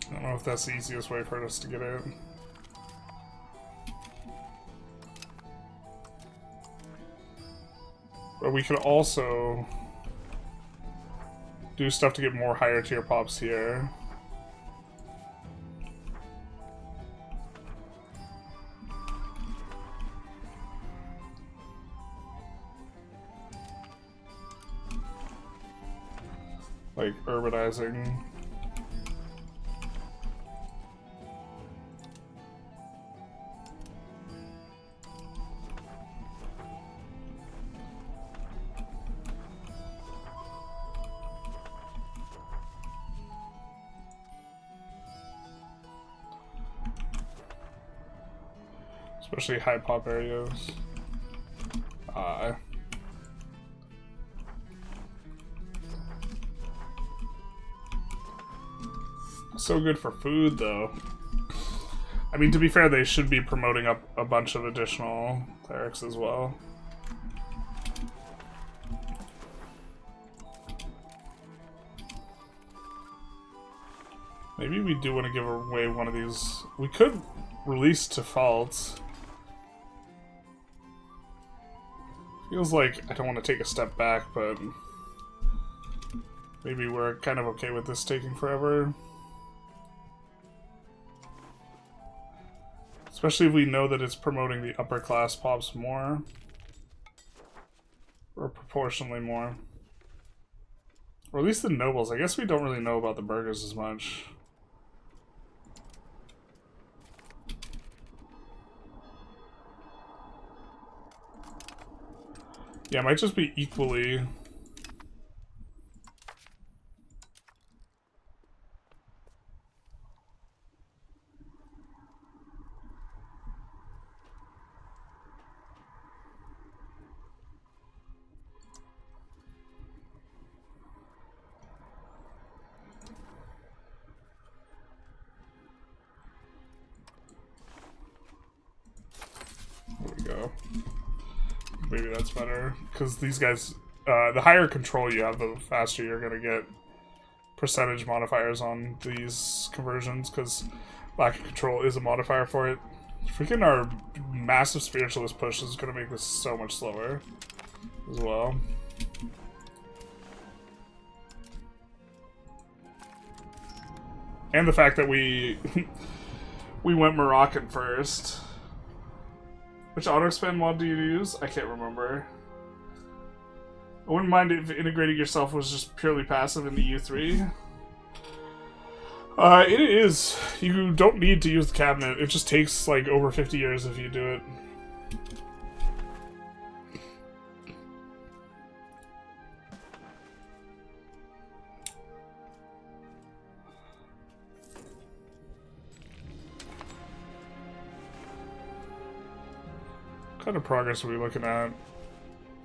I don't know if that's the easiest way for us to get in. But we could also do stuff to get more higher tier pops here. like urbanizing. Especially high pop areas. So good for food, though. I mean, to be fair, they should be promoting up a bunch of additional clerics as well. Maybe we do want to give away one of these. We could release default. Feels like I don't want to take a step back, but maybe we're kind of okay with this taking forever. Especially if we know that it's promoting the upper class pops more. Or proportionally more. Or at least the nobles. I guess we don't really know about the burghers as much. Yeah, it might just be equally. There we go. Maybe that's better, because these guys, the higher control you have, the faster you're going to get percentage modifiers on these conversions, because lack of control is a modifier for it. Freaking our massive spiritualist push is going to make this so much slower as well. And the fact that we went Moroccan first. Which auto-spend mod do you use? I can't remember. I wouldn't mind if integrating yourself was just purely passive in the U3. It is. You don't need to use the cabinet. It just takes like over 50 years if you do it. What kind of progress are we looking at?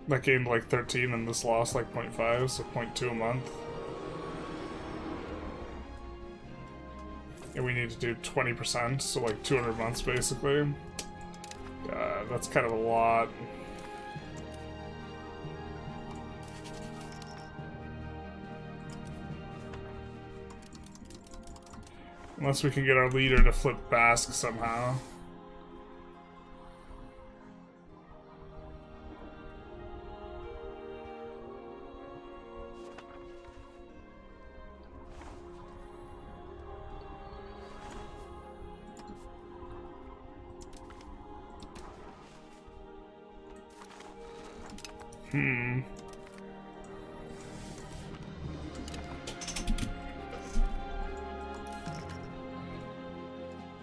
That gained like 13 and this lost like 0.5, so 0.2 a month. And we need to do 20%, so like 200 months basically. That's kind of a lot. Unless we can get our leader to flip Basque somehow.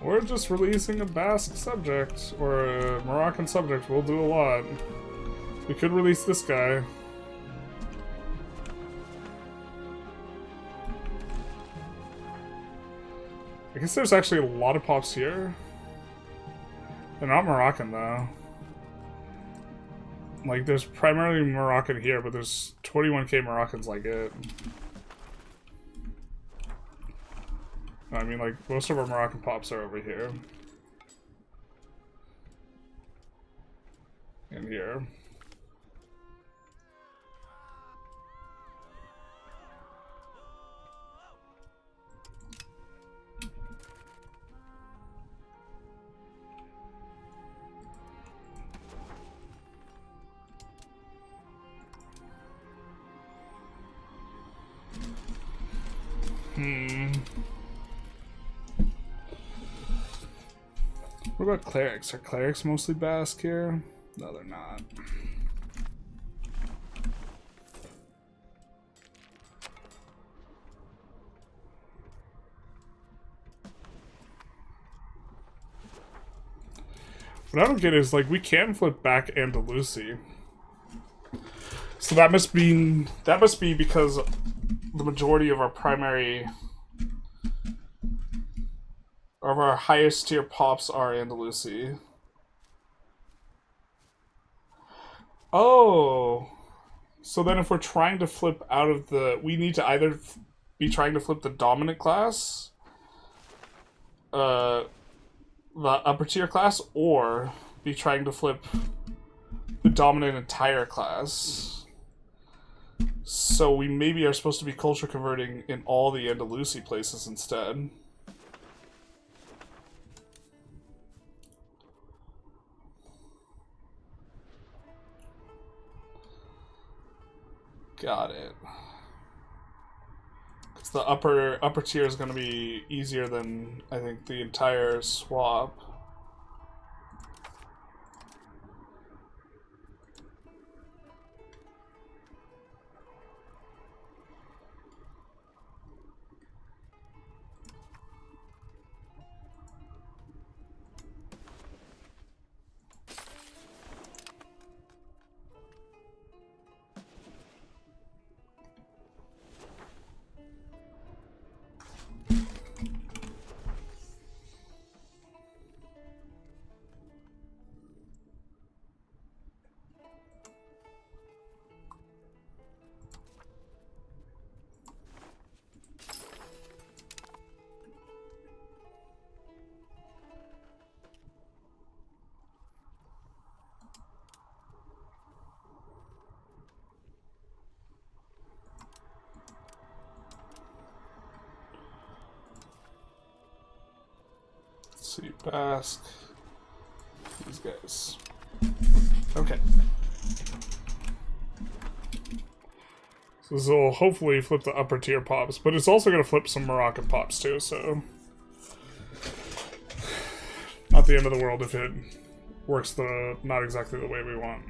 We're just releasing a Basque subject, or a Moroccan subject. We'll do a lot. We could release this guy. I guess there's actually a lot of pops here. They're not Moroccan, though. Like, there's primarily Moroccan here, but there's 21k Moroccans like it. I mean, like, most of our Moroccan pops are over here. And here. What about clerics? Are clerics mostly Basque here? No, they're not. What I don't get is, like, we can flip back Andalusi. So that must be because the majority of our primary, of our highest tier pops are Andalusi. Oh, so then if we're trying to flip out of the, we need to either be trying to flip the dominant class, the upper tier class, or be trying to flip the dominant entire class. So we maybe are supposed to be culture converting in all the Andalusi places instead. Got it. Because the upper tier is going to be easier than, I think, the entire swap. See, Basque. These guys. Okay. So this will hopefully flip the upper tier pops, but it's also going to flip some Moroccan pops too, so... Not the end of the world if it works not exactly the way we want.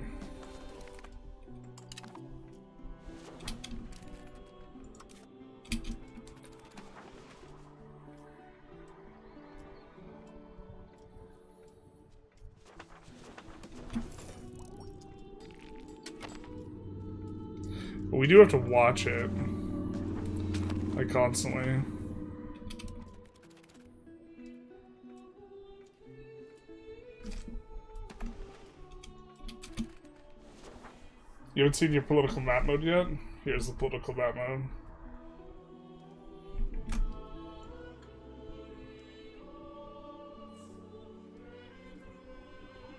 But we do have to watch it, like, constantly. You haven't seen your political map mode yet? Here's the political map mode.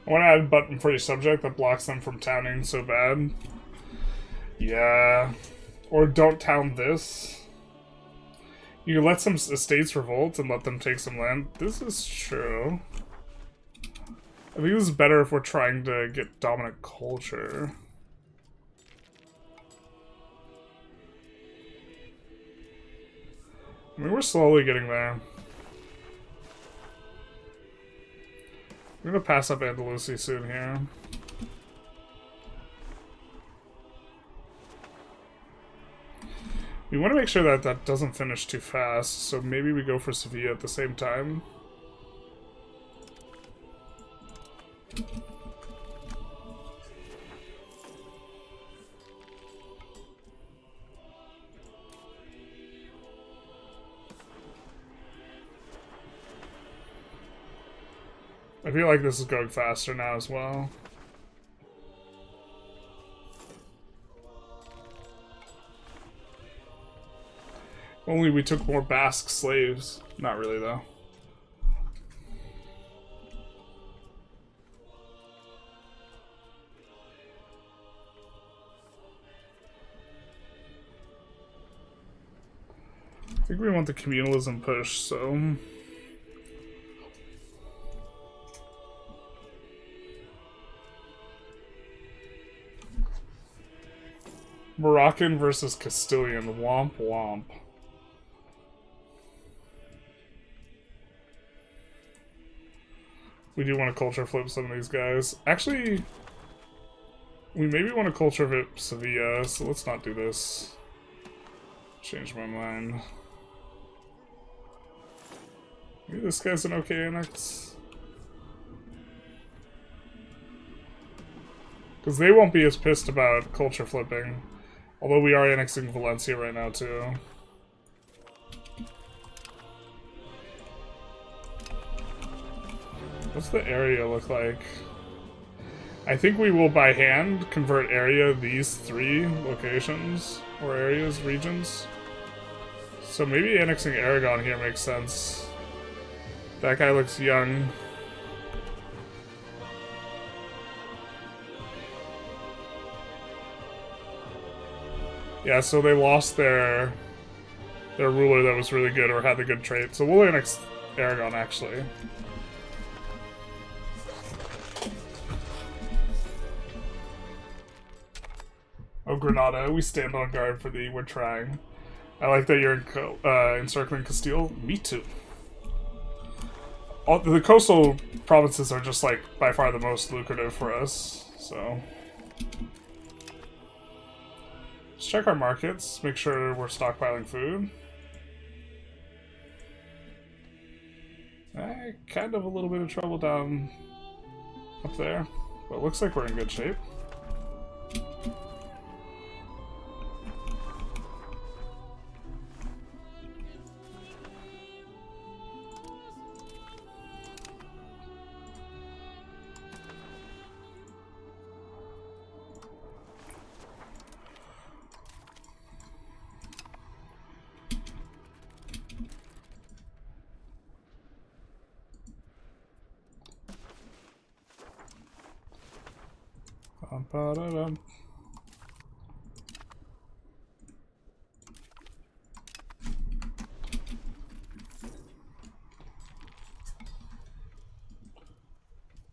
I want to add a button for your subject that blocks them from towning so bad. Yeah. Or don't town this. You can let some estates revolt and let them take some land. This is true. I think this is better if we're trying to get dominant culture. I mean, we're slowly getting there. I'm gonna pass up Andalusi soon here. We want to make sure that that doesn't finish too fast, so maybe we go for Sevilla at the same time. I feel like this is going faster now as well. Only we took more Basque slaves. Not really, though. I think we want the communalism push, so... Moroccan versus Castilian. Womp womp. We do want to culture flip some of these guys. Actually, we maybe want to culture flip Sevilla, so let's not do this. Change my mind. Maybe this guy's an okay annex. Because they won't be as pissed about culture flipping. Although we are annexing Valencia right now, too. What's the area look like? I think we will, by hand, convert area these 3 locations. Or areas, regions. So maybe annexing Aragon here makes sense. That guy looks young. Yeah, so they lost their ruler that was really good or had the good trait. So we'll annex Aragon, actually. Oh, Granada, we stand on guard for thee. We're trying. I like that you're encircling Castile. Me too. All, the coastal provinces are just, like, by far the most lucrative for us, so... Let's check our markets, make sure we're stockpiling food. Kind of a little bit of trouble down up there, but looks like we're in good shape.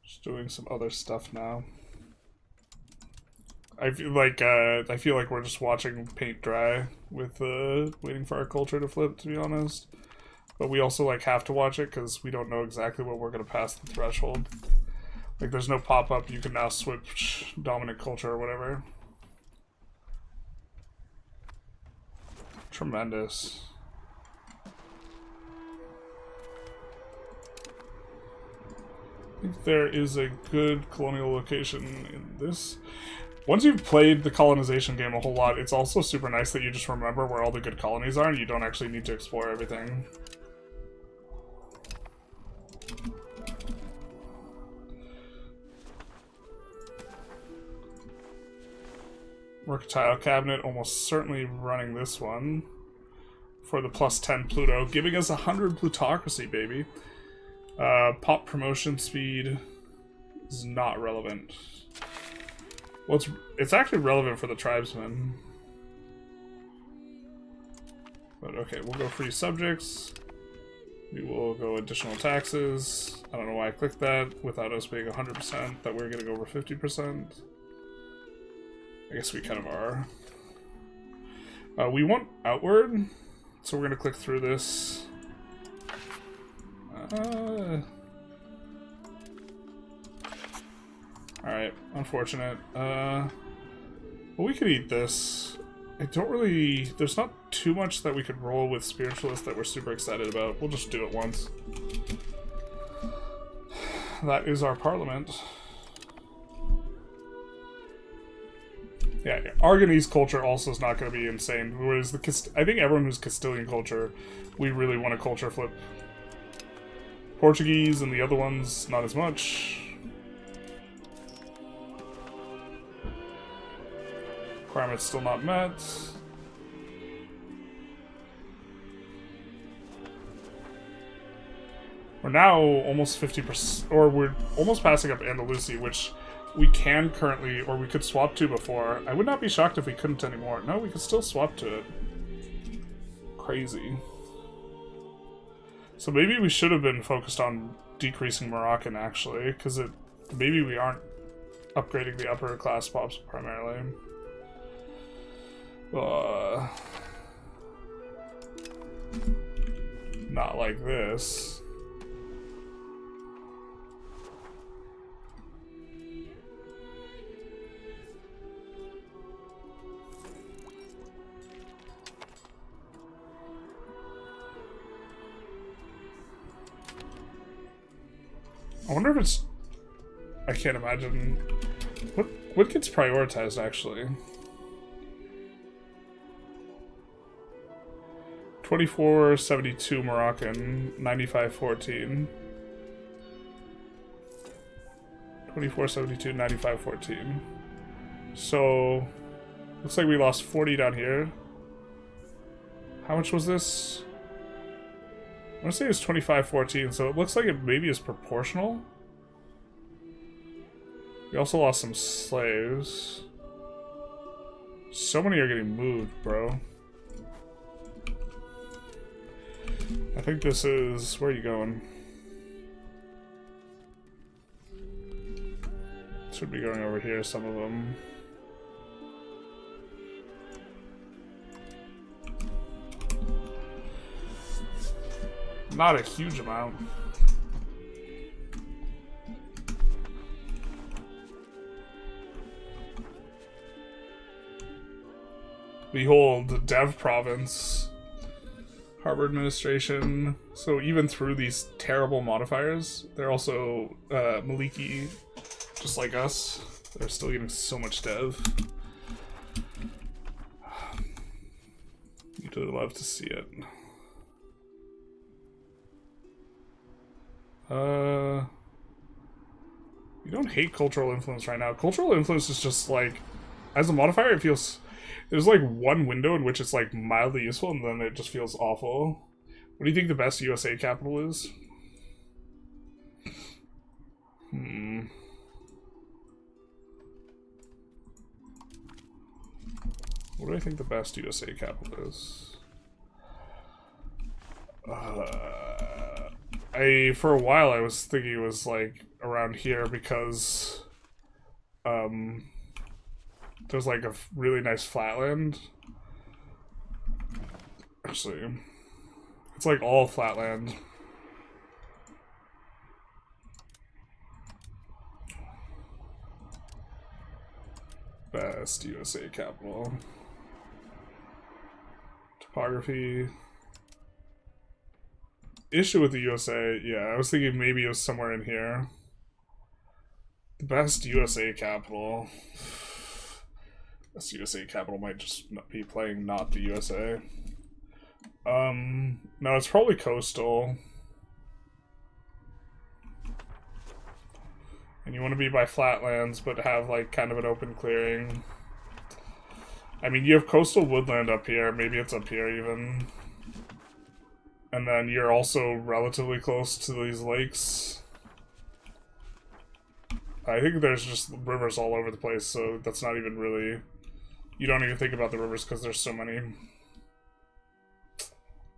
Just doing some other stuff now. I feel like we're just watching paint dry with waiting for our culture to flip, to be honest. But we also like have to watch it because we don't know exactly what we're gonna pass the threshold. Like, there's no pop-up, you can now switch dominant culture or whatever. Tremendous. I think there is a good colonial location in this. Once you've played the colonization game a whole lot, it's also super nice that you just remember where all the good colonies are and you don't actually need to explore everything. Mercantile cabinet, almost certainly running this one for the +10 Pluto, giving us 100 plutocracy, baby. Pop promotion speed is not relevant. Well, it's actually relevant for the tribesmen. But okay, we'll go free subjects. We will go additional taxes. I don't know why I clicked that without us being 100%, that we're getting over 50%. I guess we kind of are. We want outward, so we're going to click through this. Alright, unfortunate. Well, we could eat this. I don't really... There's not too much that we could roll with Spiritualists that we're super excited about. We'll just do it once. That is our parliament. Yeah, Aragonese culture also is not going to be insane. Whereas I think everyone who's Castilian culture, we really want to culture flip. Portuguese and the other ones, not as much. Requirements still not met. We're now almost 50%, or we're almost passing up Andalusia, which we can currently, or we could swap to before. I would not be shocked if we couldn't anymore. No, we could still swap to it. Crazy. So maybe we should have been focused on decreasing Moroccan, actually, because maybe we aren't upgrading the upper class pops primarily. Not like this. I wonder if it's... I can't imagine... What gets prioritized, actually? 2472 Moroccan, 9514. 2472, 9514. So, looks like we lost 40 down here. How much was this? I want to say it was 2514, so it looks like it maybe is proportional. We also lost some slaves. So many are getting moved, bro. I think this is... Where are you going? Should be going over here, some of them. Not a huge amount. Behold, Dev Province. Harbor Administration. So even through these terrible modifiers, they're also Maliki, just like us. They're still getting so much dev. You'd really love to see it. You don't hate cultural influence right now. Cultural influence is just like, as a modifier, it feels... There's like one window in which it's like mildly useful, and then it just feels awful. What do you think the best USA capital is? What do I think the best USA capital is? For a while I was thinking it was like around here because there's like a really nice flatland. Actually, it's like all flatland. Best USA capital. Topography. Issue with the USA, yeah, I was thinking maybe it was somewhere in here. The best USA capital. Best USA capital might just be playing not the USA. No, it's probably coastal. And you want to be by flatlands, but have like kind of an open clearing. I mean, you have coastal woodland up here, maybe it's up here even. And then you're also relatively close to these lakes. I think there's just rivers all over the place, so that's not even really... You don't even think about the rivers because there's so many.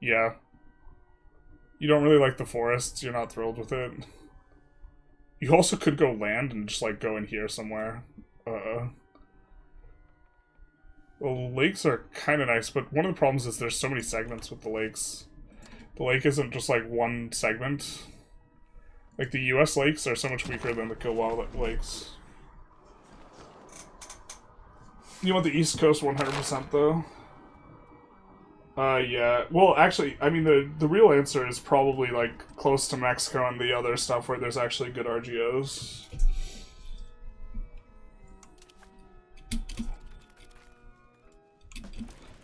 Yeah. You don't really like the forests, you're not thrilled with it. You also could go land and just like go in here somewhere. Well, lakes are kind of nice, but one of the problems is there's so many segments with the lakes. The lake isn't just like one segment. Like the US lakes are so much weaker than the Kilwa lakes. You want the East Coast 100% though? Yeah. Well, actually, I mean, the real answer is probably like close to Mexico and the other stuff where there's actually good RGOs.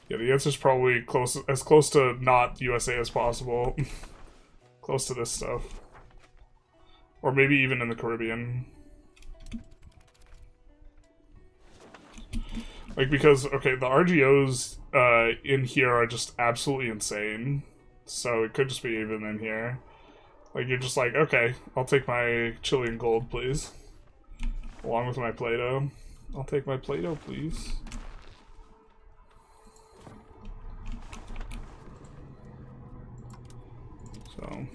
Yeah, the answer is probably as close to not USA as possible. Close to this stuff. Or maybe even in the Caribbean. Like, because, okay, the RGOs in here are just absolutely insane. So it could just be even in here. Like, you're just like, okay, I'll take my Chilean gold, please. Along with my Play-Doh. I'll take my Play-Doh, please. So...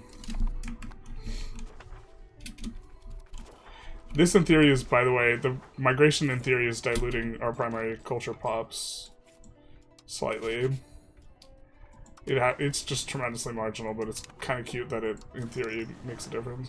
This, in theory, is, by the way, the migration, in theory, is diluting our primary culture pops slightly. It's just tremendously marginal, but it's kind of cute that it, in theory, makes a difference.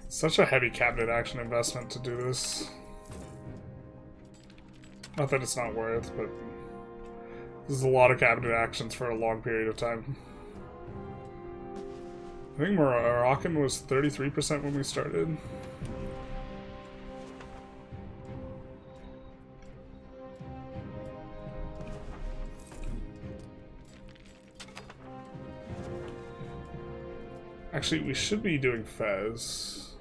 Such a heavy cabinet action investment to do this. Not that it's not worth, but this is a lot of cabinet actions for a long period of time. I think Moroccan was 33% when we started. Actually, we should be doing Fez.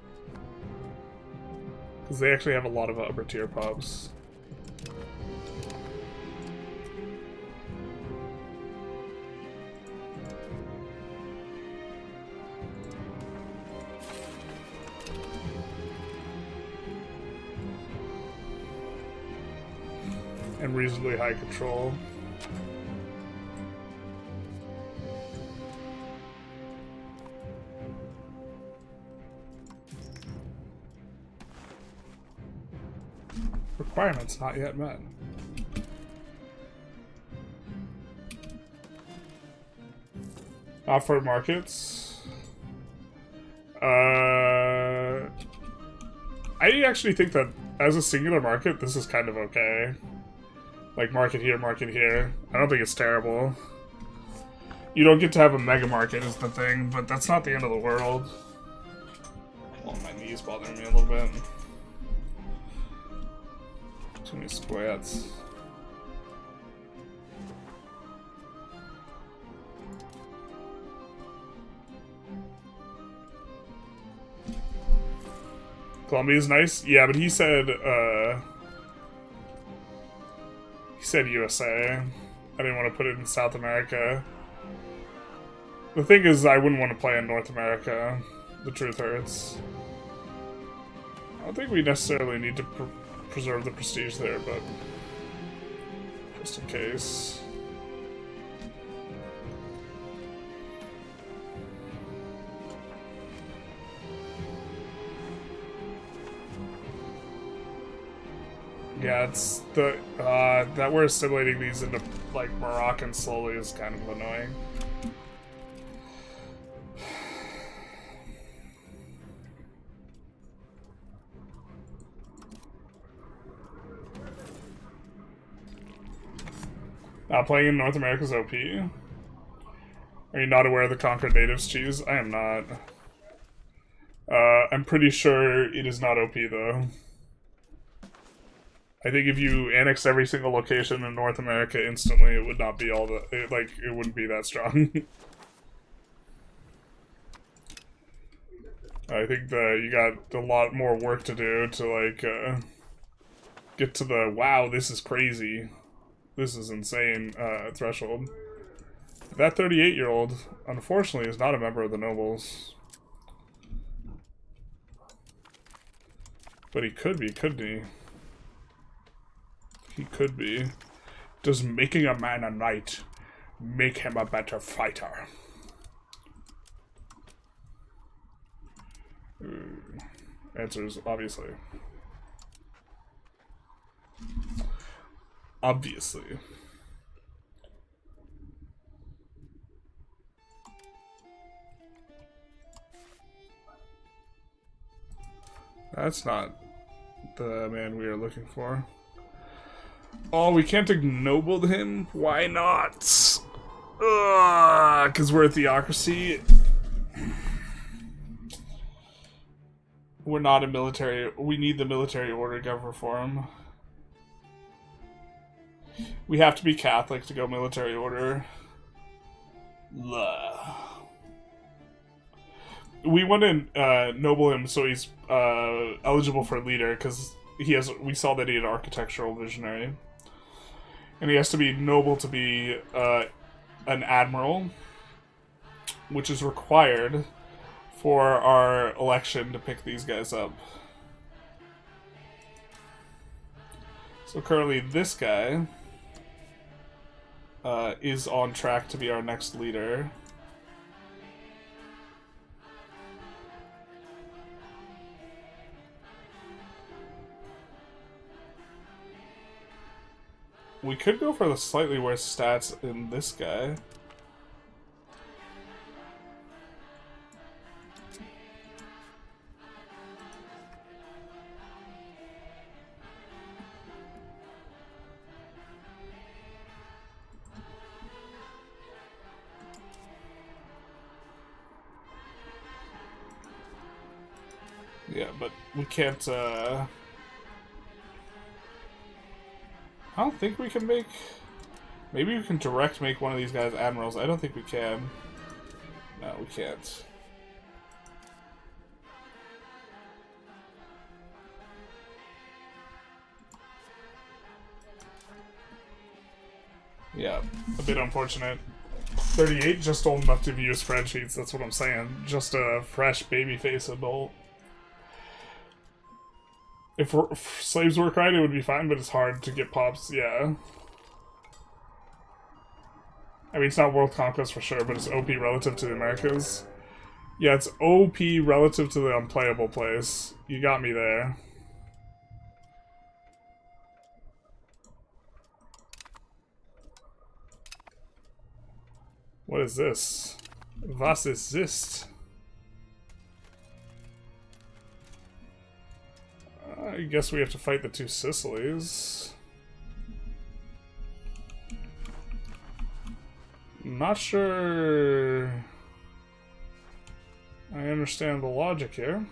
Because they actually have a lot of upper tier pubs. And reasonably high control. Requirements not yet met. Off-road markets. I actually think that as a singular market, this is kind of okay. Like market here, market here. I don't think it's terrible. You don't get to have a mega market is the thing, but that's not the end of the world. Well, my knee's bothering me a little bit. Too many squats. Colombia's nice? Yeah, but he said USA. I didn't want to put it in South America. The thing is, I wouldn't want to play in North America. The truth hurts. I don't think we necessarily need to preserve the prestige there, but just in case. Yeah, it's the that we're assimilating these into like Moroccan slowly is kind of annoying. Playing in North America's OP. Are you not aware of the Conquered Natives cheese? I am not. I'm pretty sure it is not OP though. I think if you annex every single location in North America instantly, it would not be all the it wouldn't be that strong. I think that you got a lot more work to do to like get to the wow, this is crazy. This is insane threshold. That 38-year-old, unfortunately, is not a member of the nobles. But he could be, couldn't he? He could be. Does making a man a knight make him a better fighter? Answer is obviously. Obviously. That's not the man we are looking for. Oh, we can't ignoble him? Why not? Because we're a theocracy. We're not a military. We need the military order governor for him. We have to be Catholic to go military order. We want to noble him so he's eligible for leader because he has. We saw that he had architectural visionary, and he has to be noble to be an admiral, which is required for our election to pick these guys up. So currently, this guy is on track to be our next leader. We could go for the slightly worse stats in this guy. Yeah, but we can't, I don't think we can make... Maybe we can direct make one of these guys admirals. I don't think we can. No, we can't. Yeah, a bit unfortunate. 38, just old enough to view spreadsheets, that's what I'm saying. Just a fresh babyface adult. If slaves work right, it would be fine, but it's hard to get pops, yeah. I mean, it's not world conquest for sure, but it's OP relative to the Americas. Yeah, it's OP relative to the unplayable place. You got me there. What is this? Was ist this? I guess we have to fight the two Sicilies. Not sure I understand the logic here.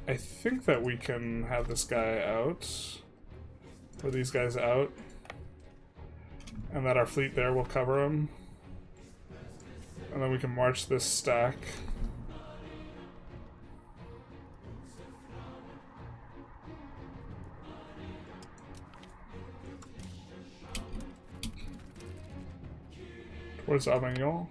I think that we can have this guy out, or these guys out, and that our fleet there will cover him. And then we can march this stack. Towards Avignon.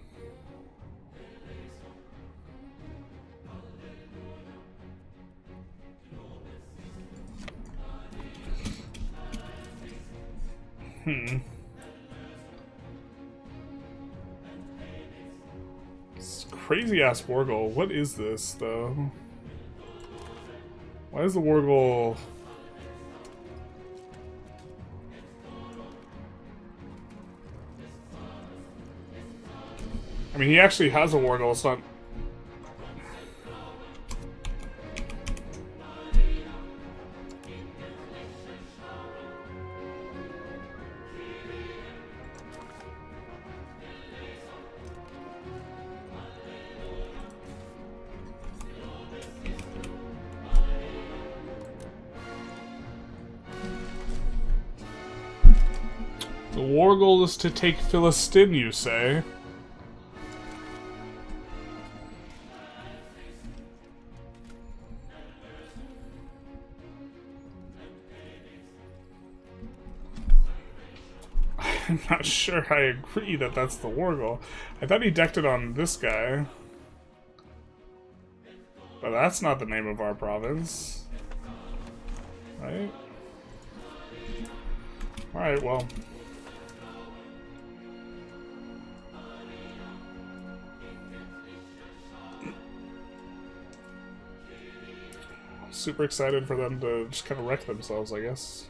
This crazy ass Wargle. What is this though? Why is the Wargle? I mean, he actually has a Wargle. It's not. The war goal is to take Philistine, you say? I'm not sure I agree that that's the war goal. I thought he decked it on this guy. But that's not the name of our province. Right? Alright, well. Super excited for them to just kind of wreck themselves, I guess.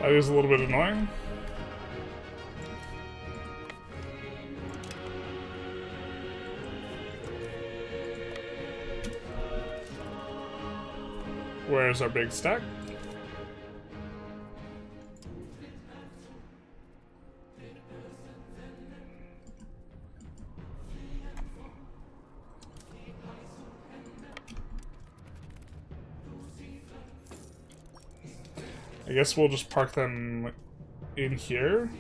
That is a little bit annoying. Where's our big stack? I guess we'll just park them in here,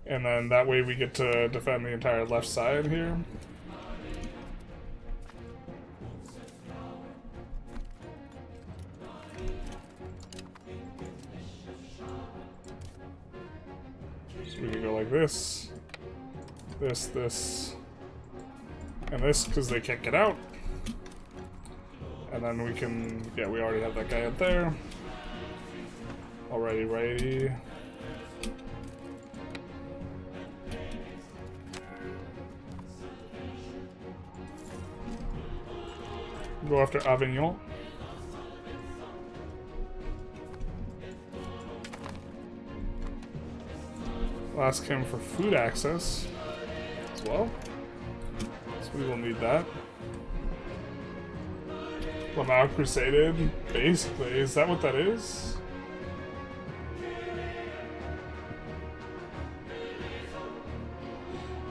and then that way we get to defend the entire left side here. So we can go like this, this, and this, because they can't get out. And then we can, yeah, we already have that guy up there. Alrighty, righty. Go after Avignon. We'll ask him for food access as well. So we will need that. Lamau Crusaded, basically. Is that what that is?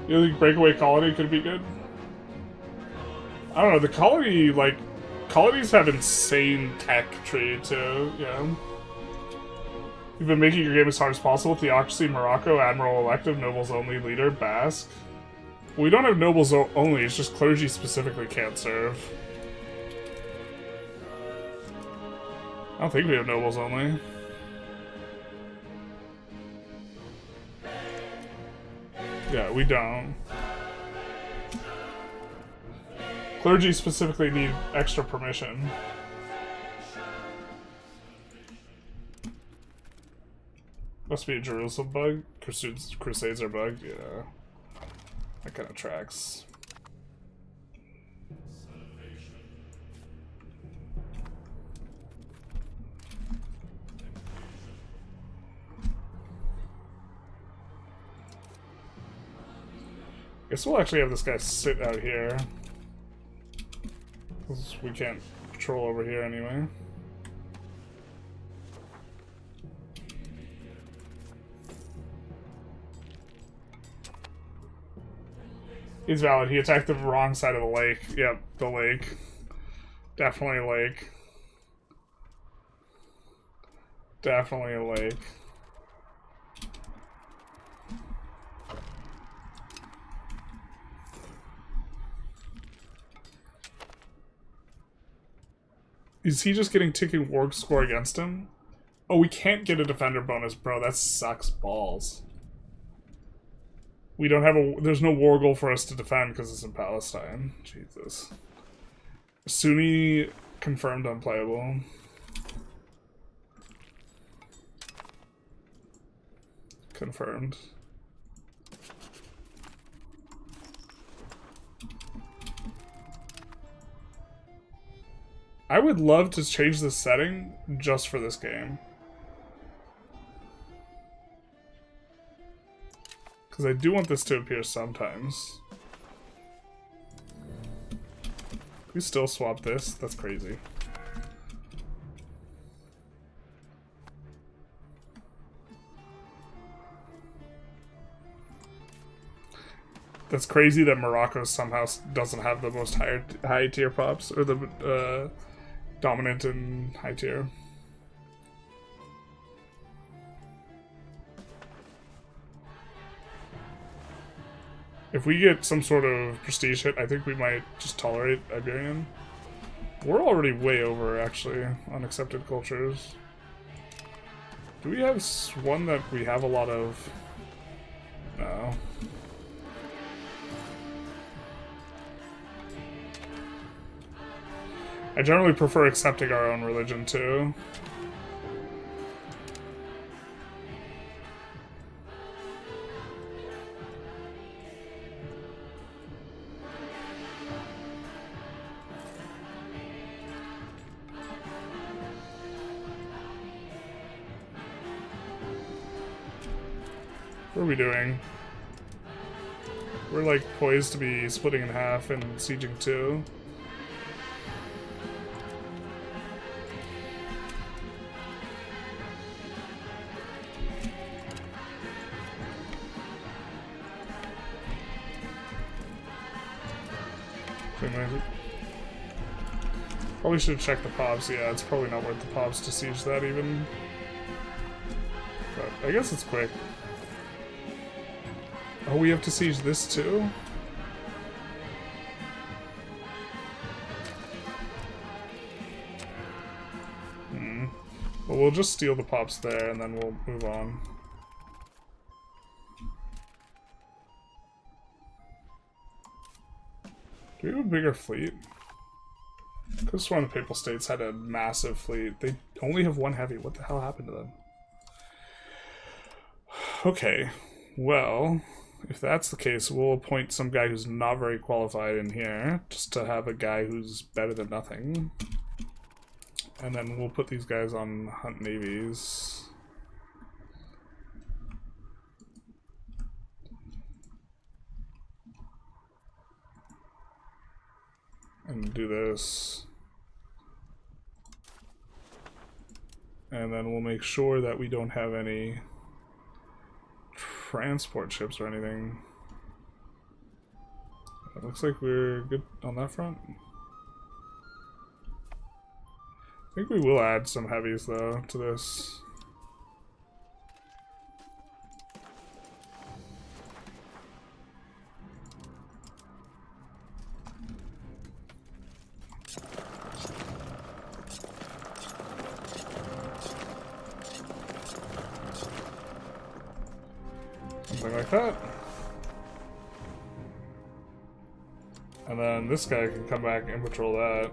You think Breakaway Colony could be good? I don't know, the colony, like, colonies have insane tech trade too, yeah. You've been making your game as hard as possible. Theocracy, Morocco, Admiral Elective, Nobles Only, Leader, Basque. We don't have Nobles Only, it's just clergy specifically can't serve. I don't think we have Nobles Only. Yeah, we don't. Clergy specifically need extra permission. Must be a Jerusalem bug. Crusades are bugged, yeah. That kind of tracks. Guess we'll actually have this guy sit out here. Because we can't patrol over here anyway. He's valid. He attacked the wrong side of the lake. Yep, the lake. Definitely a lake. Definitely a lake. Is he just getting ticking war score against him? Oh, we can't get a defender bonus, bro. That sucks balls. We don't have a... There's no war goal for us to defend because it's in Palestine. Jesus. Sunni confirmed unplayable. Confirmed. I would love to change the setting just for this game. Because I do want this to appear sometimes. We still swap this? That's crazy. That's crazy that Morocco somehow doesn't have the most high tier pops, or the dominant and high tier. If we get some sort of prestige hit, I think we might just tolerate Iberian. We're already way over, actually, on accepted cultures. Do we have one that we have a lot of? No. I generally prefer accepting our own religion, too. What are we doing? We're like poised to be splitting in half and sieging 2. Probably should check the pobs. Yeah, it's probably not worth the pobs to siege that even. But I guess it's quick. Oh, we have to siege this too? Well, we'll just steal the pops there and then we'll move on. Do we have a bigger fleet? Because one of the Papal States had a massive fleet. They only have one heavy. What the hell happened to them? Okay, well, if that's the case, we'll appoint some guy who's not very qualified in here, just to have a guy who's better than nothing. And then we'll put these guys on hunt navies. And do this. And then we'll make sure that we don't have any transport ships or anything. It looks like we're good on that front. I think we will add some heavies though to this. Something like that. And then this guy can come back and patrol that.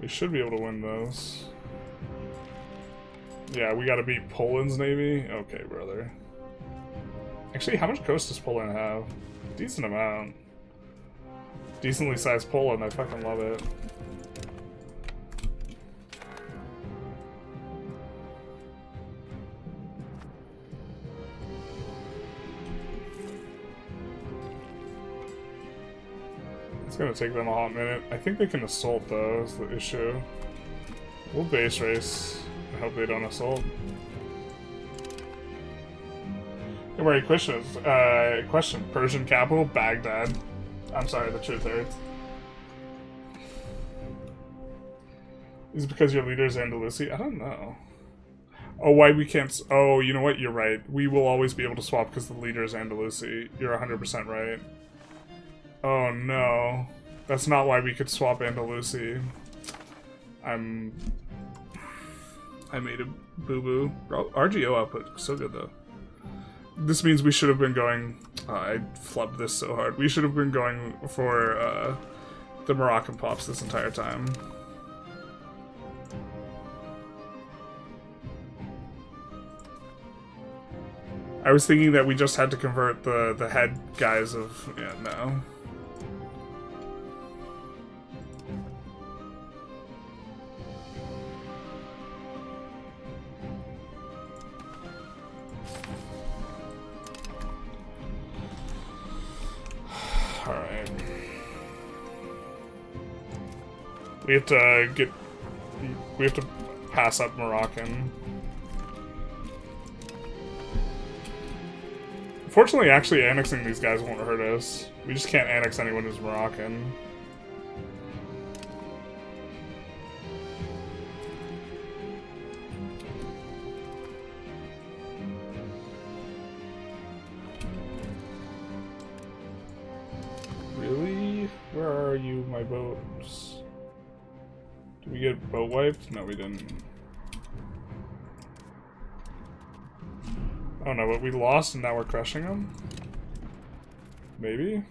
We should be able to win those. Yeah, we gotta beat Poland's navy? Okay, brother. Actually, how much coast does Poland have? Decent amount. Decently sized Poland, I fucking love it. It's gonna take them a hot minute. I think they can assault though, is the issue. We'll base race and hope they don't assault. Hey, Mary, question. Persian capital, Baghdad. I'm sorry, the truth hurts. Is it because your leader is Andalusi? I don't know. Oh, why we can't... Oh, you know what? You're right. We will always be able to swap because the leader is Andalusi. You're 100% right. Oh no, that's not why we could swap Andalusi. I made a boo-boo. RGO output, so good though. This means we should have been going... I flubbed this so hard. We should have been going for the Moroccan pops this entire time. I was thinking that we just had to convert the head guys of... Yeah, no. Alright. We have to get... We have to pass up Moroccan. Fortunately, actually annexing these guys won't hurt us. We just can't annex anyone who's Moroccan. Really? Where are you, my boats? Did we get boat wiped? No, we didn't. Oh no, but we lost and now we're crushing them? Maybe?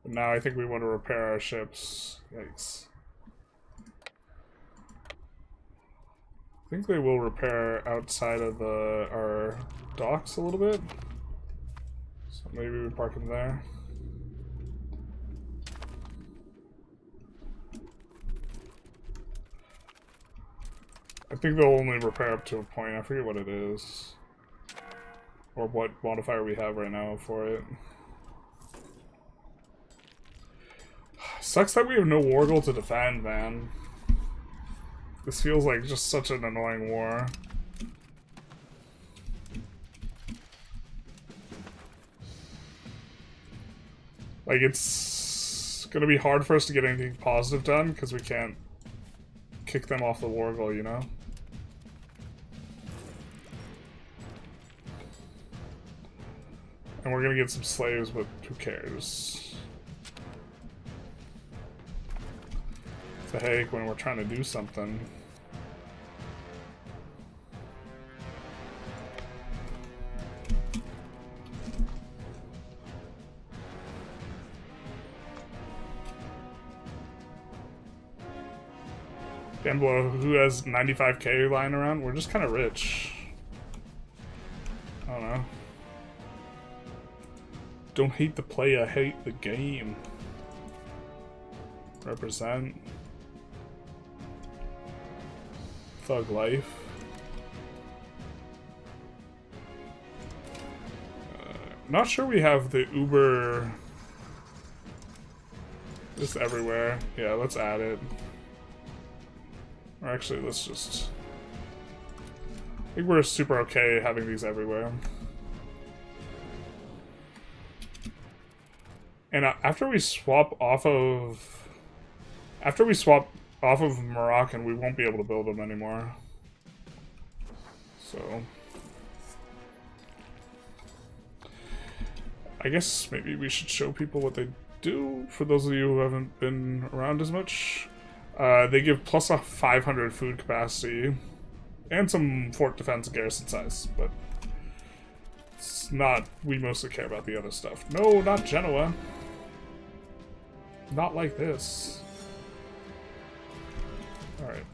But now I think we want to repair our ships. Yikes. I think they will repair outside of our docks a little bit. So maybe we park them there. I think they'll only repair up to a point. I forget what it is. Or what modifier we have right now for it. Sucks that we have no war goal to defend, man. This feels like just such an annoying war. Like, it's gonna be hard for us to get anything positive done because we can't kick them off the war goal, you know? And we're gonna get some slaves, but who cares? It's a headache when we're trying to do something. Gamboa, who has 95k lying around? We're just kind of rich. I don't know. Don't hate the player, hate the game. Represent. Thug life. Not sure we have the Uber. Just everywhere. Yeah, let's add it. Or actually, let's just... I think we're super okay having these everywhere. And after we swap off of... After we swap off of Moroccan, we won't be able to build them anymore. So... I guess maybe we should show people what they do, for those of you who haven't been around as much. They give plus a 500 food capacity, and some fort defense and garrison size, but it's not, we mostly care about the other stuff. No, not Genoa. Not like this. Alright.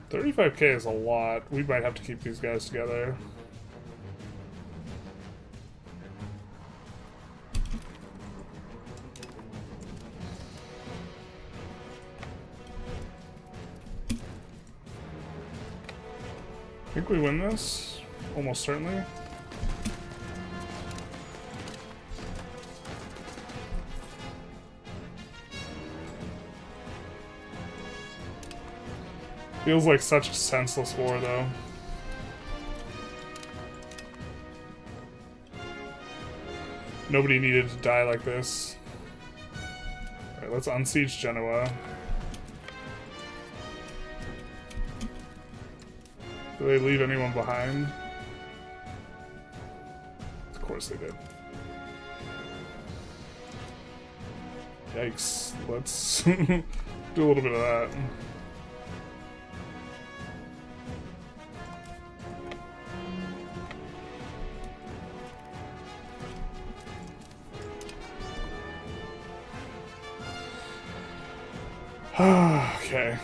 $35k is a lot. We might have to keep these guys together. I think we win this, almost certainly. Feels like such a senseless war, though. Nobody needed to die like this. Alright, let's unsiege Genoa. Do they leave anyone behind? Of course they did. Yikes. Let's do a little bit of that. Okay.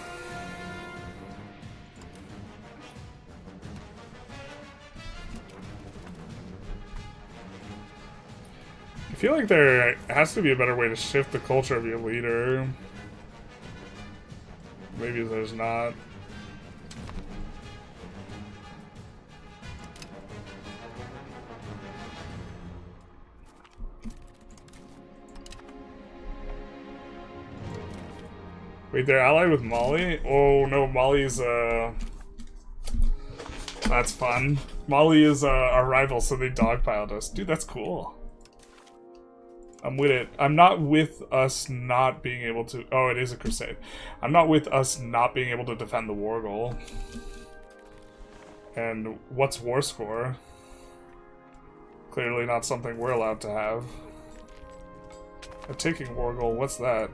I feel like there has to be a better way to shift the culture of your leader. Maybe there's not. Wait, they're allied with Mali? Oh no, Mali's that's fun. Mali is our rival, so they dogpiled us. Dude, that's cool. I'm with it. I'm not with us not being able to... Oh, it is a crusade. I'm not with us not being able to defend the war goal. And what's war score? Clearly not something we're allowed to have. A taking war goal, what's that?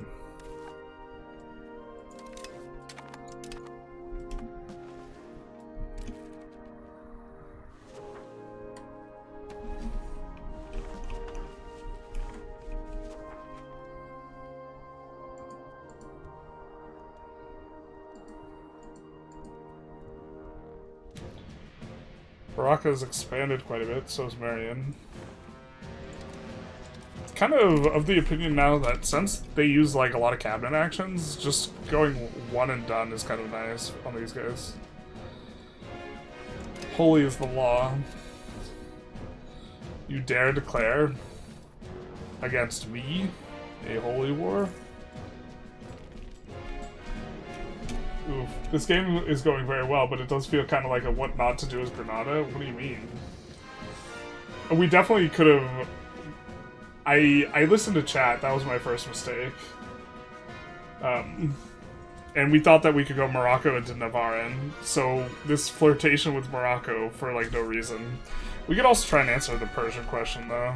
Barca's expanded quite a bit, so is Marion. Kind of the opinion now that since they use like a lot of cabinet actions, just going one and done is kind of nice on these guys. Holy is the law. You dare declare against me a holy war? Oof. This game is going very well, but it does feel kind of like a what not to do as Granada. What do you mean? We definitely could have... I listened to chat, that was my first mistake. And we thought that we could go Morocco into Navarra, so this flirtation with Morocco for like no reason. We could also try and answer the Persian question though.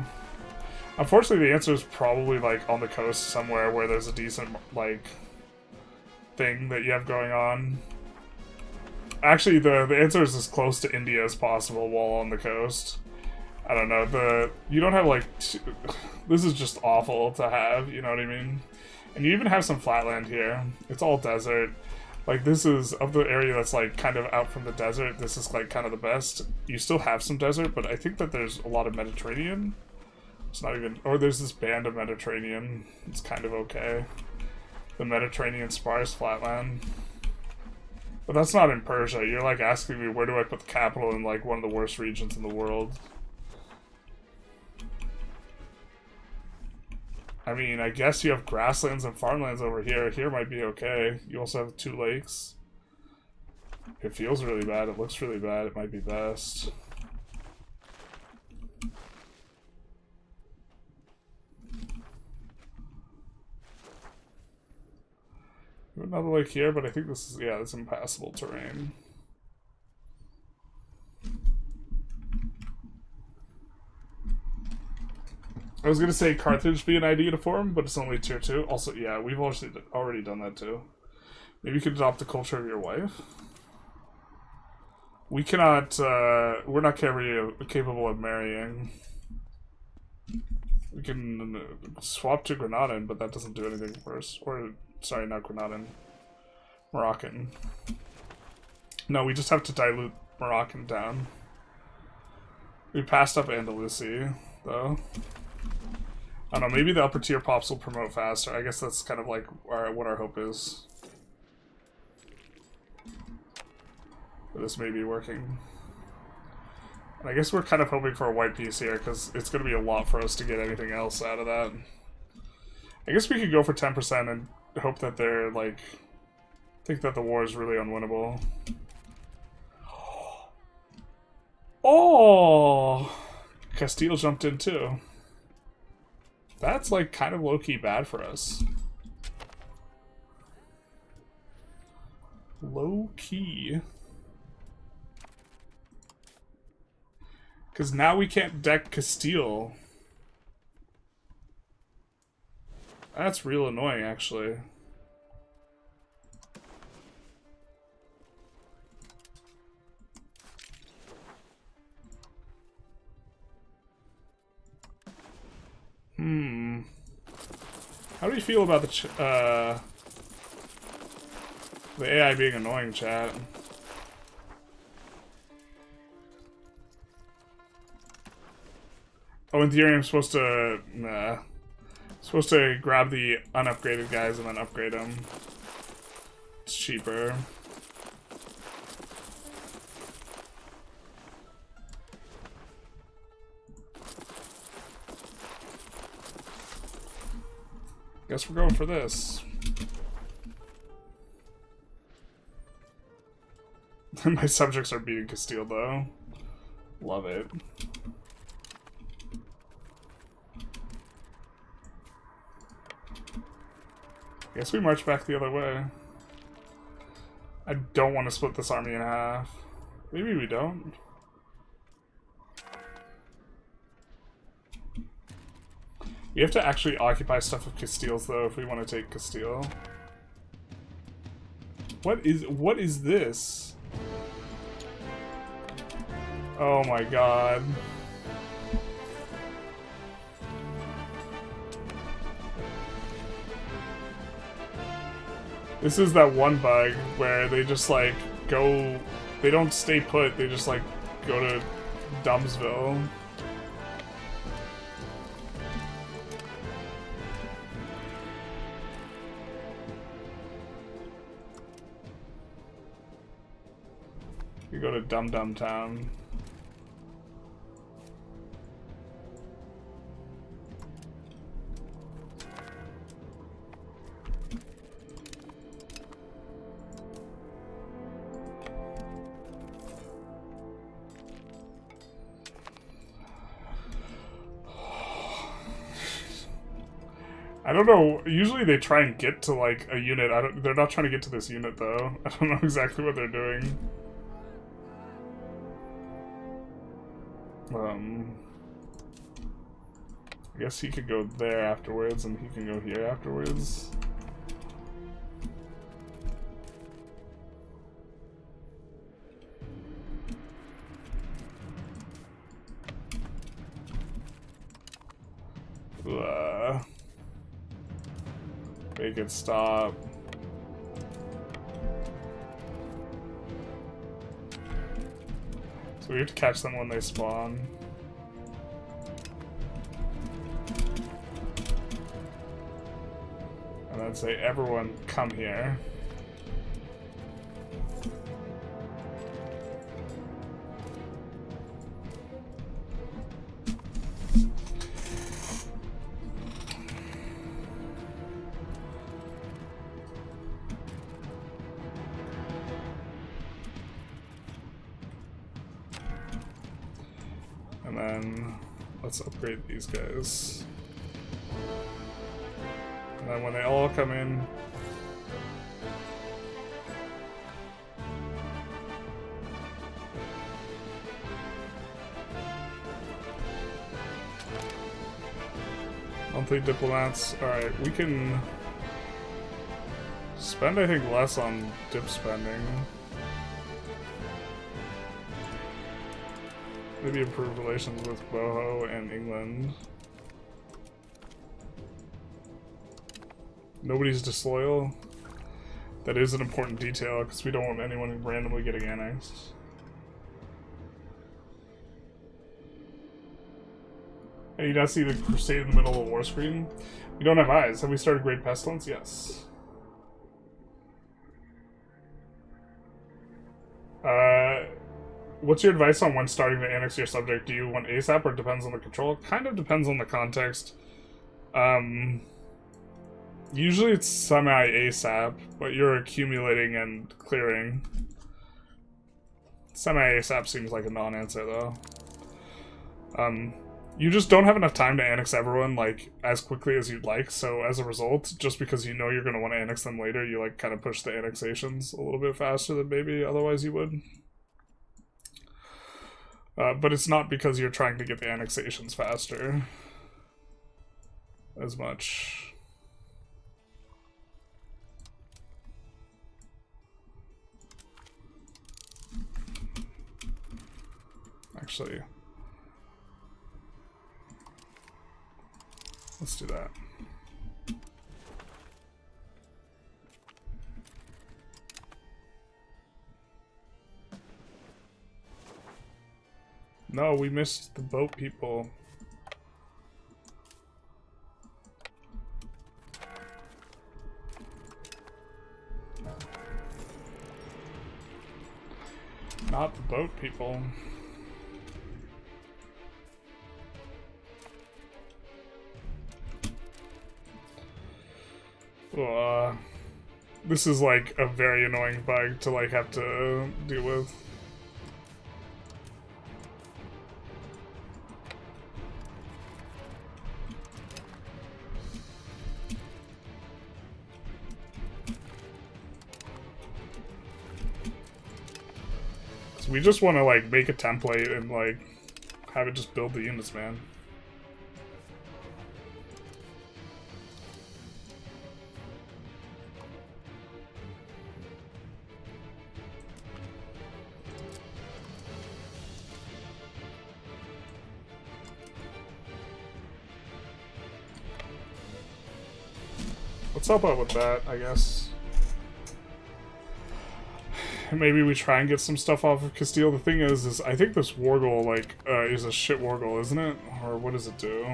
Unfortunately the answer is probably like on the coast somewhere where there's a decent like thing that you have going on. Actually, the answer is as close to India as possible while on the coast. I don't know, you don't have like, this is just awful to have, you know what I mean? And you even have some flatland here. It's all desert. Like, this is, of the area that's like kind of out from the desert, this is like kind of the best. You still have some desert, but I think that there's a lot of Mediterranean. It's not even, or there's this band of Mediterranean. It's kind of okay. The Mediterranean sparse flatland. But that's not in Persia. You're like asking me where do I put the capital in like one of the worst regions in the world. I mean, I guess you have grasslands and farmlands over here. Here might be okay. You also have 2 lakes. It feels really bad. It looks really bad. It might be best. Another lake here, but I think this is, yeah, it's impassable terrain. I was gonna say Carthage be an idea to form, but it's only tier 2. Also, yeah, we've already done that too. Maybe you could adopt the culture of your wife. We cannot, we're not capable of marrying. We can swap to Granadan, but that doesn't do anything for us. Or, sorry, not Granadan. Moroccan. No, we just have to dilute Moroccan down. We passed up Andalusia, though. I don't know, maybe the upper tier pops will promote faster. I guess that's kind of like what our hope is. But this may be working. And I guess we're kind of hoping for a white piece here, because it's going to be a lot for us to get anything else out of that. I guess we could go for 10% and hope that they're, like, think that the war is really unwinnable. Oh! Castile jumped in too. That's, like, kind of low-key bad for us. Low-key. Because now we can't deck Castile. That's real annoying, actually. How do you feel about the AI being annoying, chat? Oh, in theory I'm supposed to... Nah. Supposed to grab the unupgraded guys and then upgrade them. It's cheaper. Guess we're going for this. My subjects are beating Castile, though. Love it. Guess we march back the other way. I don't want to split this army in half. Maybe we don't. We have to actually occupy stuff of Castile's, though, if we want to take Castile. What is this? Oh my god. This is that one bug where they just, like, go... They don't stay put, they just, like, go to Dumbsville. You go to Dum Dum Town. I don't know, usually they try and get to, like, a unit. They're not trying to get to this unit, though. I don't know exactly what they're doing. I guess he could go there afterwards, and he can go here afterwards. Make it stop. So we have to catch them when they spawn. And then say, everyone come here. And then let's upgrade these guys. And then when they all come in, monthly diplomats. Alright, we can spend, I think, less on dip spending. Maybe improve relations with Boho and England. Nobody's disloyal. That is an important detail because we don't want anyone randomly getting annexed. Hey, you guys see the crusade in the middle of the war screen? We don't have eyes. Have we started Great Pestilence? Yes. What's your advice on when starting to annex your subject? Do you want ASAP or depends on the control? Kind of depends on the context. Usually it's semi-ASAP, but you're accumulating and clearing. Semi-ASAP seems like a non-answer, though. You just don't have enough time to annex everyone, like, as quickly as you'd like, so as a result, just because you know you're going to want to annex them later, you, like, kind of push the annexations a little bit faster than maybe otherwise you would. But it's not because you're trying to get the annexations faster as much. Actually, let's do that. No, we missed the boat people. Not the boat people. This is like a very annoying bug to like have to deal with. We just want to like make a template and like have it just build the units, man. Let's help out with that, I guess. Maybe we try and get some stuff off of Castile. The thing is I think this war goal, like, is a shit war goal, isn't it? Or what does it do?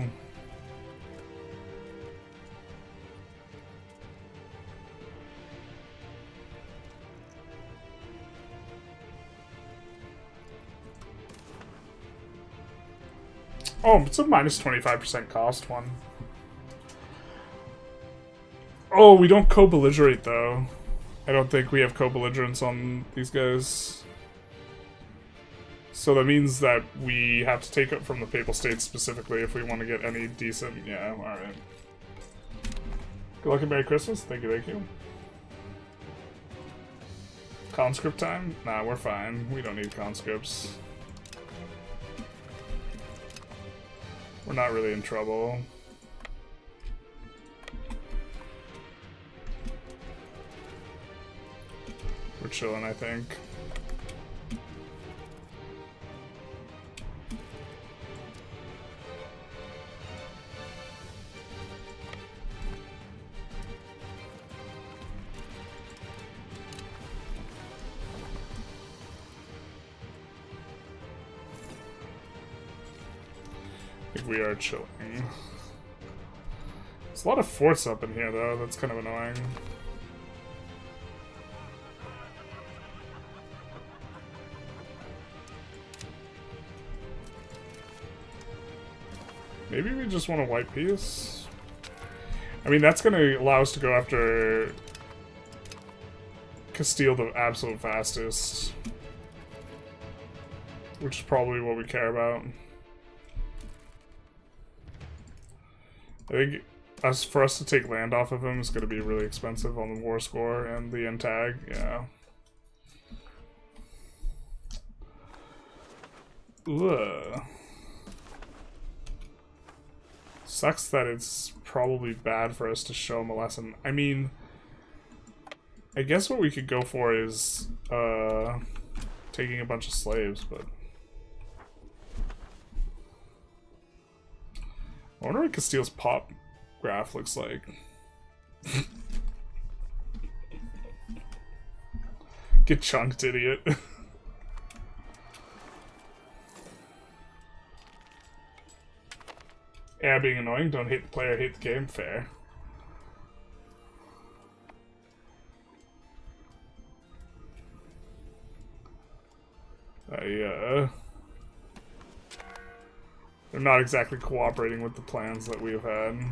Oh, it's a minus 25% cost one. Oh, we don't co-belligerate, though. I don't think we have co-belligerence on these guys. So that means that we have to take it from the Papal States specifically if we want to get any decent... Yeah, alright. Good luck and Merry Christmas. Thank you, thank you. Conscript time? Nah, we're fine. We don't need conscripts. We're not really in trouble. We're chilling, I think. we are chilling. There's a lot of forts up in here, though. That's kind of annoying. Maybe we just want a white piece? I mean, that's going to allow us to go after Castile the absolute fastest. Which is probably what we care about. I think for us to take land off of him is going to be really expensive on the war score and the end tag. Yeah. Ugh. Sucks that it's probably bad for us to show him a lesson. I mean, I guess what we could go for is taking a bunch of slaves, but I wonder what Castile's pop graph looks like. Get chunked, idiot. Yeah, being annoying. Don't hate the player, hate the game. Fair. They're not exactly cooperating with the plans that we've had. I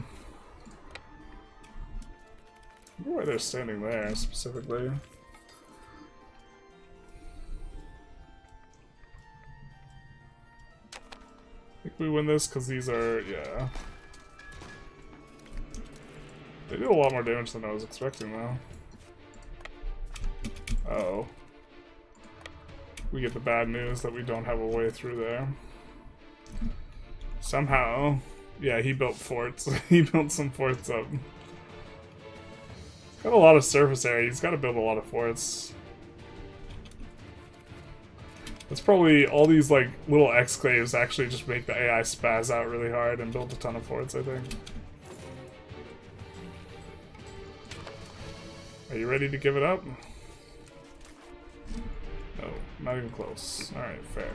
wonder why they're standing there, specifically. I think we win this because these are, yeah. They do a lot more damage than I was expecting, though. Uh-oh. We get the bad news that we don't have a way through there. Somehow, yeah, he built forts. He built some forts up. He's got a lot of surface area. He's got to build a lot of forts. That's probably all these like little exclaves actually just make the AI spaz out really hard and build a ton of forts, I think. Are you ready to give it up? No, not even close. Alright, fair.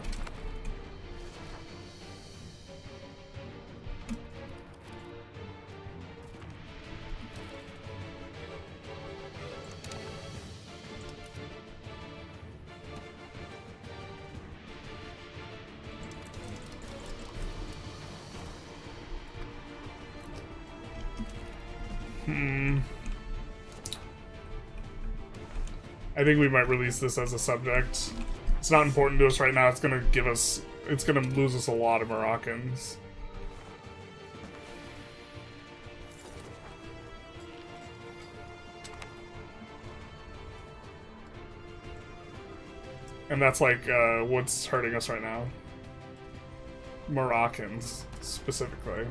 I think we might release this as a subject. It's not important to us right now. It's gonna give us... It's gonna lose us a lot of Moroccans. And that's like, what's hurting us right now. Moroccans, specifically.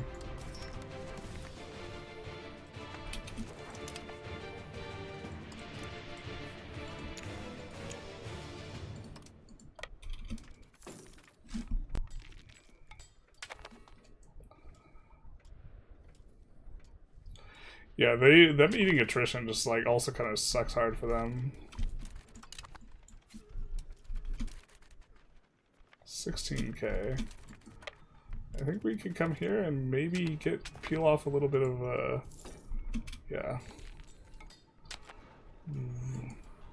Yeah, them eating attrition just like also kind of sucks hard for them. 16k. I think we could come here and maybe peel off a little bit of yeah.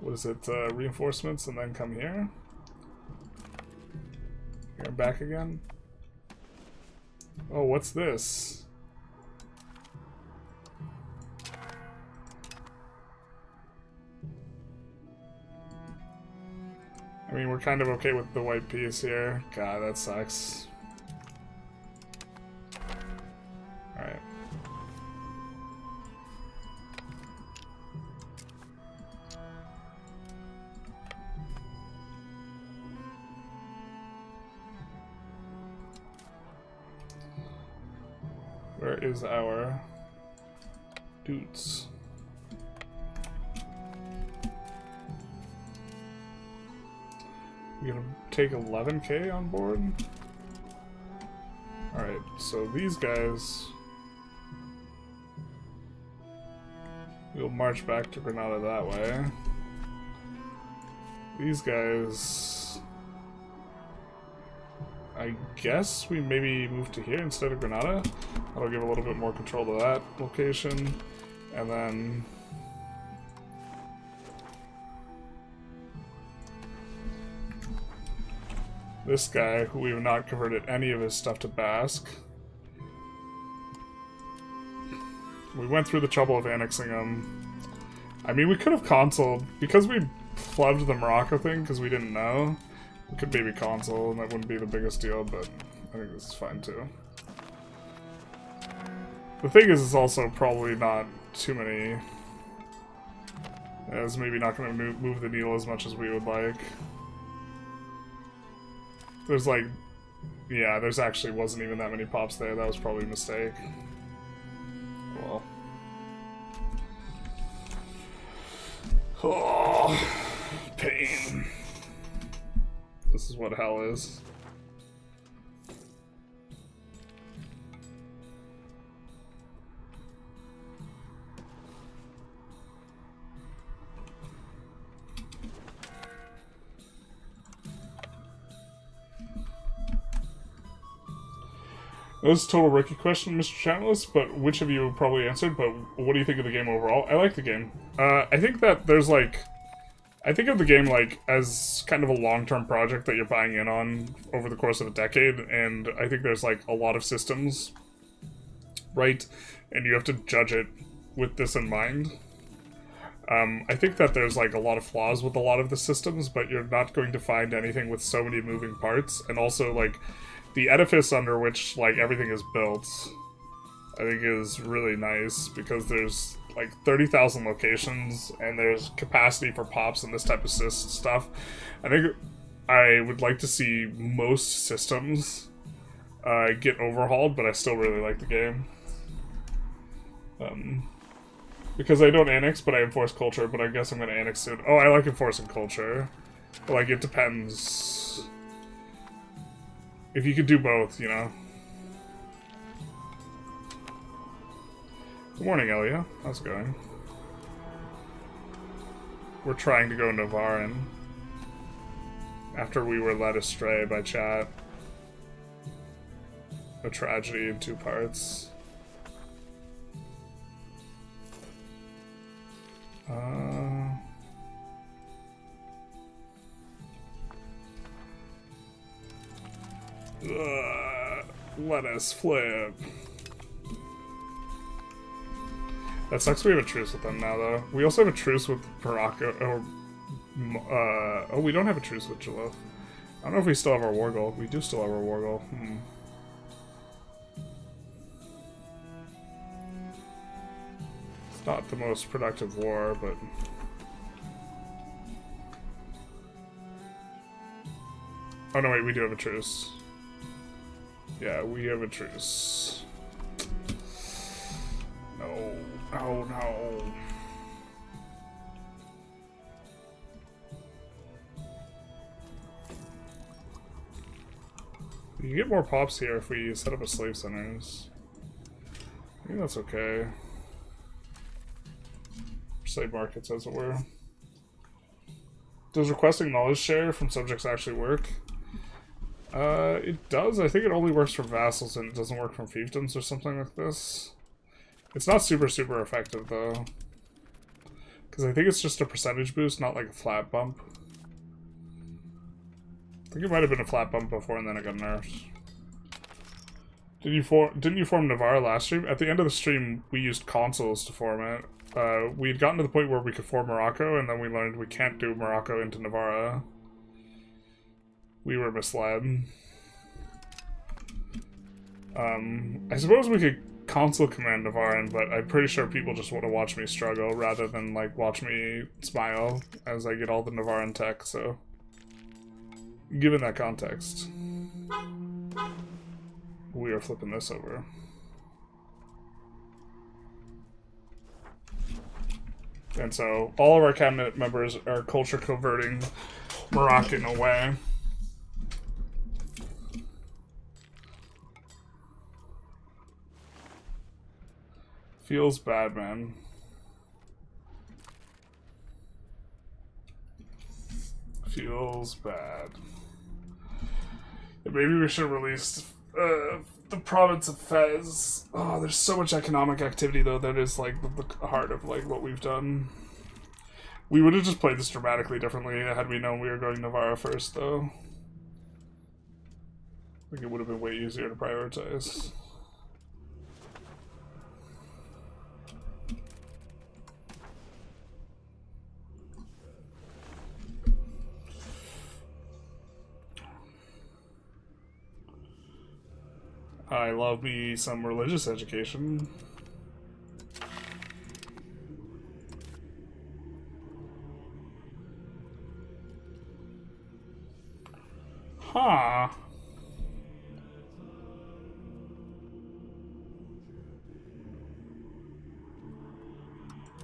What is it? Reinforcements and then come here. Here and back again. Oh, what's this? I mean, we're kind of okay with the white piece here. God, that sucks. Alright. Where is our dudes? We're gonna take 11k on board. Alright, so these guys... We'll march back to Granada that way. These guys... I guess we maybe move to here instead of Granada. That'll give a little bit more control to that location. And then... this guy, who we have not converted any of his stuff to Basque. We went through the trouble of annexing him. I mean, we could have consuled. Because we flubbed the Morocco thing, because we didn't know, we could maybe consul, and that wouldn't be the biggest deal, but I think this is fine too. The thing is, it's also probably not too many... it's maybe not going to move the needle as much as we would like. There's like... yeah, there's actually wasn't even that many pops there. That was probably a mistake. Well... oh, pain. This is what hell is. That was a total rookie question, Mr. Generalist, but which of you probably answered, but what do you think of the game overall? I like the game. I think that there's like... I think of the game like as kind of a long-term project that you're buying in on over the course of a decade, and I think there's like a lot of systems, right? And you have to judge it with this in mind. I think that there's like a lot of flaws with a lot of the systems, but you're not going to find anything with so many moving parts, and also like the edifice under which like everything is built, I think is really nice because there's like 30,000 locations and there's capacity for pops and this type of stuff. I think I would like to see most systems get overhauled, but I still really like the game. Because I don't annex, but I enforce culture, but I guess I'm going to annex soon. Oh, I like enforcing culture. But like, it depends. If you could do both, you know. Good morning, Elia. How's it going? We're trying to go Navarran after we were led astray by chat. A tragedy in 2 parts. Let us flip. That sucks we have a truce with them now, though. We also have a truce with Barca, or... oh, we don't have a truce with Jalil. I don't know if we still have our war goal. We do still have our war goal. It's not the most productive war, but... oh, no, wait, we do have a truce. Yeah, we have a truce. No. Oh, no. You get more pops here if we set up a slave centers. I think that's okay. Slave markets, as it were. Does requesting knowledge share from subjects actually work? It does. I think it only works for vassals and it doesn't work from fiefdoms or something like this. It's not super effective, though. Because I think it's just a percentage boost, not like a flat bump. I think it might have been a flat bump before and then it got nerfed. Didn't you form Navarra last stream? At the end of the stream, we used consuls to form it. We had gotten to the point where we could form Morocco, and then we learned we can't do Morocco into Navarra. We were misled. I suppose we could consul command Navarran, but I'm pretty sure people just want to watch me struggle rather than like watch me smile as I get all the Navarran tech, so given that context, we are flipping this over. And so all of our cabinet members are culture converting Moroccan away. Feels bad, man. Feels bad. Maybe we should have released the province of Fez. Oh, there's so much economic activity, though, that is, like, the heart of, like, what we've done. We would have just played this dramatically differently had we known we were going Navarra first, though. I think it would have been way easier to prioritize. I love me some religious education. Huh.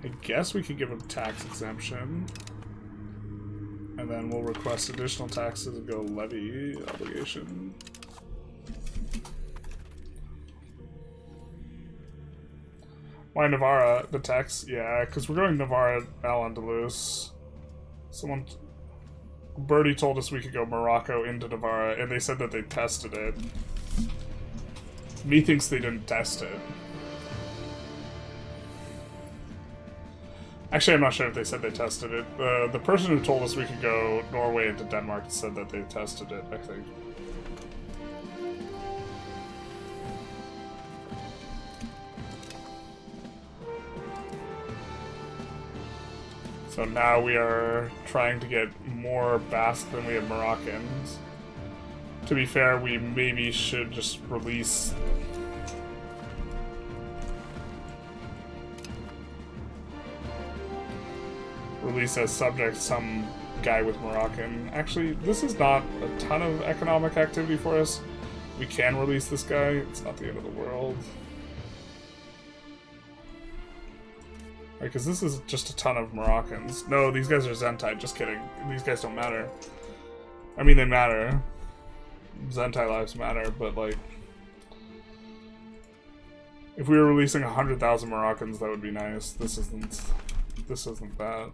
I guess we could give them tax exemption. And then we'll request additional taxes and go levy obligation. Why Navarra? The tax? Yeah, because we're going Navarra, Al-Andalus. Someone... Birdie told us we could go Morocco into Navarra, and they said that they tested it. Me thinks they didn't test it. Actually, I'm not sure if they said they tested it. The person who told us we could go Norway into Denmark said that they tested it, I think. So now we are trying to get more Basque than we have Moroccans. To be fair, we maybe should just release... Release as subject some guy with Moroccan. Actually, this is not a ton of economic activity for us. We can release this guy. It's not the end of the world. Because this is just a ton of Moroccans. No, these guys are Zentai, just kidding. These guys don't matter. I mean, they matter. Zentai lives matter, but like... If we were releasing 100,000 Moroccans, that would be nice. This isn't that.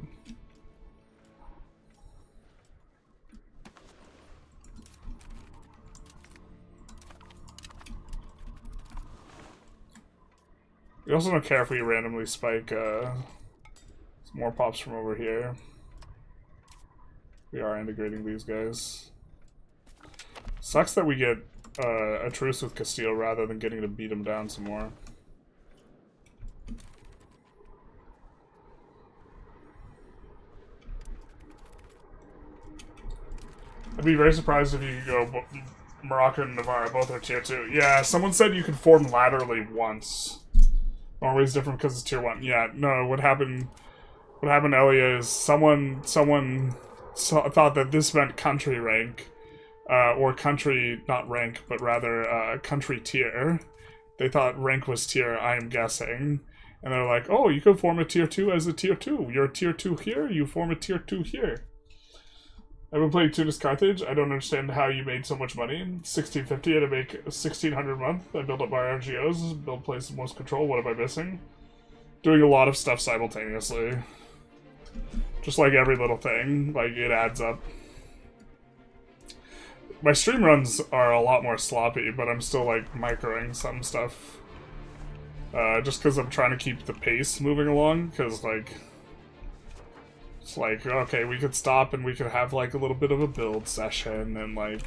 We also don't care if we randomly spike some more pops from over here. We are integrating these guys. Sucks that we get a truce with Castile rather than getting to beat them down some more. I'd be very surprised if you could go Morocco and Navarra, both are tier 2. Yeah, someone said you could form laterally once. Norway's different because it's tier 1. Yeah, no, what happened, Elia, is someone thought that this meant country rank. Or country, not rank, but rather country tier. They thought rank was tier, I am guessing. And they're like, oh, you can form a tier 2 as a tier 2. You're a tier 2 here, you form a tier 2 here. I've been playing Tunis Carthage. I don't understand how you made so much money. 1650, I had to make 1600 a month. I built up my RGOs, build places of most control. What am I missing? Doing a lot of stuff simultaneously. Just like every little thing. Like, it adds up. My stream runs are a lot more sloppy, but I'm still, like, microing some stuff. Just because I'm trying to keep the pace moving along, because, like... It's like, okay, we could stop and we could have, like, a little bit of a build session, and, like...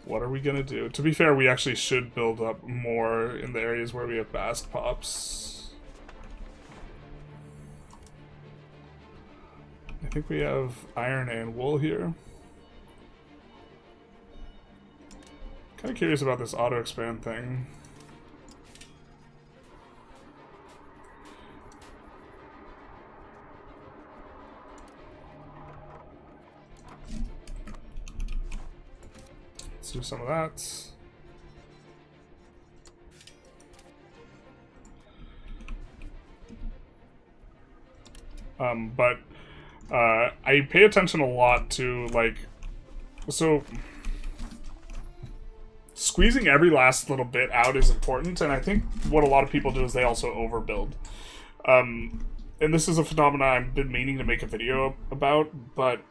What are we gonna do? To be fair, we actually should build up more in the areas where we have Basque pops. I think we have iron and wool here. Kind of curious about this auto-expand thing. Let's do some of that. I pay attention a lot to, like, so squeezing every last little bit out is important, and I think what a lot of people do is they also overbuild. And this is a phenomenon I've been meaning to make a video about, but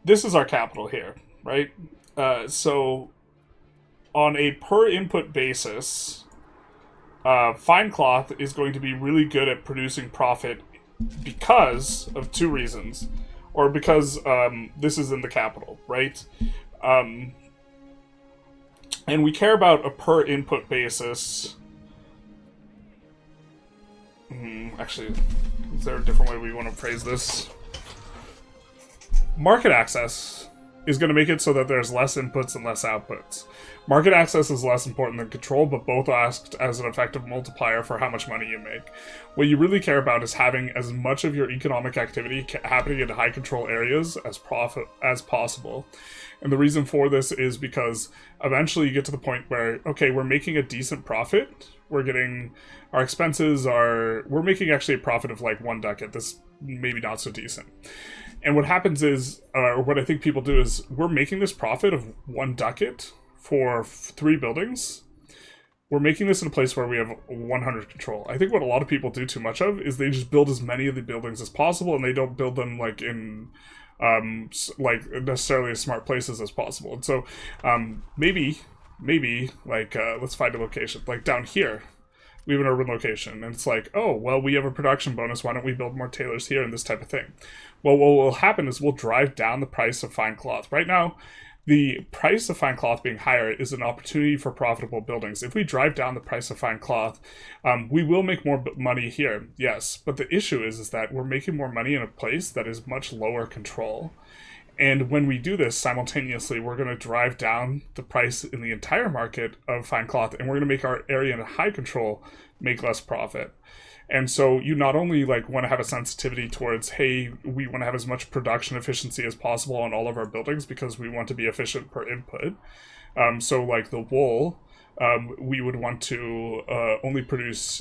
this is our capital here, right? So on a per input basis, fine cloth is going to be really good at producing profit because of two reasons, or because this is in the capital, right? And we care about a per input basis. Actually, is there a different way we want to phrase this? Market access is going to make it so that there's less inputs and less outputs. Market access is less important than control, but both act as an effective multiplier for how much money you make. What you really care about is having as much of your economic activity happening in high control areas as possible. And the reason for this is because eventually you get to the point where, okay, we're making a decent profit. We're getting our expenses we're making actually a profit of like 1 ducat. This maybe not so decent. And what happens is, or what I think people do is, we're making this profit of 1 ducat for 3 buildings. We're making this in a place where we have 100 control. I think what a lot of people do too much of is they just build as many of the buildings as possible, and they don't build them like in like necessarily as smart places as possible. And so maybe like let's find a location like down here. We have an urban location, and it's like, oh, well, we have a production bonus. Why don't we build more tailors here and this type of thing? Well, what will happen is we'll drive down the price of fine cloth. Right now, the price of fine cloth being higher is an opportunity for profitable buildings. If we drive down the price of fine cloth, we will make more money here, yes. But the issue is that we're making more money in a place that is much lower control. And when we do this simultaneously, we're going to drive down the price in the entire market of fine cloth, and we're going to make our area in high control make less profit. And so you not only like want to have a sensitivity towards, hey, we want to have as much production efficiency as possible on all of our buildings because we want to be efficient per input. So like the wool, we would want to only produce,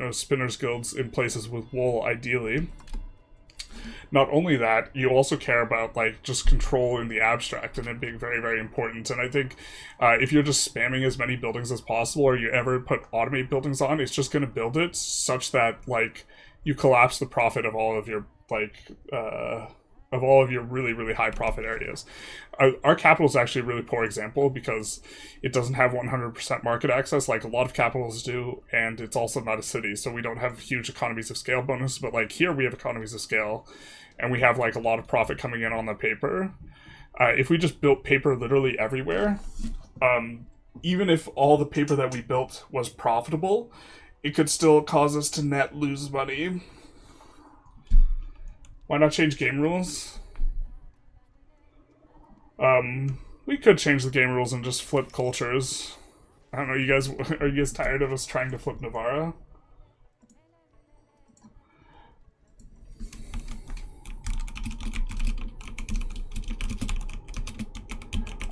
spinners guilds in places with wool, ideally. Not only that, you also care about like just control in the abstract and it being very, very important. And I think if you're just spamming as many buildings as possible, or you ever put automate buildings on, it's just going to build it such that like you collapse the profit of all of your really, really high profit areas. Our capital is actually a really poor example because it doesn't have 100% market access like a lot of capitals do, and it's also not a city, so we don't have huge economies of scale bonus. But like here we have economies of scale, and we have like a lot of profit coming in on the paper. If we just built paper literally everywhere, even if all the paper that we built was profitable, it could still cause us to net lose money. Why not change game rules? We could change the game rules and just flip cultures. I don't know, are you guys tired of us trying to flip Navarra?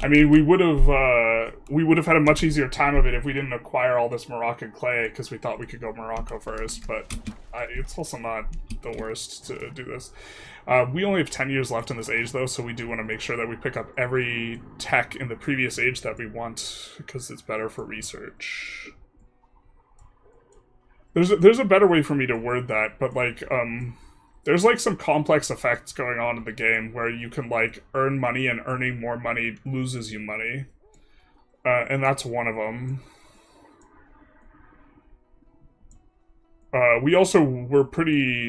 I mean, we would have had a much easier time of it if we didn't acquire all this Moroccan clay because we thought we could go Morocco first, but it's also not the worst to do this. We only have 10 years left in this age, though, so we do want to make sure that we pick up every tech in the previous age that we want, because it's better for research. There's a better way for me to word that, but, like, there's, like, some complex effects going on in the game where you can, like, earn money, and earning more money loses you money. And that's one of them. We also were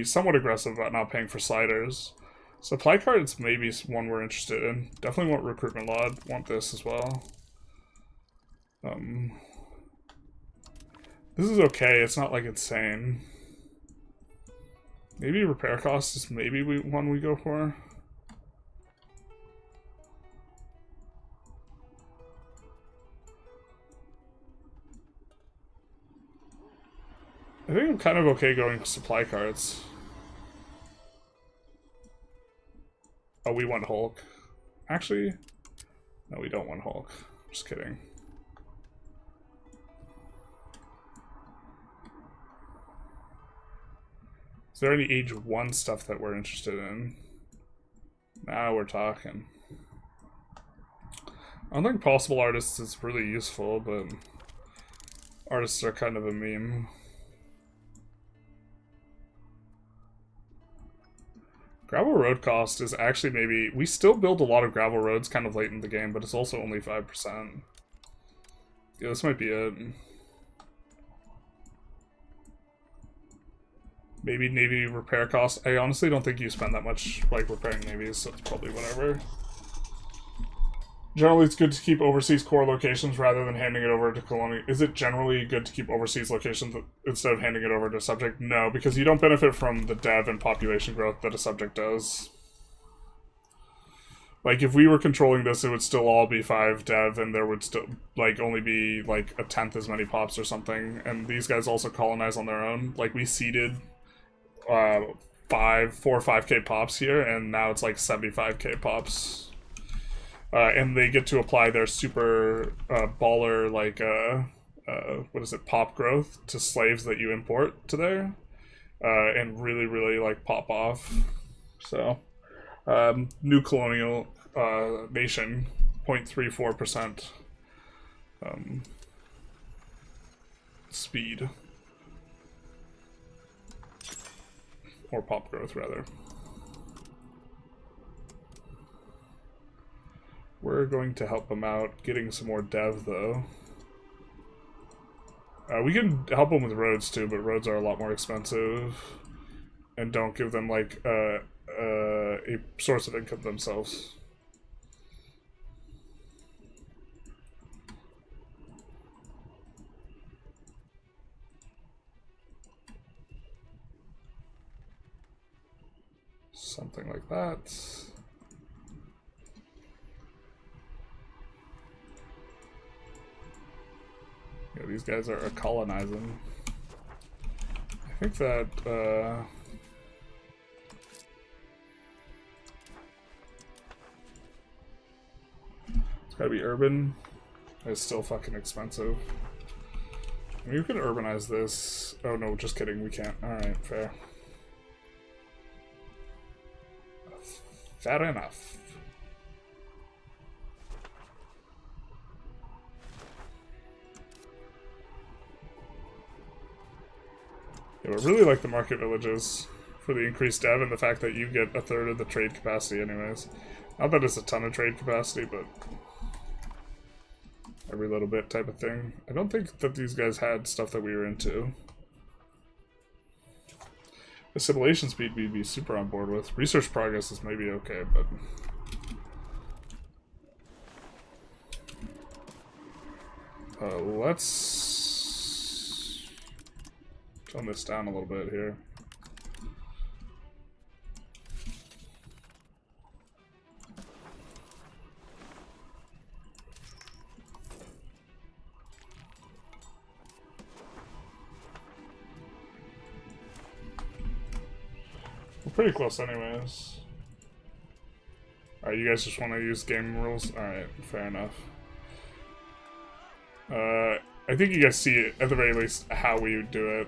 somewhat aggressive about not paying for sliders. Supply cards maybe one we're interested in. Definitely want recruitment law. Want this as well. This is okay. It's not like insane. Maybe repair costs is maybe one we go for. I think I'm kind of okay going supply cards. Oh, we want Hulk. Actually, no, we don't want Hulk. Just kidding. Is there any age 1 stuff that we're interested in? Now we're talking. I don't think possible artists is really useful, but artists are kind of a meme. Gravel road cost is actually maybe... We still build a lot of gravel roads kind of late in the game, but it's also only 5%. Yeah, this might be it. Maybe Navy repair costs. I honestly don't think you spend that much, like, repairing navies, so it's probably whatever. Generally, it's good to keep overseas core locations rather than handing it over to colonial. Is it generally good to keep overseas locations instead of handing it over to a subject? No, because you don't benefit from the dev and population growth that a subject does. Like, if we were controlling this, it would still all be 5 dev, and there would still, like, only be, like, a 10th as many pops or something. And these guys also colonize on their own. Like, we seeded 4 or 5k pops here, and now it's like 75k pops. And they get to apply their super baller, like, what is it, pop growth to slaves that you import to there. And really, really, like, pop off. So... new colonial nation, 0.34% speed. Or pop growth, rather. We're going to help them out, getting some more dev, though. We can help them with roads, too, but roads are a lot more expensive. And don't give them, like, a source of income themselves. Something like that. Yeah, these guys are colonizing. I think that, it's gotta be urban. It's still fucking expensive. I mean, you could urbanize this. Oh no, just kidding, we can't. Alright, fair. Fair enough. Yeah, but really like the market villages for the increased dev and the fact that you get a third of the trade capacity anyways. Not that it's a ton of trade capacity, but every little bit type of thing. I don't think that these guys had stuff that we were into. Assimilation speed we'd be super on board with. Research progress is maybe okay, but... let's... tone this down a little bit here. We're pretty close anyways. Alright, you guys just want to use game rules? Alright, fair enough. I think you guys see, at the very least, how we would do it.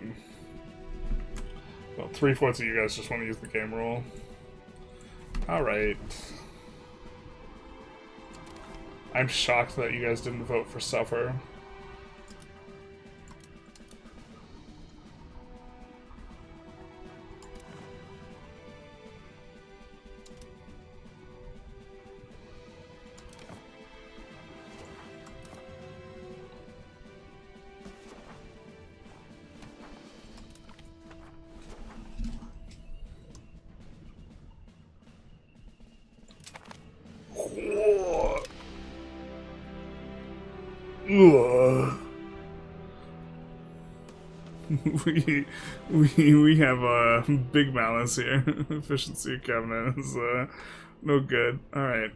Well, 3/4 of you guys just want to use the game rule. Alright. I'm shocked that you guys didn't vote for Suffer. We have a big malice here. Efficiency cabinet is no good. Alright,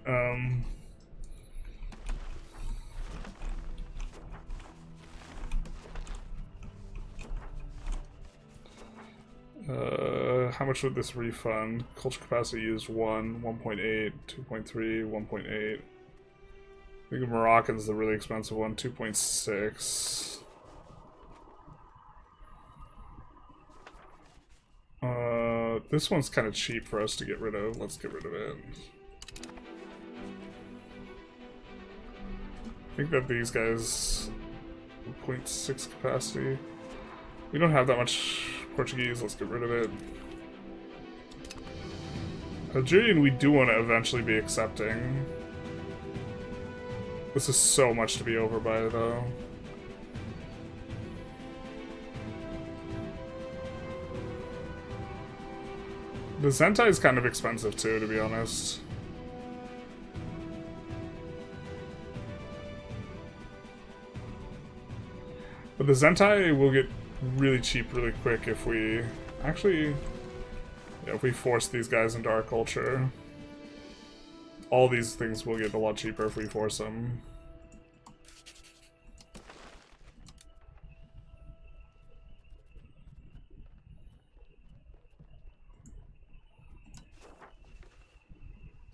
how much would this refund? Culture capacity used 1, 1.8, 2.3, 1.8. I think Moroccan's the really expensive one, 2.6. This one's kind of cheap for us to get rid of. Let's get rid of it. I think that these guys 0.6 capacity. We don't have that much Portuguese. Let's get rid of it. Algerian we do want to eventually be accepting. This is so much to be over by, though. The Zentai is kind of expensive too, to be honest. But the Zentai will get really cheap really quick if we actually, yeah, if we force these guys into our culture. All these things will get a lot cheaper if we force them.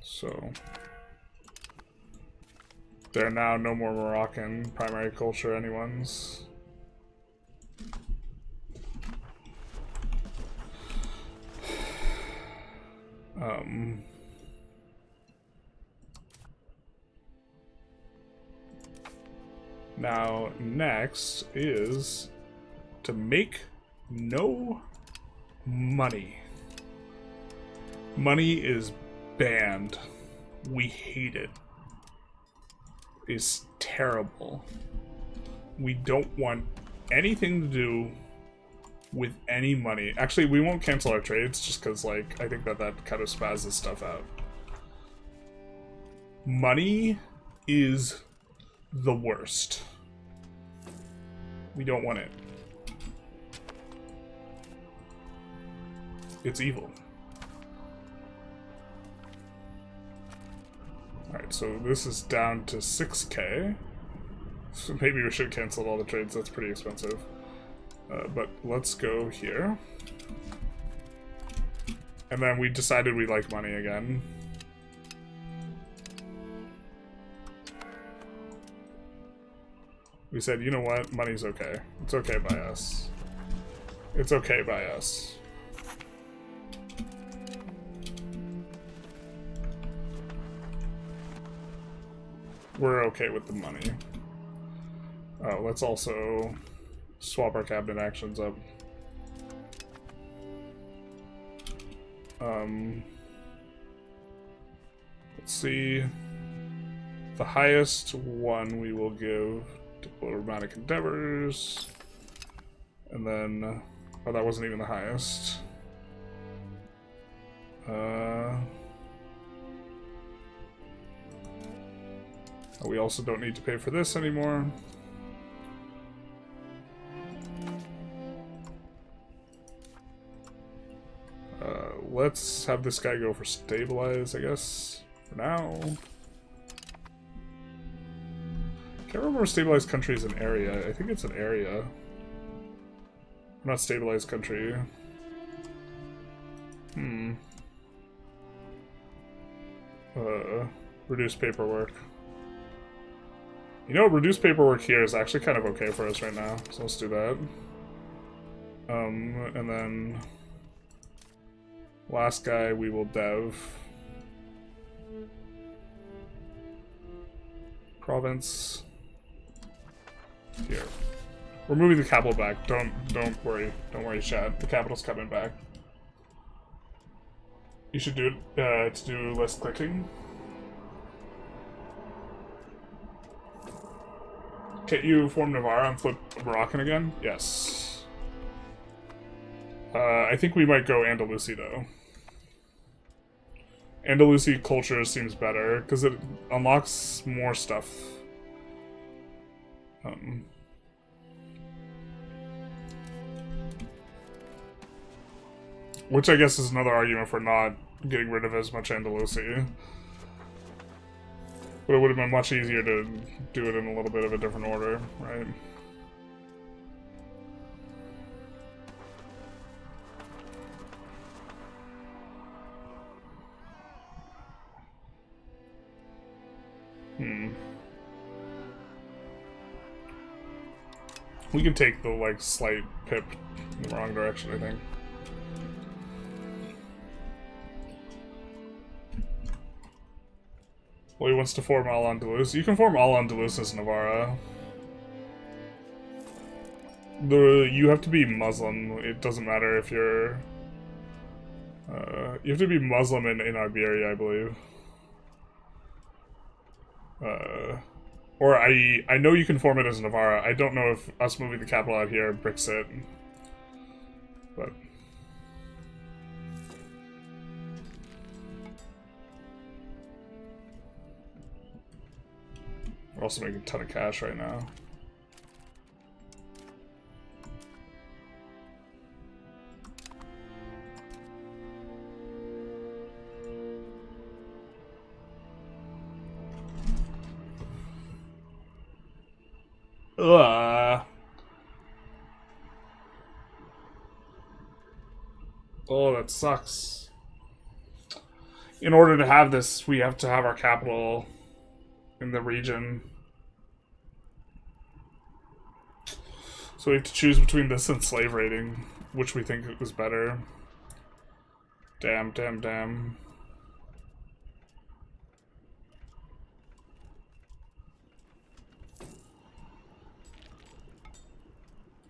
So there are now no more Moroccan primary culture anyone's. Now, next is to make no money. Money is banned. We hate it. It's terrible. We don't want anything to do with any money. Actually, we won't cancel our trades just because, like, I think that kind of spazzes stuff out. Money is the worst. We don't want it. It's evil. Alright, so this is down to 6k. So maybe we should cancel all the trades, that's pretty expensive. But let's go here. And then we decided we like money again. We said, you know what, money's okay. It's okay by us. It's okay by us. We're okay with the money. Oh, let's also swap our cabinet actions up. Let's see. The highest one we will give diplomatic endeavors. And then, oh, that wasn't even the highest. We also don't need to pay for this anymore. Let's have this guy go for stabilize, I guess, for now. Can't remember if stabilized country is an area. I think it's an area. Not stabilized country. Reduce paperwork. You know, reduced paperwork here is actually kind of okay for us right now, so let's do that. And then last guy we will dev. Province. Here. We're moving the capital back. Don't worry. Don't worry, Chad. The capital's coming back. You should do it to do less clicking. Can't you form Navarra and flip Moroccan again? Yes. I think we might go Andalusi though. Andalusi culture seems better because it unlocks more stuff. Which I guess is another argument for not getting rid of as much Andalusi. But it would have been much easier to do it in a little bit of a different order, right? We can take the, like, slight pip in the wrong direction, I think. Well, he wants to form Al-Andalus. You can form Al-Andalus as Navarra. You have to be Muslim. It doesn't matter if you're You have to be Muslim in Iberia, I believe. Or I know you can form it as Navarra. I don't know if us moving the capital out here bricks it. But... we're also making a ton of cash right now. Ugh. Oh, that sucks. In order to have this, we have to have our capital in the region. So we have to choose between this and slave raiding, which we think was better. Damn, damn, damn.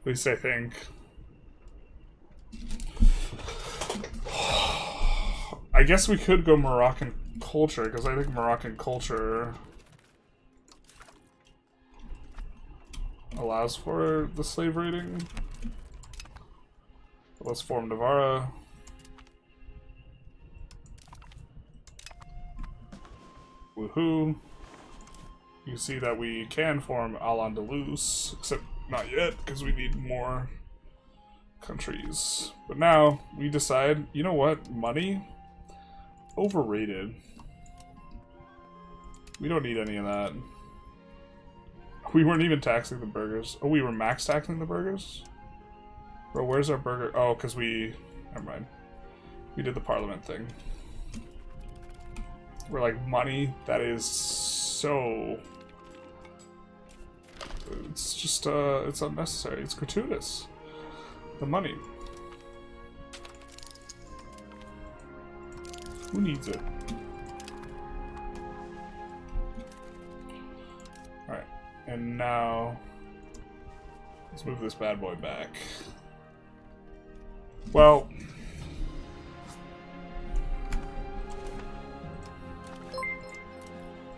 At least I think. I guess we could go Moroccan culture, because I think Moroccan culture allows for the slave raiding. Let's form Navarra. Woohoo. You see that we can form Al-Andalus, except not yet, because we need more countries. But now, we decide, you know what, money? Overrated. We don't need any of that. We weren't even taxing the burgers. Oh, we were max taxing the burgers? Bro, where's our burger? Oh, because we... never mind. We did the parliament thing. We're like, money, that is so... it's just, it's unnecessary. It's gratuitous. The money. Who needs it? Alright. And now... let's move this bad boy back. Well...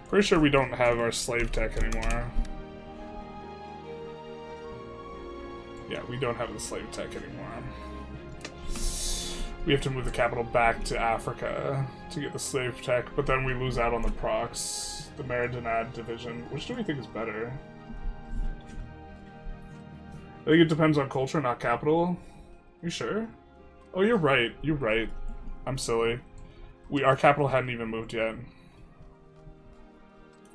pretty sure we don't have our slave tech anymore. Yeah, we don't have the slave tech anymore. We have to move the capital back to Africa to get the slave tech, but then we lose out on the procs, the Mercantilism division. Which do we think is better? I think it depends on culture, not capital. You sure? Oh, you're right. You're right. I'm silly. Our capital hadn't even moved yet.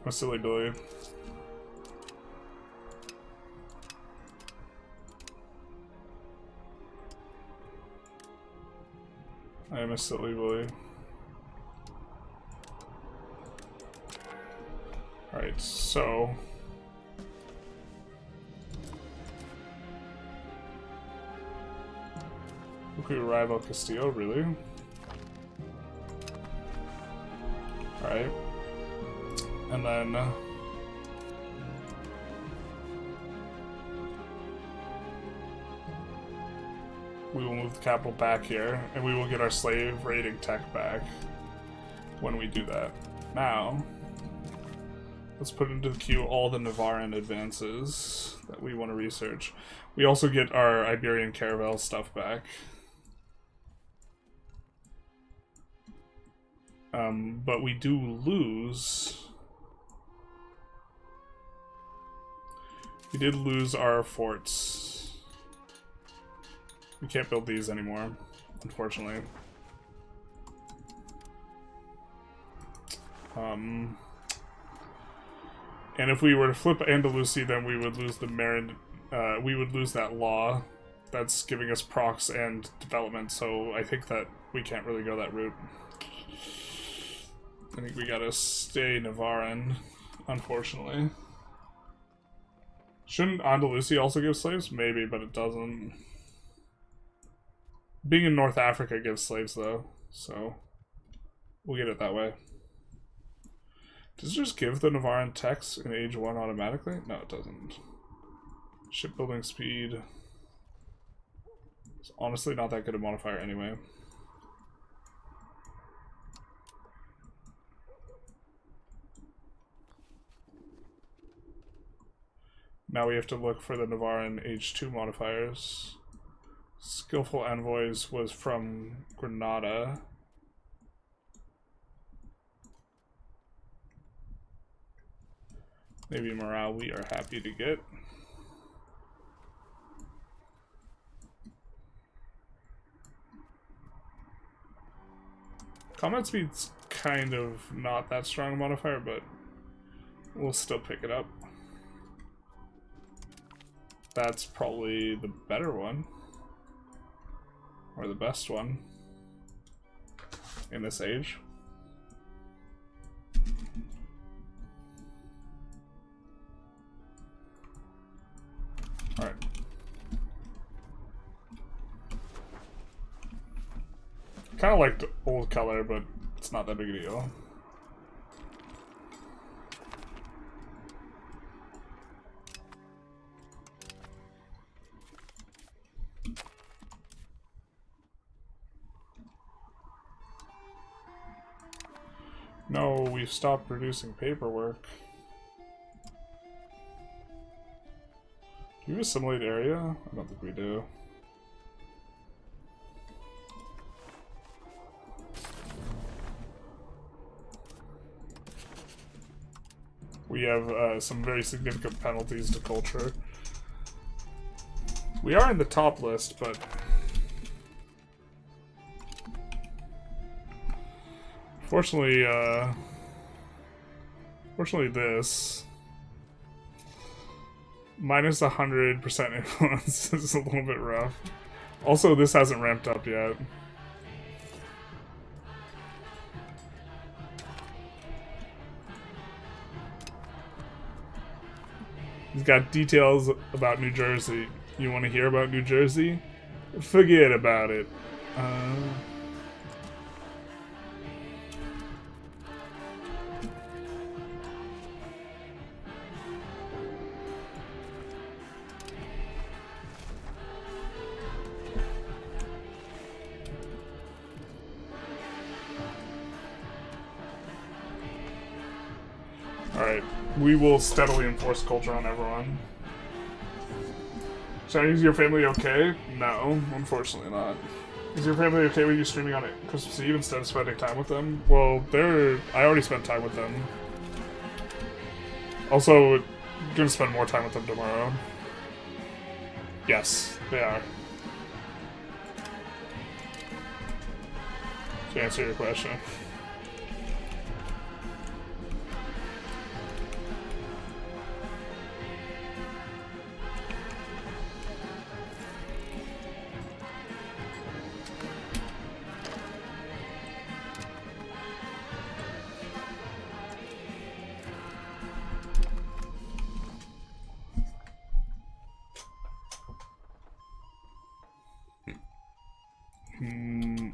I'm a silly Billy. I am a silly Billy. Alright, so... we rival Castillo, really? Alright. And then... we will move the capital back here, and we will get our slave raiding tech back when we do that. Now, let's put into the queue all the Navarran advances that we want to research. We also get our Iberian caravel stuff back. But we do lose... we did lose our forts. We can't build these anymore, unfortunately. And if we were to flip Andalusia, then we would lose the we would lose that law that's giving us procs and development, so I think that we can't really go that route. I think we gotta stay Navarran, unfortunately. Shouldn't Andalusia also give slaves? Maybe, but it doesn't. Being in North Africa gives slaves, though, so we'll get it that way. Does it just give the Navarran techs in Age 1 automatically? No, it doesn't. Shipbuilding speed. It's honestly not that good a modifier anyway. Now we have to look for the Navarran H2 modifiers. Skillful Envoys was from Granada. Maybe morale we are happy to get. Combat speed's kind of not that strong a modifier, but we'll still pick it up. That's probably the better one. Or the best one. In this age. Alright. Kind of like the old color, but it's not that big a deal. No, we've stopped producing paperwork. Do we assimilate area? I don't think we do. We have some very significant penalties to culture. We are in the top list, but fortunately, this minus 100% influence is a little bit rough. Also, this hasn't ramped up yet. He's got details about New Jersey. You want to hear about New Jersey? Forget about it. Alright, we will steadily enforce culture on everyone. So is your family okay? No, unfortunately not. Is your family okay with you streaming on it Christmas Eve instead of spending time with them? Well, I already spent time with them. Also, gonna spend more time with them tomorrow. Yes, they are. To answer your question.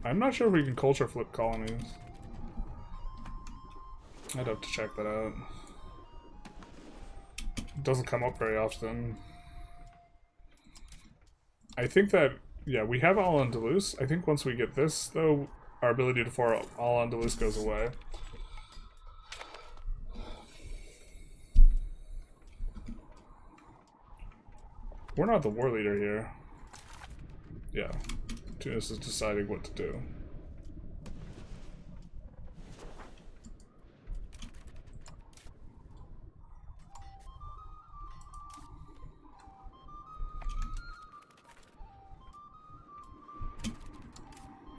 I'm not sure if we can culture flip colonies. I'd have to check that out. It doesn't come up very often. I think that, yeah, we have Al-Andalus. I think once we get this, though, our ability to for Al-Andalus goes away. We're not the war leader here. Yeah. Tunis is deciding what to do.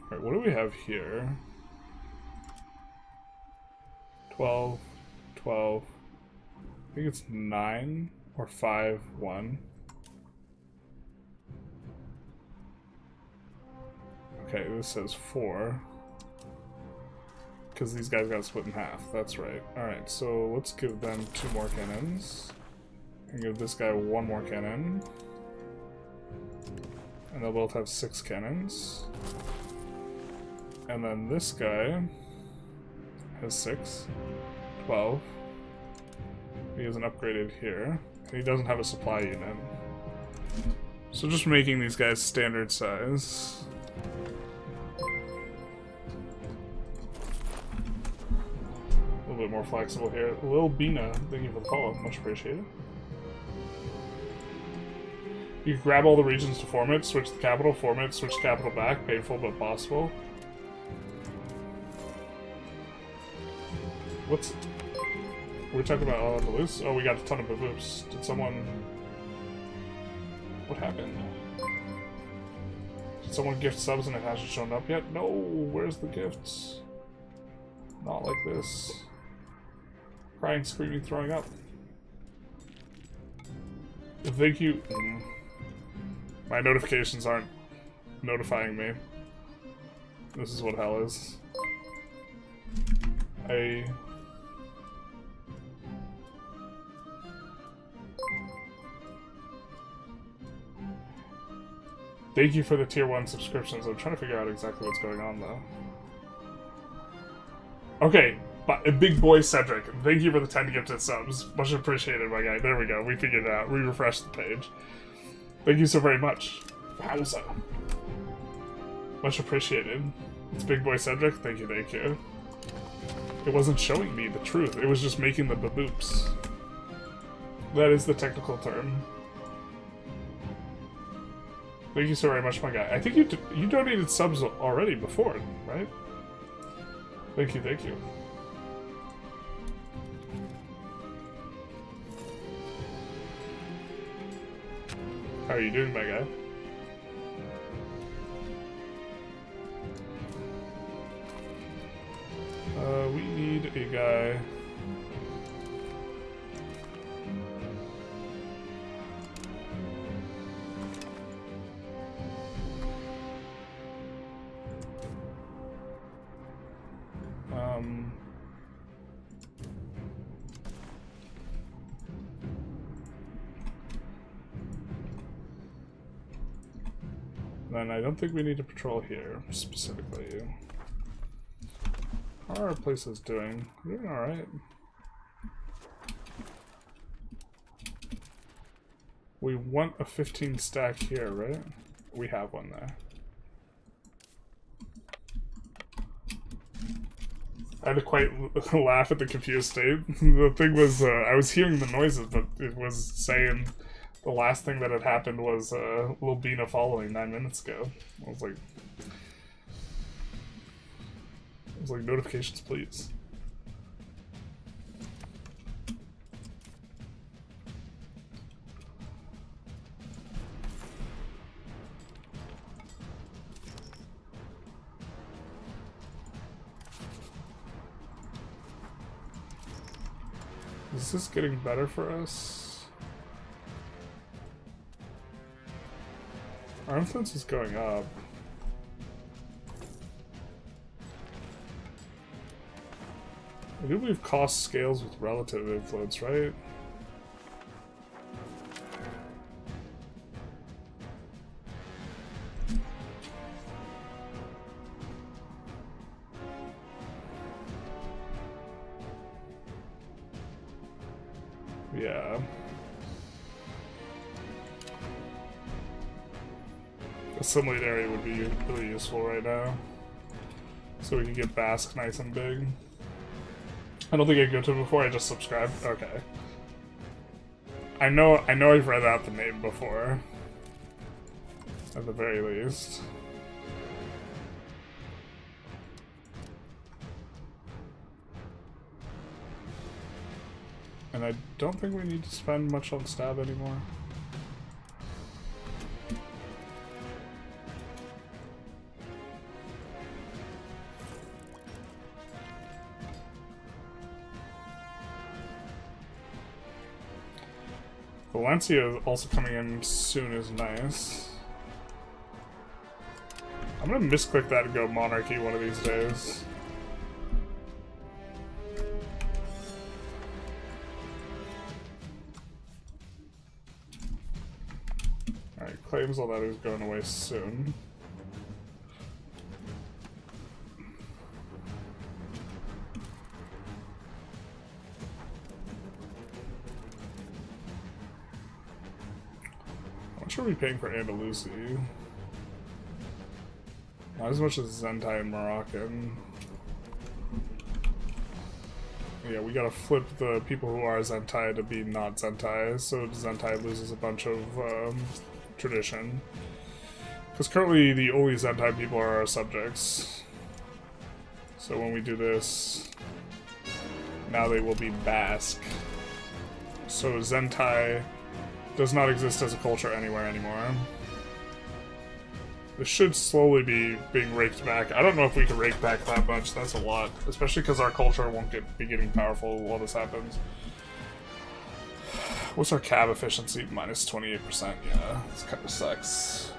Alright, what do we have here? 12, 12. I think it's 9 or 5, 1. Okay, this says 4. Because these guys got split in half. That's right. Alright, so let's give them 2 more cannons. And give this guy 1 more cannon. And they'll both have 6 cannons. And then this guy has 6. 12. He isn't upgraded here. And he doesn't have a supply unit. So just making these guys standard size. A little bit more flexible here. Lil Bina, thank you for the follow, much appreciated. You grab all the regions to form it, switch the capital, form it, switch capital back. Painful but possible. What's... We're talking about Al-Andalus? Oh, we got a ton of boops. Did someone... What happened? Did someone gift subs and it hasn't shown up yet? No! Where's the gifts? Not like this. Crying, screaming, throwing up. Thank you... My notifications aren't notifying me. This is what hell is. Thank you for the tier 1 subscriptions. I'm trying to figure out exactly what's going on, though. Okay, but Big Boy Cedric, thank you for the 10 gifted subs. Much appreciated, my guy. There we go. We figured it out. We refreshed the page. Thank you so very much. Wowza. Much appreciated. It's Big Boy Cedric. Thank you, thank you. It wasn't showing me the truth. It was just making the baboops. That is the technical term. Thank you so very much, my guy. I think you donated subs already before, right? Thank you, thank you. How are you doing, my guy? We need a guy. Then I don't think we need to patrol here, specifically. How are our places doing? We're doing alright. We want a 15 stack here, right? We have one there. I had to quite laugh at the confused state. The thing was, I was hearing the noises, but it was saying the last thing that had happened was Lil Bina following 9 minutes ago. I was like, notifications, please. Is this getting better for us? Our influence is going up. I do believe cost scales with relative influence, right? Yeah. Assimilated area would be really useful right now. So we can get Basque nice and big. I don't think I go to it before, I just subscribed. Okay. I know I've read out the name before. At the very least. And I don't think we need to spend much on stab anymore. Valencia also coming in soon is nice. I'm gonna misclick that and go monarchy one of these days. Alright, claims all that is going away soon. How much are we paying for Andalusi? Not as much as Zentai and Moroccan. Yeah, we gotta flip the people who are Zentai to be not Zentai, so Zentai loses a bunch of tradition. Because currently the only Zentai people are our subjects. So when we do this, now they will be Basque. So Zentai does not exist as a culture anywhere anymore. This should slowly be being raked back. I don't know if we can rake back that much. That's a lot. Especially because our culture won't be getting powerful while this happens. What's our cab efficiency? Minus 28%. Yeah, this kind of sucks.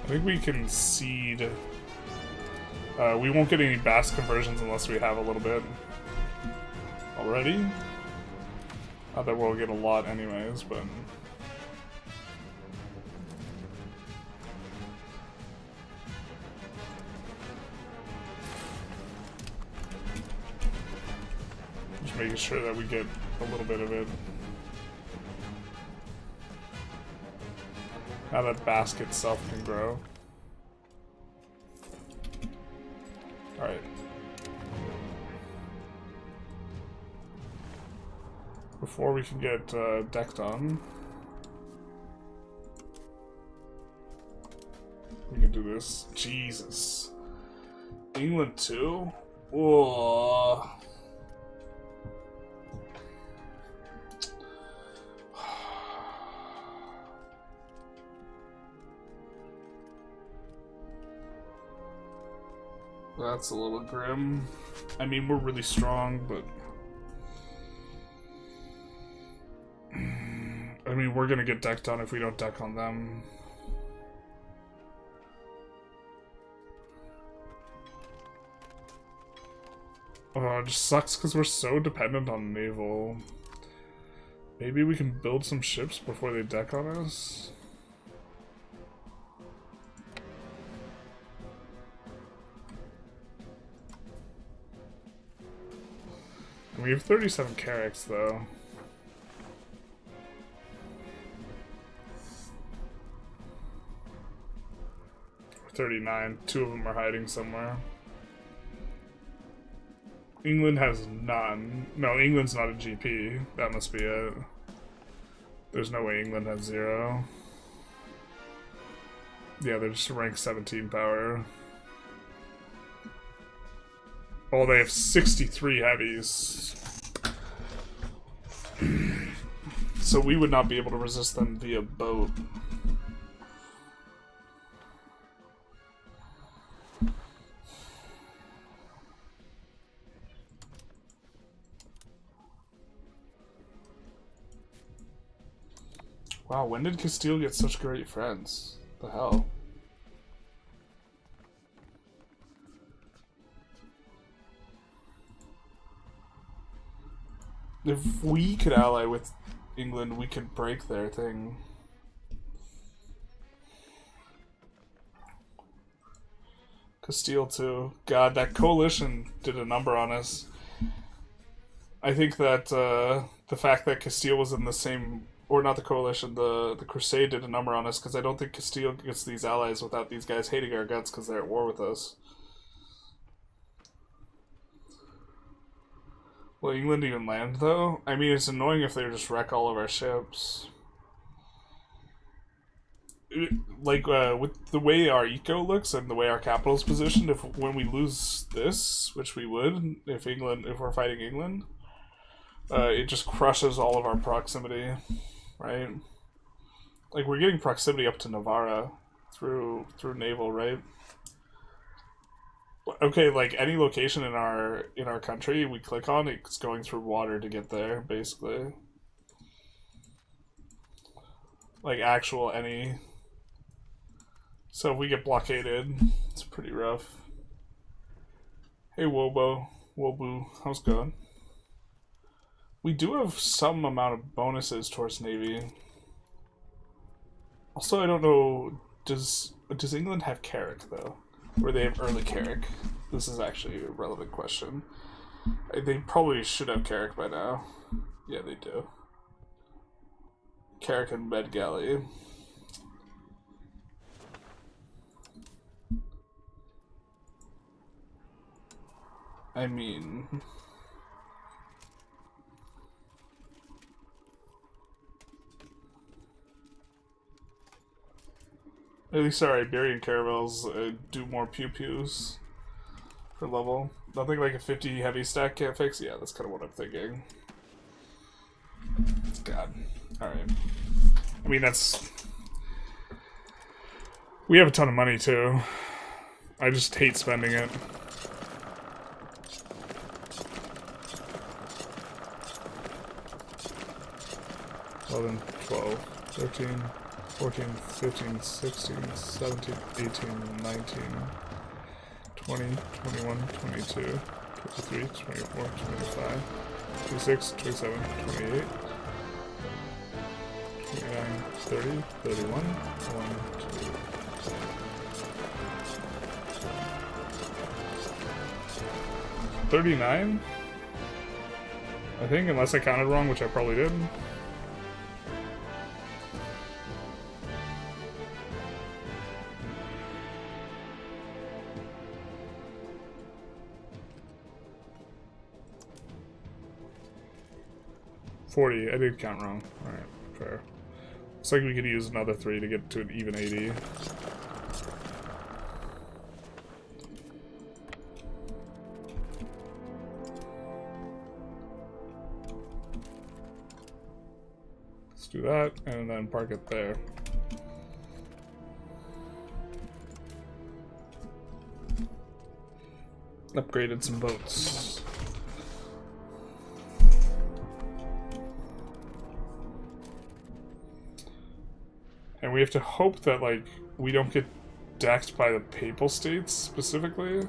I think we can seed. We won't get any Basque conversions unless we have a little bit already. Not that we'll get a lot anyways, but... Just making sure that we get a little bit of it. Now that Basque itself can grow. Alright. Before we can get decked on, we can do this. Jesus. England too? Whoa. That's a little grim. I mean, we're really strong, but... I mean, we're gonna get decked on if we don't deck on them. Oh, it just sucks because we're so dependent on naval. Maybe we can build some ships before they deck on us? We have 37 carracks, though. 39. 2 of them are hiding somewhere. England has none. No, England's not a GP. That must be it. There's no way England has 0. Yeah, they're just rank 17 power. Oh, they have 63 heavies. So we would not be able to resist them via boat. Wow, when did Castile get such great friends? The hell? If we could ally with England, we could break their thing. Castile too. God, that coalition did a number on us. I think that the fact that Castile was in the same, or not the coalition, the crusade did a number on us, because I don't think Castile gets these allies without these guys hating our guts because they're at war with us. Will England even land, though? I mean, it's annoying if they just wreck all of our ships. Like, with the way our eco looks and the way our capital's positioned, when we lose this, which we would, if we're fighting England, it just crushes all of our proximity, right? Like, we're getting proximity up to Navarra through naval, right? Okay, like any location in our country we click on, it's going through water to get there, basically. Like actual any. So if we get blockaded, it's pretty rough. Hey Wobu, how's it going? We do have some amount of bonuses towards Navy. Also, I don't know, does England have Carrack though? Or they have early Carrack? This is actually a relevant question. They probably should have Carrack by now. Yeah, they do. Carrick and Med Galley. I mean... At least our Iberian caravels do more pew-pews per level. Nothing like a 50 heavy stack can't fix? Yeah, that's kind of what I'm thinking. God. Alright. I mean, that's... We have a ton of money, too. I just hate spending it. $11, $12, $13, $14, $15, $16, $17, $18, $19, $20, $21, $22, $23, $24, $25, $26, $27, $28, $29, $30, $31, $1, $2, $39? I think, unless I counted wrong, which I probably did. I did count wrong. Alright, fair. Looks like we could use another 3 to get to an even 80. Let's do that, and then park it there. Upgraded some boats. And we have to hope that, like, we don't get decked by the Papal States, specifically.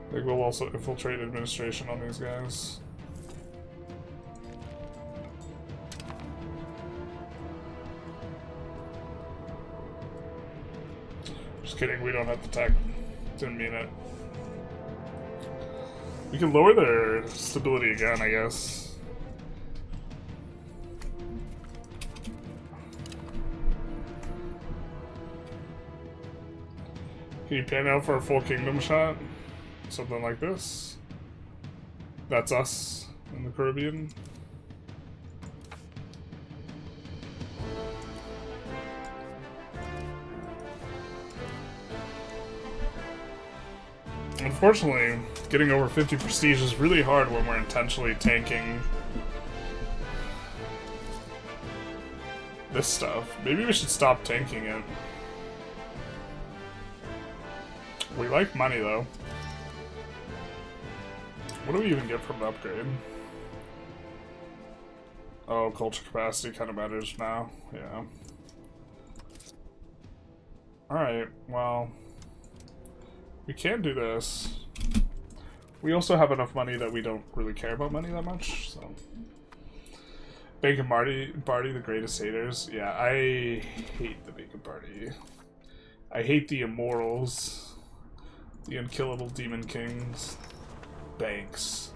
I think we'll also infiltrate administration on these guys. Kidding, we don't have to attack. Didn't mean it. We can lower their stability again, I guess. Can you pan out for a full kingdom shot? Something like this. That's us in the Caribbean. Unfortunately, getting over 50 prestige is really hard when we're intentionally tanking this stuff. Maybe we should stop tanking it. We like money, though. What do we even get from the upgrade? Oh, culture capacity kind of matters now. Yeah. Alright, well... We can do this. We also have enough money that we don't really care about money that much, so... Bacon Barty, the greatest haters. Yeah, I hate the Bacon Party. I hate the immorals. The unkillable demon kings. Banks.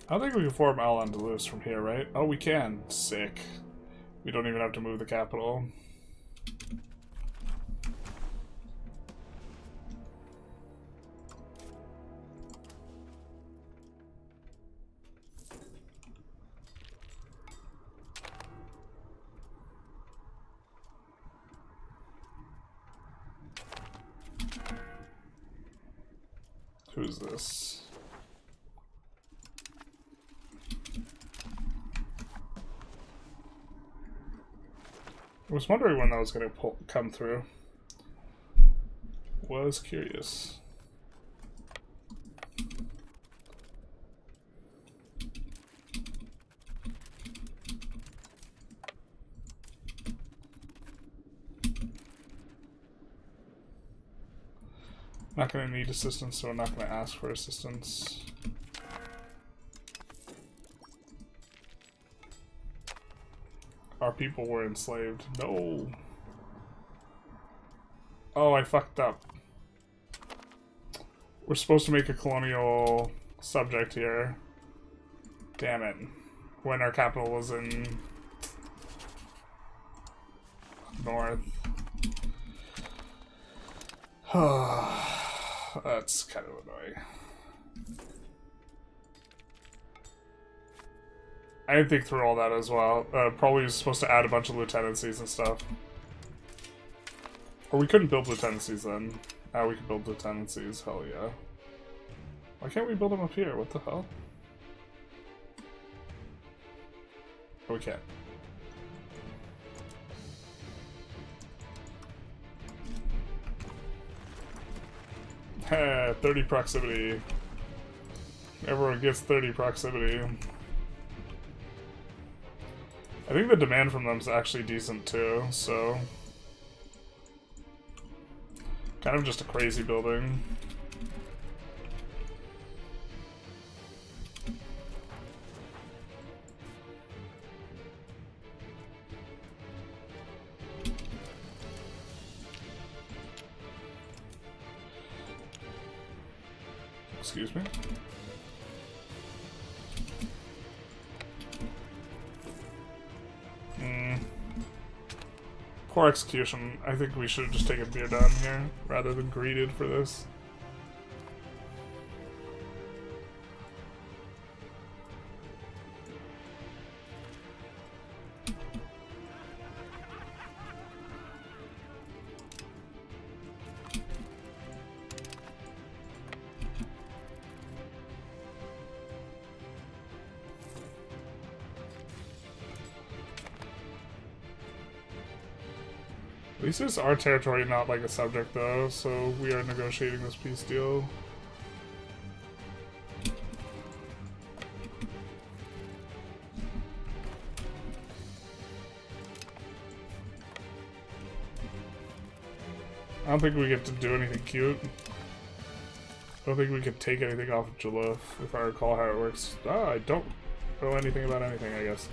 I don't think we can form Al-Andalus from here, right? Oh, we can. Sick. We don't even have to move the capital. Who's this? I was wondering when that was going to come through. Was curious. Not gonna need assistance, so I'm not gonna ask for assistance. Our people were enslaved. No! Oh, I fucked up. We're supposed to make a colonial subject here. Damn it. When our capital was in... north. That's kind of annoying. I didn't think through all that as well. Probably was supposed to add a bunch of lieutenancies and stuff. Or we couldn't build lieutenancies then. We could build lieutenancies, hell yeah. Why can't we build them up here? What the hell? Oh, we can't. 30 proximity. Everyone gets 30 proximity. I think the demand from them is actually decent too, so... kind of just a crazy building. Excuse me. Poor execution. I think we should have just taken beer down here rather than greeted for this. At least it's our territory, not like a subject though, so we are negotiating this peace deal. I don't think we get to do anything cute. I don't think we could take anything off of Jaluf, if I recall how it works. Ah, I don't know anything about anything, I guess.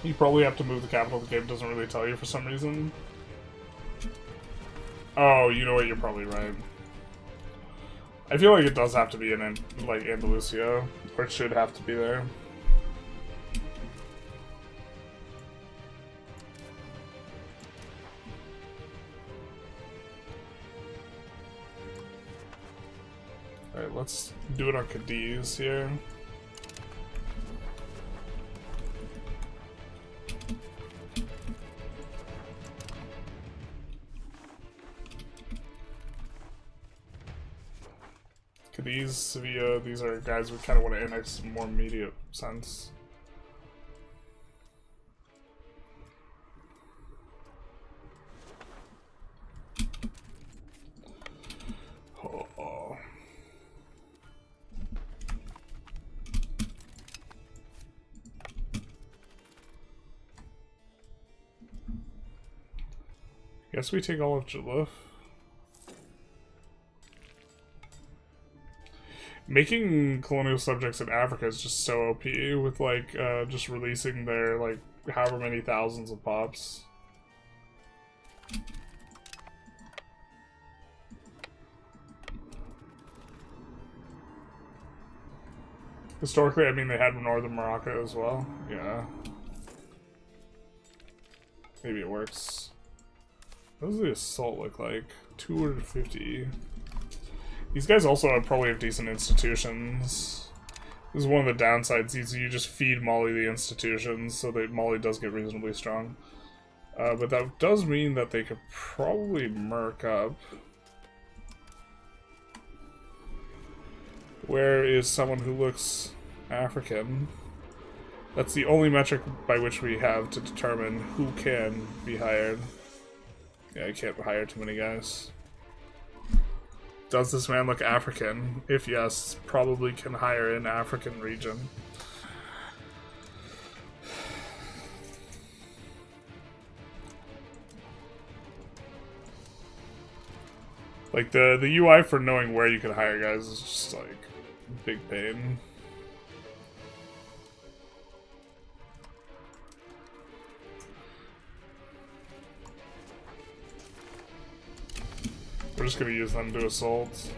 You probably have to move the capital. The game doesn't really tell you for some reason. Oh, you know what? You're probably right. I feel like it does have to be in like Andalusia, or it should have to be there. Alright, let's do it on Cadiz here. Cadiz, Sevilla, these are guys we kind of want to annex in more immediate sense. Oh. Guess we take all of Jaluf. Making colonial subjects in Africa is just so OP with like just releasing their like however many thousands of pops. Historically, I mean they had northern Morocco as well. Yeah. Maybe it works. What does the assault look like? 250. These guys also probably have decent institutions. This is one of the downsides, is you just feed Mali the institutions, so that Mali does get reasonably strong. But that does mean that they could probably merc up. Where is someone who looks African? That's the only metric by which we have to determine who can be hired. Yeah, I can't hire too many guys. Does this man look African? If yes, probably can hire in African region. Like, the UI for knowing where you can hire guys is just, like, big pain. We're just gonna use them to assault.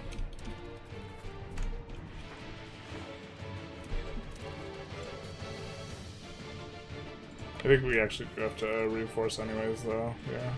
I think we actually do have to reinforce anyways, though, yeah.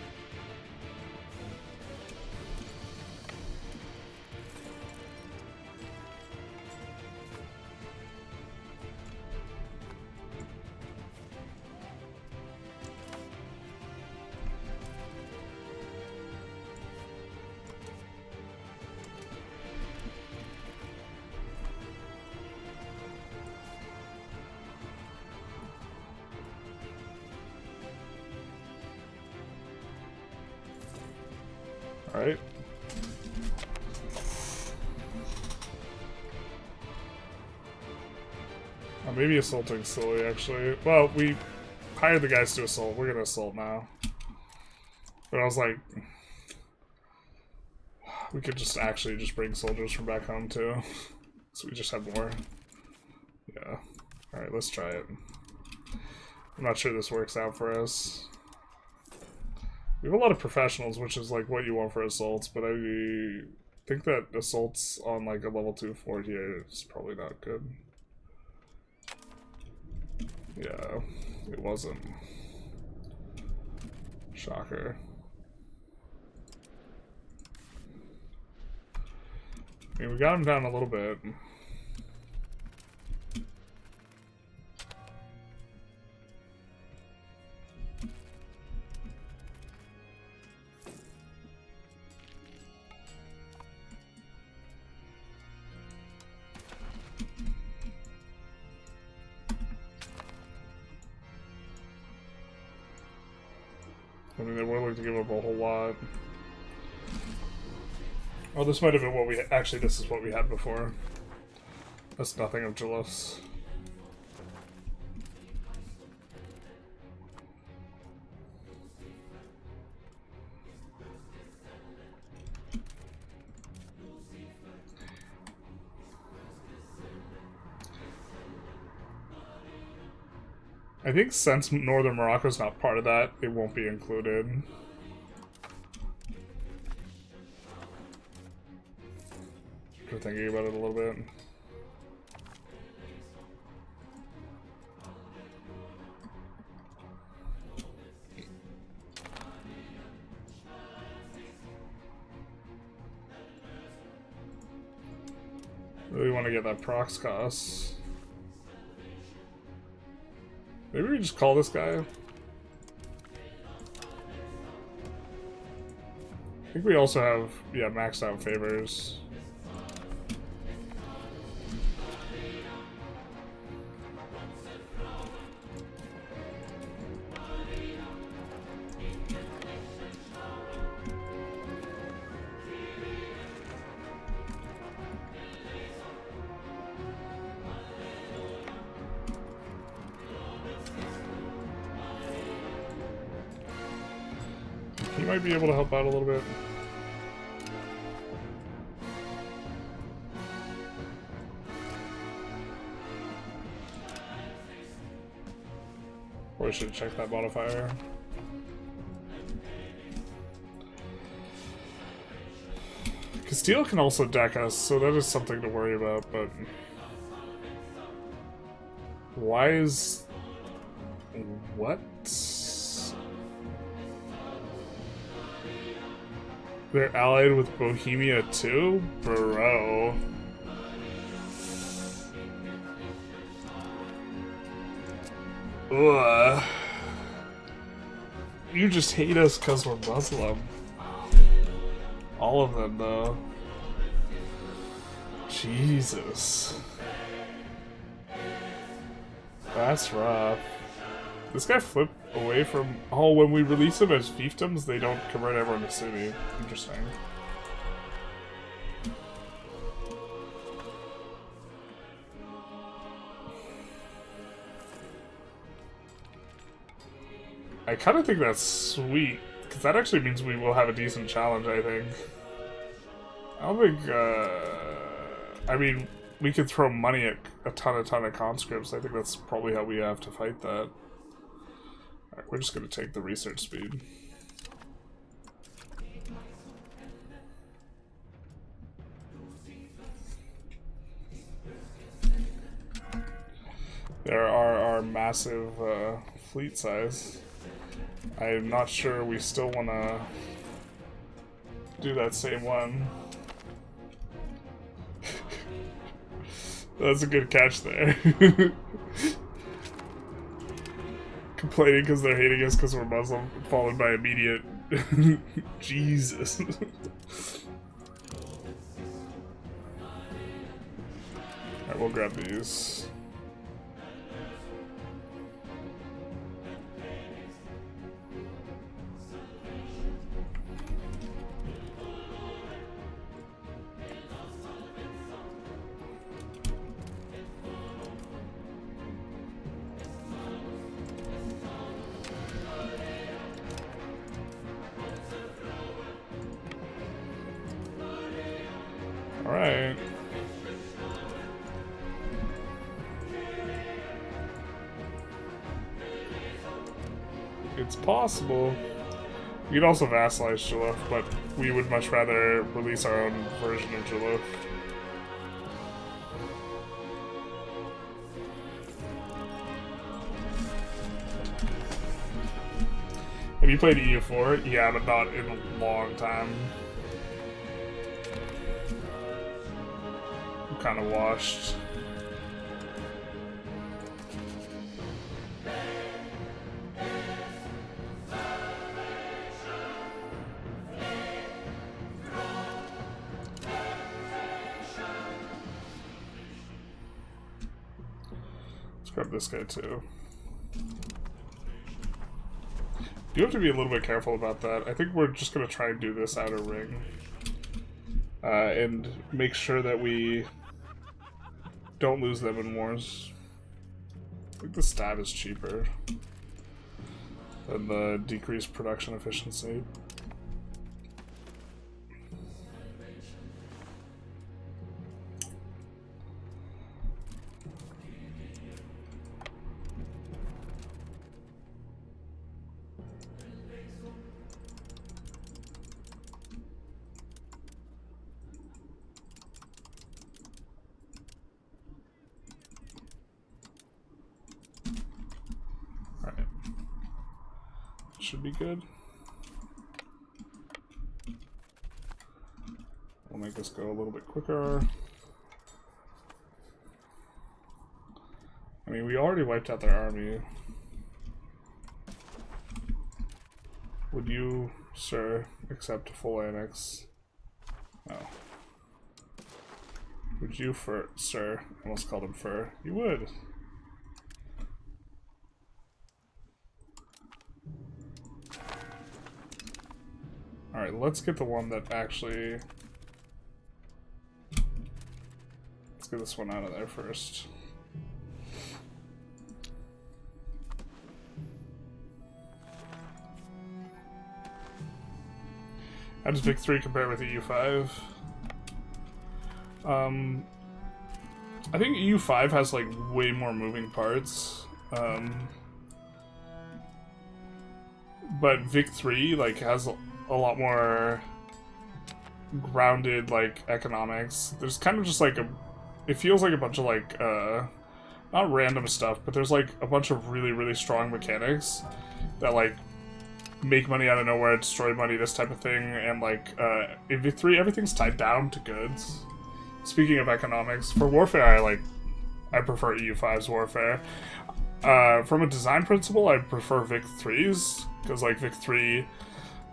Alright. Maybe assaulting slowly, actually. Well, we hired the guys to assault. We're gonna assault now. But I was like... we could just actually just bring soldiers from back home, too. So we just have more. Yeah. Alright, let's try it. I'm not sure this works out for us. We have a lot of professionals, which is like what you want for assaults, but I think that assaults on like a level 2 fort here is probably not good. Yeah, it wasn't. Shocker. I mean, we got him down a little bit. I mean, they're willing to give up a whole lot. Oh, this might have been what we... Actually, this is what we had before. That's nothing of Generalist. I think since Northern Morocco's not part of that, it won't be included. After thinking about it a little bit. Really want to get that prox cost. Maybe we just call this guy. I think we also have, yeah, maxed out favors. Might be able to help out a little bit. Probably should check that modifier. Castile can also deck us, so that is something to worry about, but... Why is... What? They're allied with Bohemia too? Bro. Ugh. You just hate us because we're Muslim. All of them, though. Jesus. That's rough. This guy flipped away from... Oh, when we release them as fiefdoms, they don't convert everyone to city. Interesting. I kind of think that's sweet, because that actually means we will have a decent challenge, I think. I don't think, I mean, we could throw money at a ton of conscripts. I think that's probably how we have to fight that. Alright, we're just going to take the research speed. There are our massive fleet size. I'm not sure we still want to do that same one. That's a good catch there. Complaining because they're hating us because we're Muslim, followed by immediate Jesus. Alright, we'll grab these. Alright. It's possible. We could also vassalize Jaluf, but we would much rather release our own version of Jaluf. Have you played EU4? Yeah, but not in a long time. I'm kind of washed. Let's grab this guy too. You have to be a little bit careful about that. I think we're just going to try and do this outer ring. And make sure that we don't lose them in wars. I think the stat is cheaper than the decreased production efficiency. Should be good. We'll make this go a little bit quicker. I mean, we already wiped out their army. Would you, sir, accept a full annex? No. Would you, sir? I almost called him fur. You would. Alright, let's get the one that actually... Let's get this one out of there first. How does Vic 3 compare with EU5? I think EU5 has like way more moving parts. But Vic 3 like has a lot more grounded like economics. There's kind of just like it feels like a bunch of like not random stuff, but there's like a bunch of really strong mechanics that like make money out of nowhere, destroy money, this type of thing. And like in Vic 3 everything's tied down to goods. Speaking of economics, for warfare I prefer EU5's warfare. From a design principle I prefer Vic 3's, because like Vic 3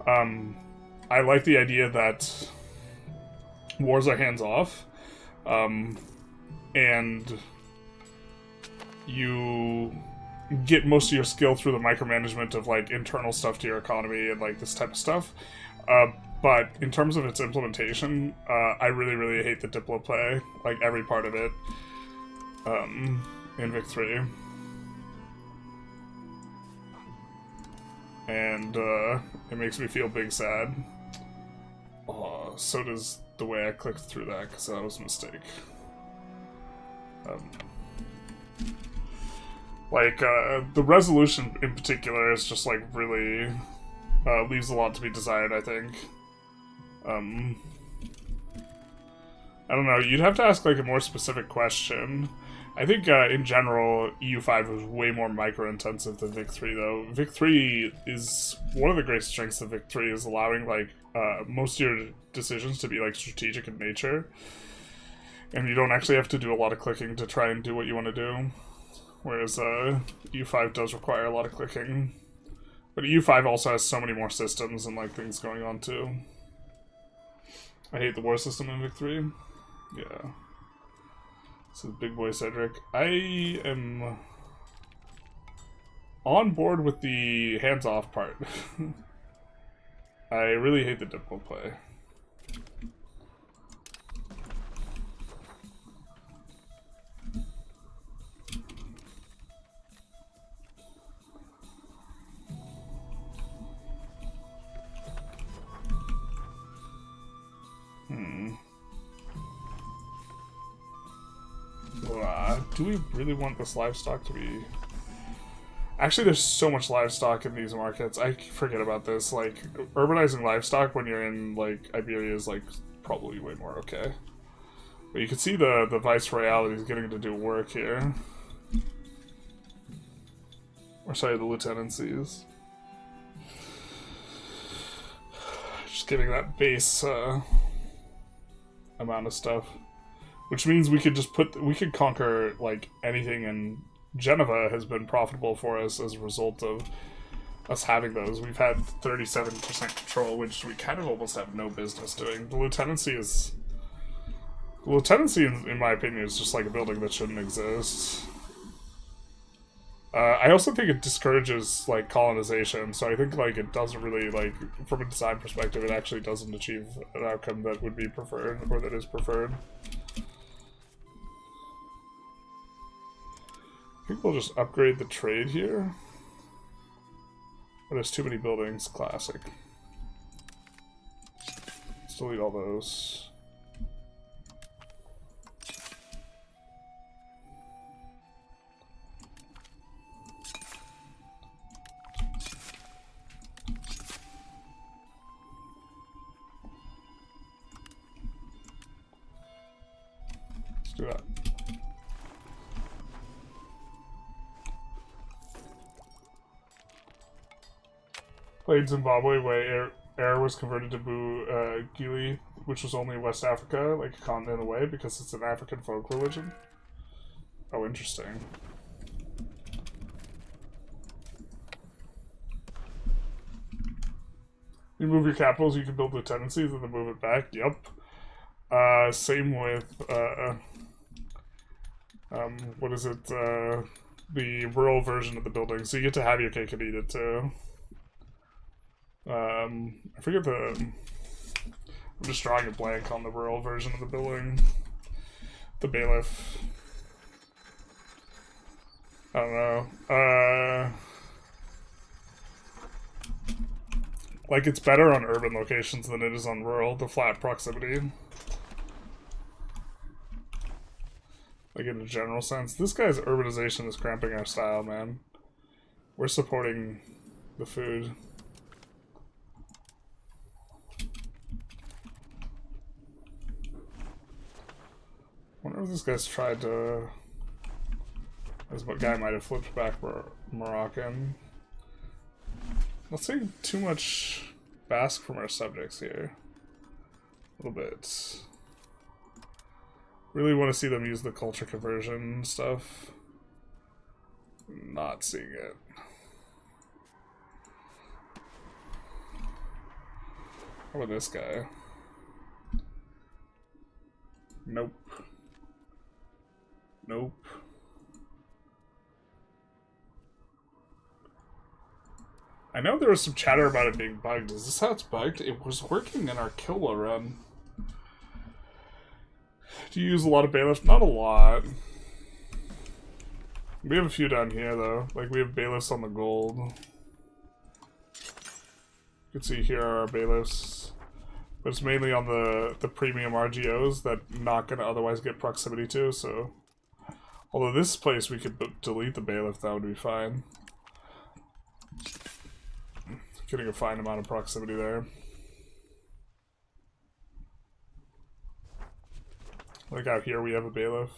I like the idea that wars are hands-off, and you get most of your skill through the micromanagement of like internal stuff to your economy and like this type of stuff. But in terms of its implementation, I really hate the Diplo play, like every part of it, in Vic 3. and it makes me feel big sad. Oh, so does the way I clicked through that, because that was a mistake. The resolution in particular is just, like, really leaves a lot to be desired, I think. I don't know, you'd have to ask, like, a more specific question. I think, in general, EU5 was way more micro-intensive than Vic3, though. Vic3 is... one of the great strengths of Vic3 is allowing, like, most of your decisions to be, like, strategic in nature. And you don't actually have to do a lot of clicking to try and do what you want to do. Whereas, EU5 does require a lot of clicking. But EU5 also has so many more systems and, like, things going on, too. I hate the war system in Vic3. Yeah. This is Big Boy Cedric. I am on board with the hands-off part. I really hate the diplo play. Do we really want this livestock to be... Actually, there's so much livestock in these markets. I forget about this. Like, urbanizing livestock when you're in, like, Iberia is, like, probably way more okay. But you can see the Viceroyalty is getting to do work here. Or, sorry, the Lieutenancies. Just getting that base, amount of stuff. Which means we could just we could conquer, like, anything, and Geneva has been profitable for us as a result of us having those. We've had 37% control, which we kind of almost have no business doing. The Lieutenancy is... The Lieutenancy, in my opinion, is just, like, a building that shouldn't exist. I also think it discourages, like, colonization, so I think, like, it doesn't really, like, from a design perspective, it actually doesn't achieve an outcome that would be preferred, or that is preferred. I think we'll just upgrade the trade here. Oh, there's too many buildings. Classic. Let's delete all those. Let's do that. Played Zimbabwe, where air was converted to Gili, which was only West Africa, like a continent away, because it's an African folk religion. Oh, interesting. You move your capitals, you can build lieutenancies, and then move it back. Yep. Same with, what is it, the rural version of the building, so you get to have your cake and eat it, too. I forget I'm just drawing a blank on the rural version of the building. The bailiff. I don't know. Like, it's better on urban locations than it is on rural, the flat proximity. Like, in a general sense. This guy's urbanization is cramping our style, man. We're supporting the food. I wonder if this guy's tried to... This guy might have flipped back Moroccan. Let's see too much Basque from our subjects here. A little bit. Really want to see them use the culture conversion stuff. Not seeing it. How about this guy? Nope. Nope. I know there was some chatter about it being bugged. Is this how it's bugged? It was working in our Kilwa run. Do you use a lot of bailiffs? Not a lot. We have a few down here, though. Like, we have bailiffs on the gold. can see here are our bailiffs. But it's mainly on the premium RGOs that not going to otherwise get proximity to, so... Although this place we could delete the bailiff, that would be fine. Getting a fine amount of proximity there. Like out here we have a bailiff.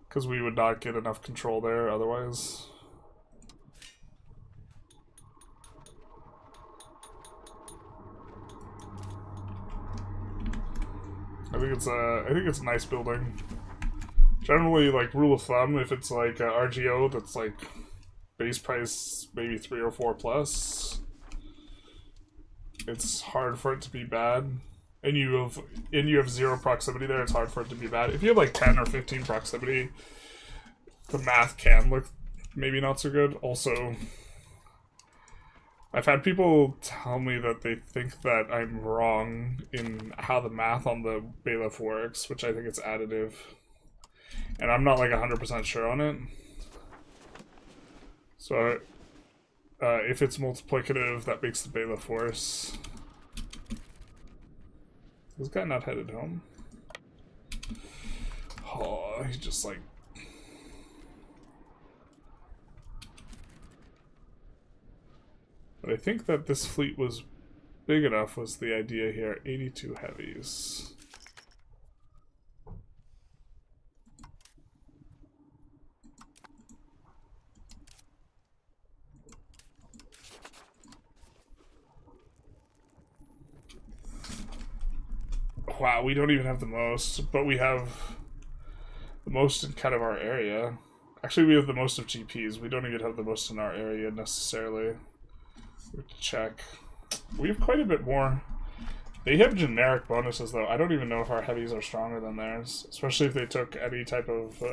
Because we would not get enough control there otherwise. I think it's a nice building. Generally, like, rule of thumb, if it's like a RGO that's like base price maybe 3 or 4 plus, it's hard for it to be bad. And you have 0 proximity there, it's hard for it to be bad. If you have like 10 or 15 proximity, the math can look maybe not so good. Also, I've had people tell me that they think that I'm wrong in how the math on the bailiff works, which I think it's additive. And I'm not like 100% sure on it. So, if it's multiplicative, that makes the bailiff worse. Is this guy not headed home? Oh, he's just like... But I think that this fleet was big enough was the idea here. 82 heavies. Wow, we don't even have the most, but we have the most in kind of our area. Actually, we have the most of GPs. We don't even have the most in our area necessarily. We have to check. We have quite a bit more. They have generic bonuses, though. I don't even know if our heavies are stronger than theirs, especially if they took any type of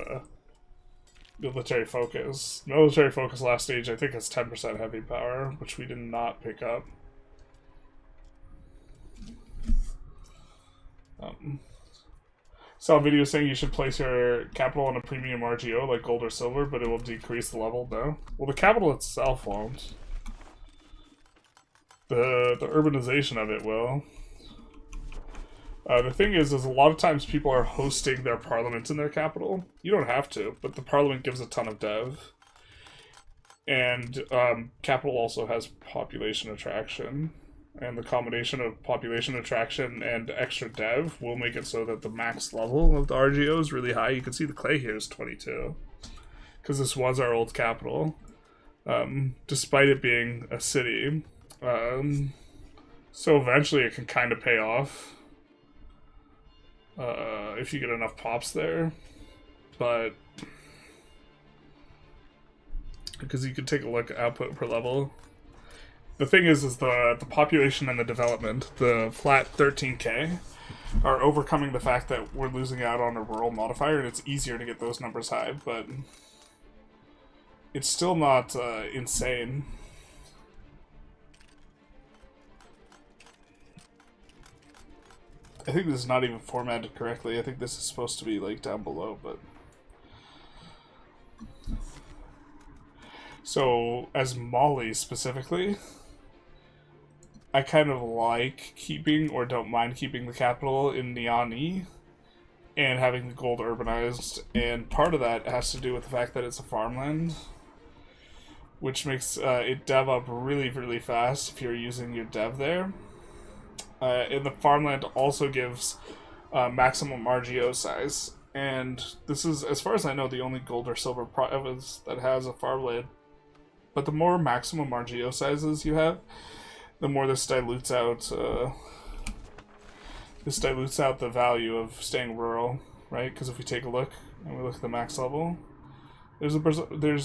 military focus. Military focus last stage, I think, has 10% heavy power, which we did not pick up. Saw a video saying you should place your capital on a premium RGO like gold or silver, but it will decrease the level. No. Well, the capital itself won't. The urbanization of it will. The thing is a lot of times people are hosting their parliament in their capital. You don't have to, but the parliament gives a ton of dev. And capital also has population attraction. And the combination of population attraction and extra dev will make it so that the max level of the RGO is really high. You can see the clay here is 22. Because this was our old capital. Despite it being a city. So eventually it can kind of pay off. If you get enough pops there. But... because you can take a look at output per level. The thing is the population and the development, the flat 13k, are overcoming the fact that we're losing out on a rural modifier, and it's easier to get those numbers high, but it's still not insane. I think this is not even formatted correctly. I think this is supposed to be like down below, but... So, as Mali specifically, I kind of like keeping, or don't mind keeping, the capital in Niani and having the gold urbanized, and part of that has to do with the fact that it's a farmland, which makes it dev up really, really fast if you're using your dev there. And the farmland also gives maximum RGO size, and this is, as far as I know, the only gold or silver province that has a farmland. But the more maximum RGO sizes you have, the more this dilutes out the value of staying rural, right? Because if we take a look and we look at the max level, there's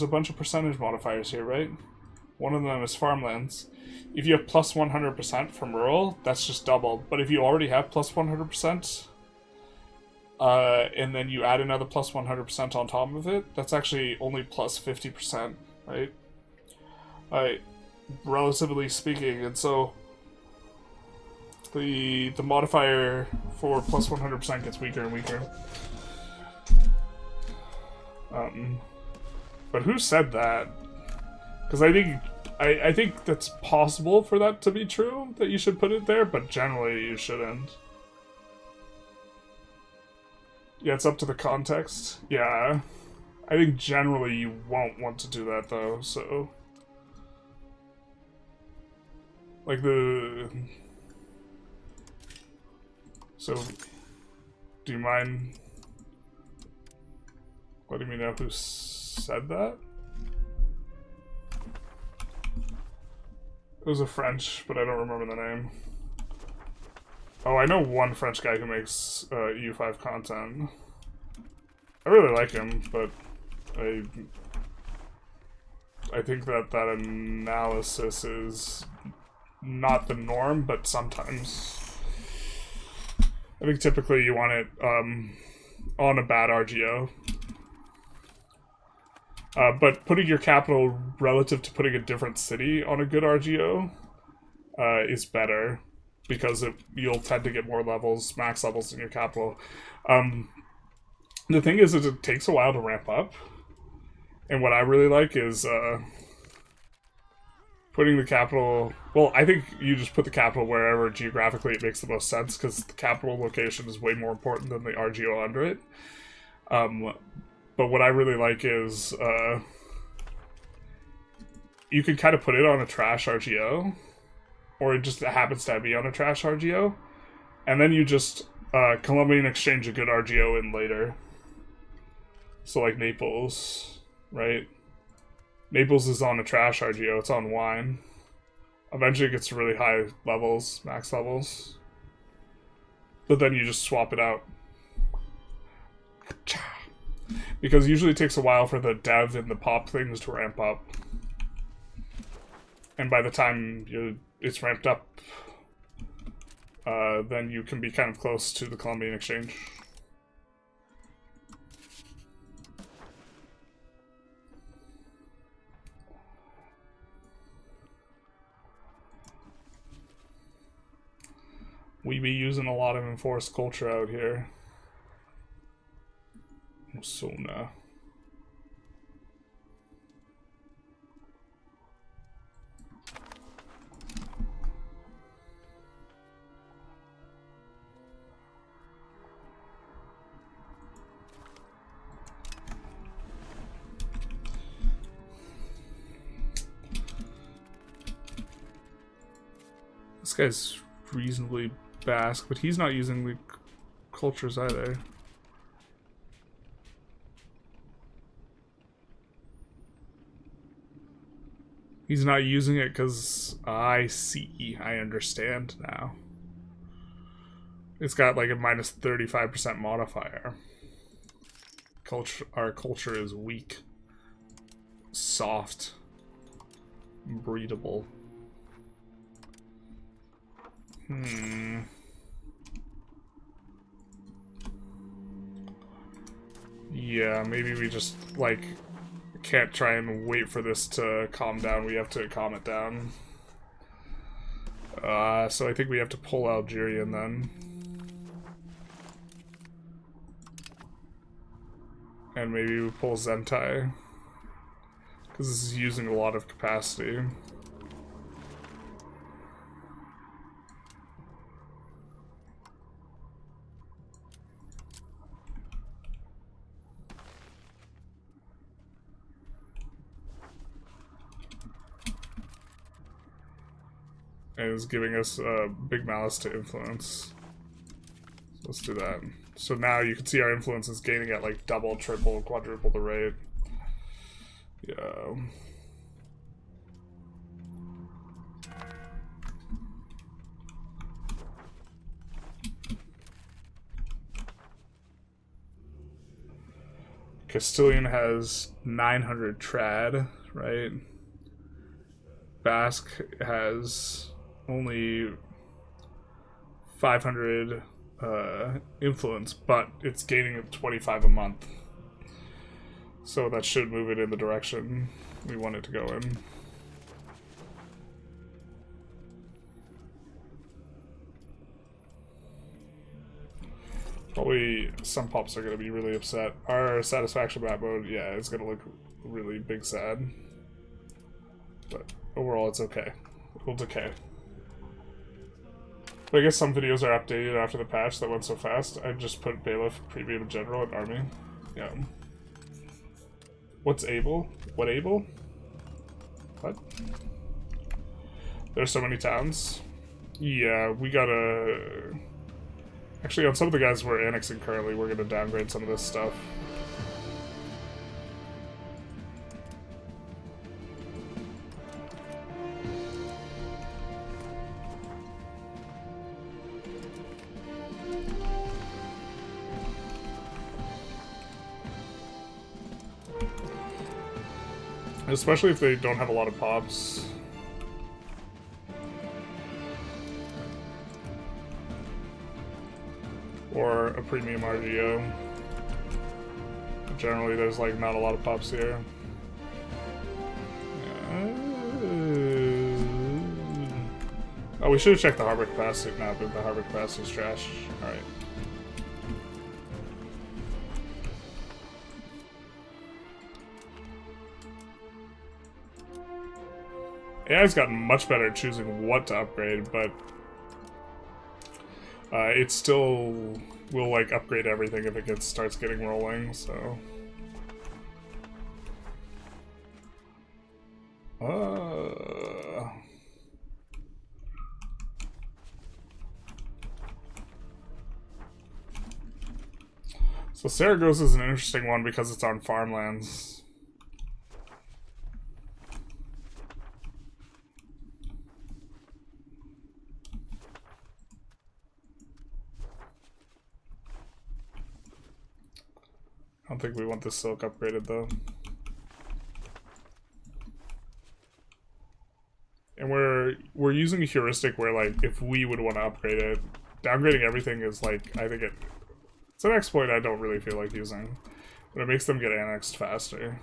a bunch of percentage modifiers here, right? One of them is farmlands. If you have plus 100% from rural, that's just doubled. But if you already have plus 100%, and then you add another plus 100% on top of it, that's actually only plus 50%, right? Relatively speaking, and so the modifier for plus 100% gets weaker and weaker. But who said that? Because I think I think that's possible for that to be true, that you should put it there, but generally you shouldn't. Yeah, it's up to the context. Yeah. I think generally you won't want to do that, though, so... Like the... So, do you mind letting me know who said that? It was a French, but I don't remember the name. Oh, I know one French guy who makes EU5 content. I really like him, but I think that that analysis is not the norm, but sometimes. I think typically you want it on a bad RGO. But putting your capital relative to putting a different city on a good RGO is better, because you'll tend to get more levels, max levels in your capital. The thing is it takes a while to ramp up, and what I really like is putting the capital... Well, I think you just put the capital wherever geographically it makes the most sense, because the capital location is way more important than the RGO under it. But what I really like is you can kind of put it on a trash RGO, or it just happens to be on a trash RGO, and then you just Colombian exchange a good RGO in later. So like Naples, right? Naples is on a trash RGO, it's on wine. Eventually it gets to really high levels, max levels. But then you just swap it out. Because usually it takes a while for the dev and the pop things to ramp up. And by the time it's ramped up, then you can be kind of close to the Colombian exchange. We be using a lot of enforced culture out here. Sona. This guy's reasonably Basque, but he's not using the cultures either. He's not using it because I see. I understand now. It's got like a minus 35% modifier. Our culture is weak. Soft. Breedable. Yeah, maybe we just, like, can't try and wait for this to calm down. We have to calm it down. So I think we have to pull Algerian then. And maybe we pull Zentai. Because this is using a lot of capacity. And is giving us a big malice to influence. So let's do that. So now you can see our influence is gaining at like double, triple, quadruple the rate. Yeah. Castilian has 900 trad, right? Basque has only 500 influence, but it's gaining 25 a month. So that should move it in the direction we want it to go in. Probably some pops are going to be really upset. Our satisfaction map mode, yeah, it's going to look really big sad. But overall it's okay. It will decay. But I guess some videos are updated after the patch that went so fast. I just put Bailiff, Premium, General, and Army. Yeah. What's able? What able? What? There's so many towns. Yeah, we gotta... Actually, on some of the guys we're annexing currently, we're gonna downgrade some of this stuff. Especially if they don't have a lot of pops. Or a premium RGO. Generally, there's like not a lot of pops here. Oh, we should have checked the harbor capacity. Nah, but the harbor capacity is trash. Alright. AI's gotten much better at choosing what to upgrade, but it still will like upgrade everything if it starts getting rolling, so. So Saragossa is an interesting one because it's on farmlands. I don't think we want the silk upgraded though. And we're using a heuristic where like if we would want to upgrade it, downgrading everything is like I think it's an exploit I don't really feel like using. But it makes them get annexed faster.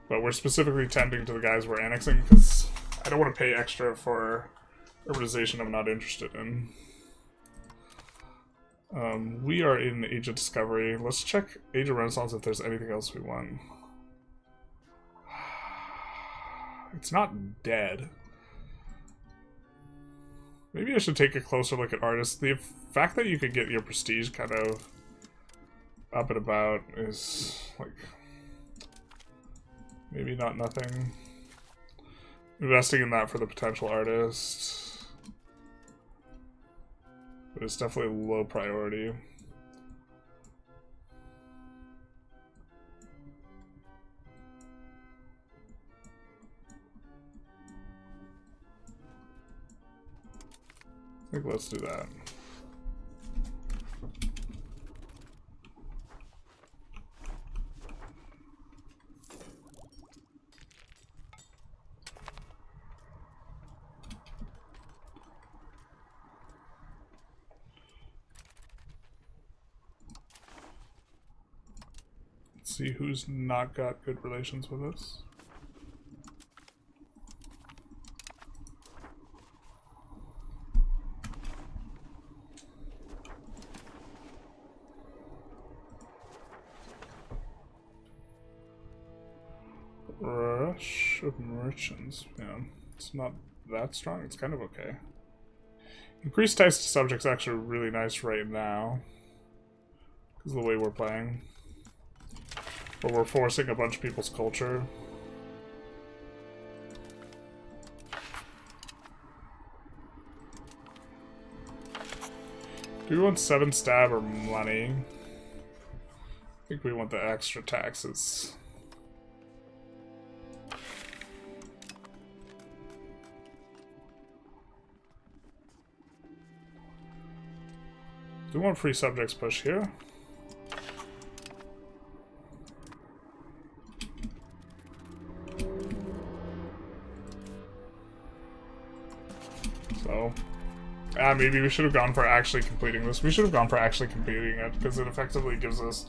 But we're specifically tending to the guys we're annexing because I don't want to pay extra for urbanization I'm not interested in. We are in Age of Discovery. Let's check Age of Renaissance if there's anything else we want. It's not dead. Maybe I should take a closer look at artists. The fact that you could get your prestige kind of up and about is like maybe not nothing. Investing in that for the potential artist. But it's definitely low priority. I think let's do that. See who's not got good relations with us. Rush of merchants. Yeah, it's not that strong. It's kind of okay. Increased ties to subjects actually really nice right now because of the way we're playing. But we're forcing a bunch of people's culture. Do we want 7 stab or money? I think we want the extra taxes. Do we want free subjects push here? So, maybe we should have gone for actually completing this. We should have gone for actually completing it, because it effectively gives us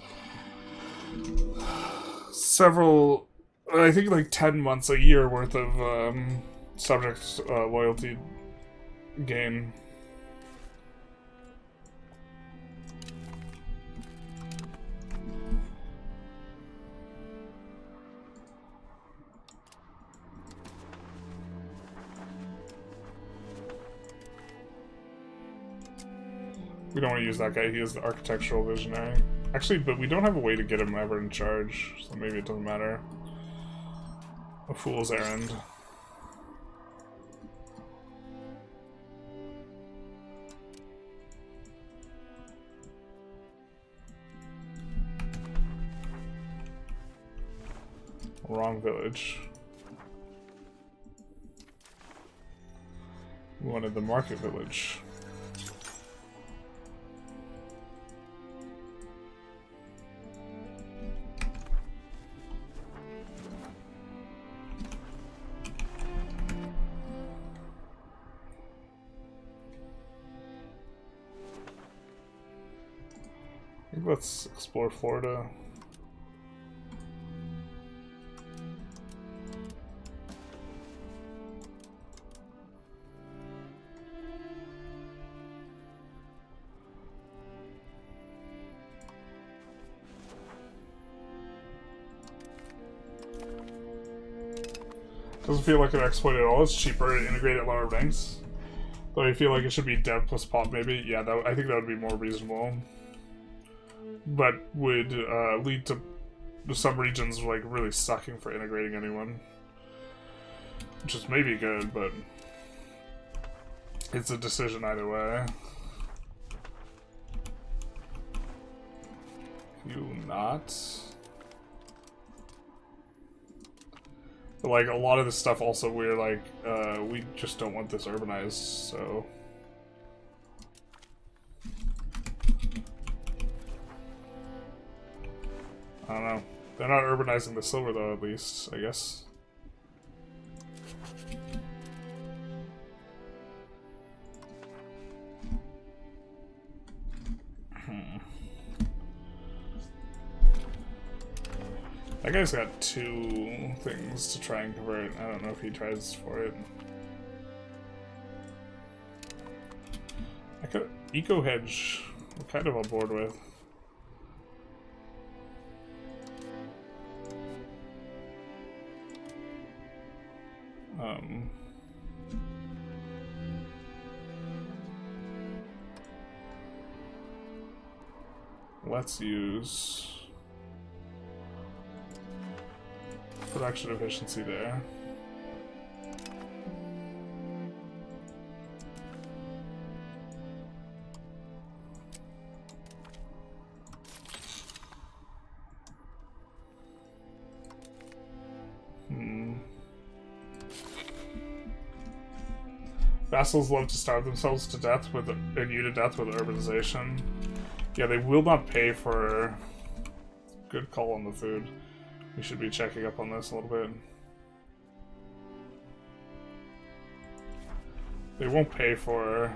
several, I think like 10 months, a year worth of subject loyalty gain. We don't want to use that guy. He is the architectural visionary. Actually, but we don't have a way to get him ever in charge, so maybe it doesn't matter. A fool's errand. Wrong village. We wanted the market village. I think let's explore Florida. Doesn't feel like an exploit at all. It's cheaper to integrate at lower ranks. Though I feel like it should be dev plus pop maybe. Yeah, I think that would be more reasonable. But would lead to some regions like really sucking for integrating anyone. Which is maybe good, but it's a decision either way. You not. But like a lot of this stuff also we're like, we just don't want this urbanized, so. I don't know. They're not urbanizing the silver though, at least, I guess. That guy's got 2 things to try and convert. I don't know if he tries for it. I could eco hedge. I'm kind of on board with. Let's use production efficiency there. Vassals love to starve themselves to death with and you to death with urbanization. Yeah, they will not pay for. Good call on the food. We should be checking up on this a little bit. They won't pay for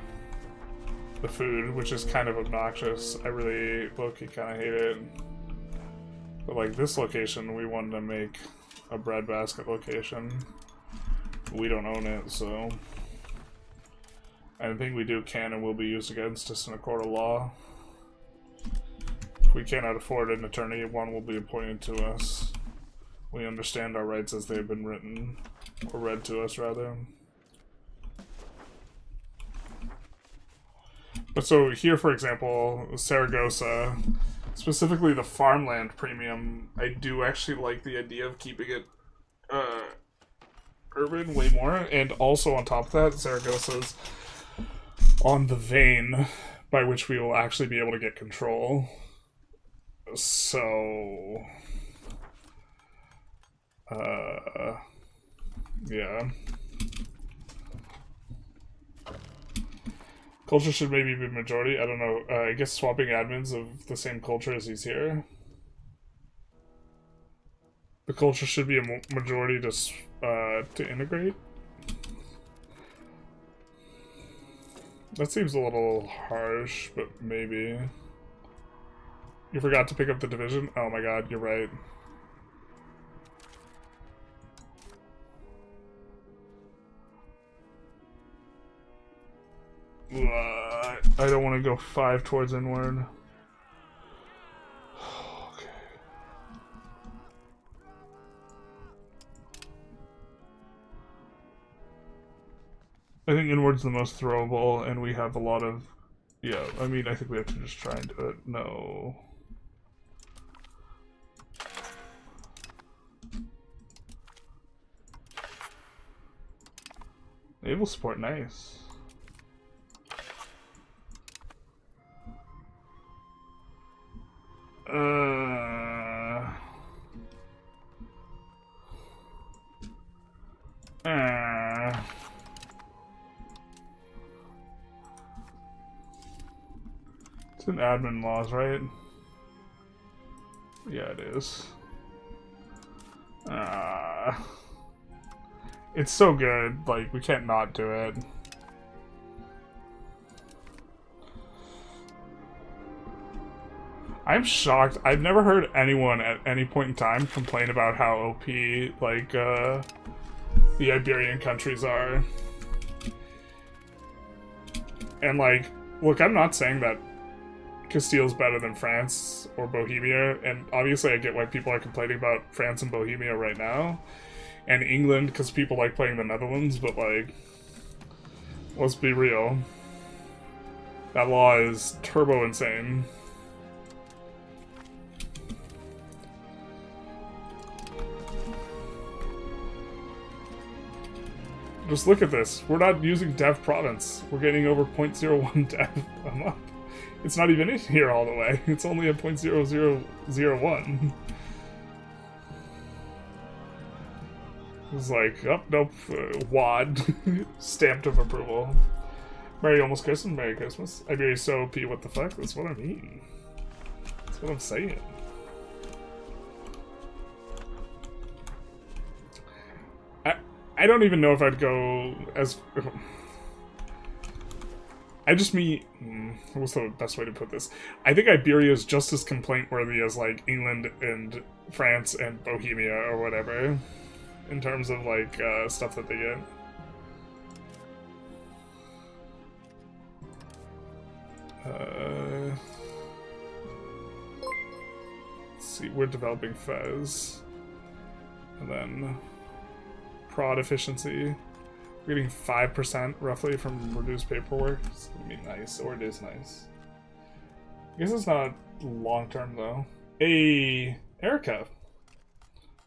the food, which is kind of obnoxious. I really low-key kind of hate it. But like this location, we wanted to make a breadbasket location. We don't own it, so anything we do can and will be used against us in a court of law. If we cannot afford an attorney, one will be appointed to us. We understand our rights as they've been written, or read to us, rather. But so here, for example, Saragossa, specifically the farmland premium, I do actually like the idea of keeping it urban way more, and also on top of that, Saragossa's on the vein by which we will actually be able to get control. So, yeah. Culture should maybe be majority. I don't know. I guess swapping admins of the same culture as he's here. The culture should be a majority to integrate. That seems a little harsh, but maybe. You forgot to pick up the division? Oh my god, you're right. I don't want to go 5 towards inward. Okay. I think inward's the most throwable, and we have a lot of... Yeah, I mean, I think we have to just try and do it. No. Naval support, nice. It's in admin laws, right? Yeah, it is. It's so good, like, we can't not do it. I'm shocked. I've never heard anyone at any point in time complain about how OP, like, the Iberian countries are. And, like, look, I'm not saying that Castile's better than France or Bohemia, and obviously I get why people are complaining about France and Bohemia right now, and England because people like playing the Netherlands, but, like, let's be real. That law is turbo insane. Just look at this. We're not using dev province. We're getting over 0.01 dev a month. It's not even in here all the way. It's only at 0.0001. It's like, oh, nope, WAD. Stamped of approval. Merry almost Christmas, Merry Christmas. Iberia's so OP, what the fuck? That's what I mean. That's what I'm saying. I don't even know if I'd go as... I just mean... what's the best way to put this? I think Iberia is just as complaint-worthy as, like, England and France and Bohemia or whatever. In terms of, like, stuff that they get. Let's see, we're developing Fez. And then... prod efficiency. We're getting 5% roughly from reduced paperwork. It's gonna be nice, or it is nice. I guess it's not long term though. Hey, Erica.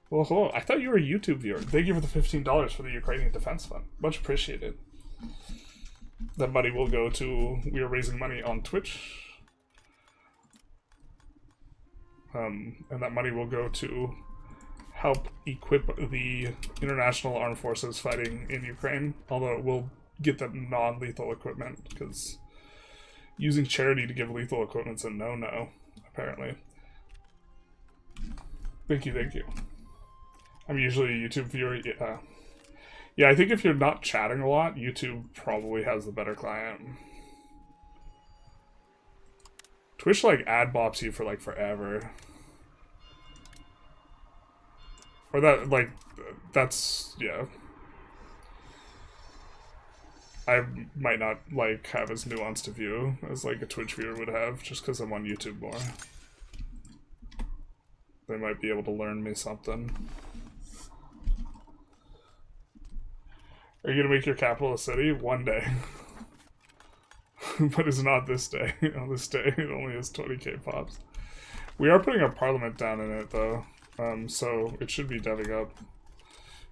Well, hello. I thought you were a YouTube viewer. Thank you for the $15 for the Ukrainian Defense Fund. Much appreciated. That money will go to... we are raising money on Twitch. And that money will go to help equip the international armed forces fighting in Ukraine, although it will get them non-lethal equipment, because using charity to give lethal equipment's a no-no, apparently. Thank you, thank you. I'm usually a YouTube viewer. Yeah, I think if you're not chatting a lot, YouTube probably has the better client. Twitch, like, ad bops you for, like, forever. Or that, like, that's, yeah. I might not, like, have as nuanced a view as, like, a Twitch viewer would have, just because I'm on YouTube more. They might be able to learn me something. Are you gonna make your capital a city? One day. But it's not this day. On this day, it only has 20k pops. We are putting our parliament down in it, though. So it should be deving up.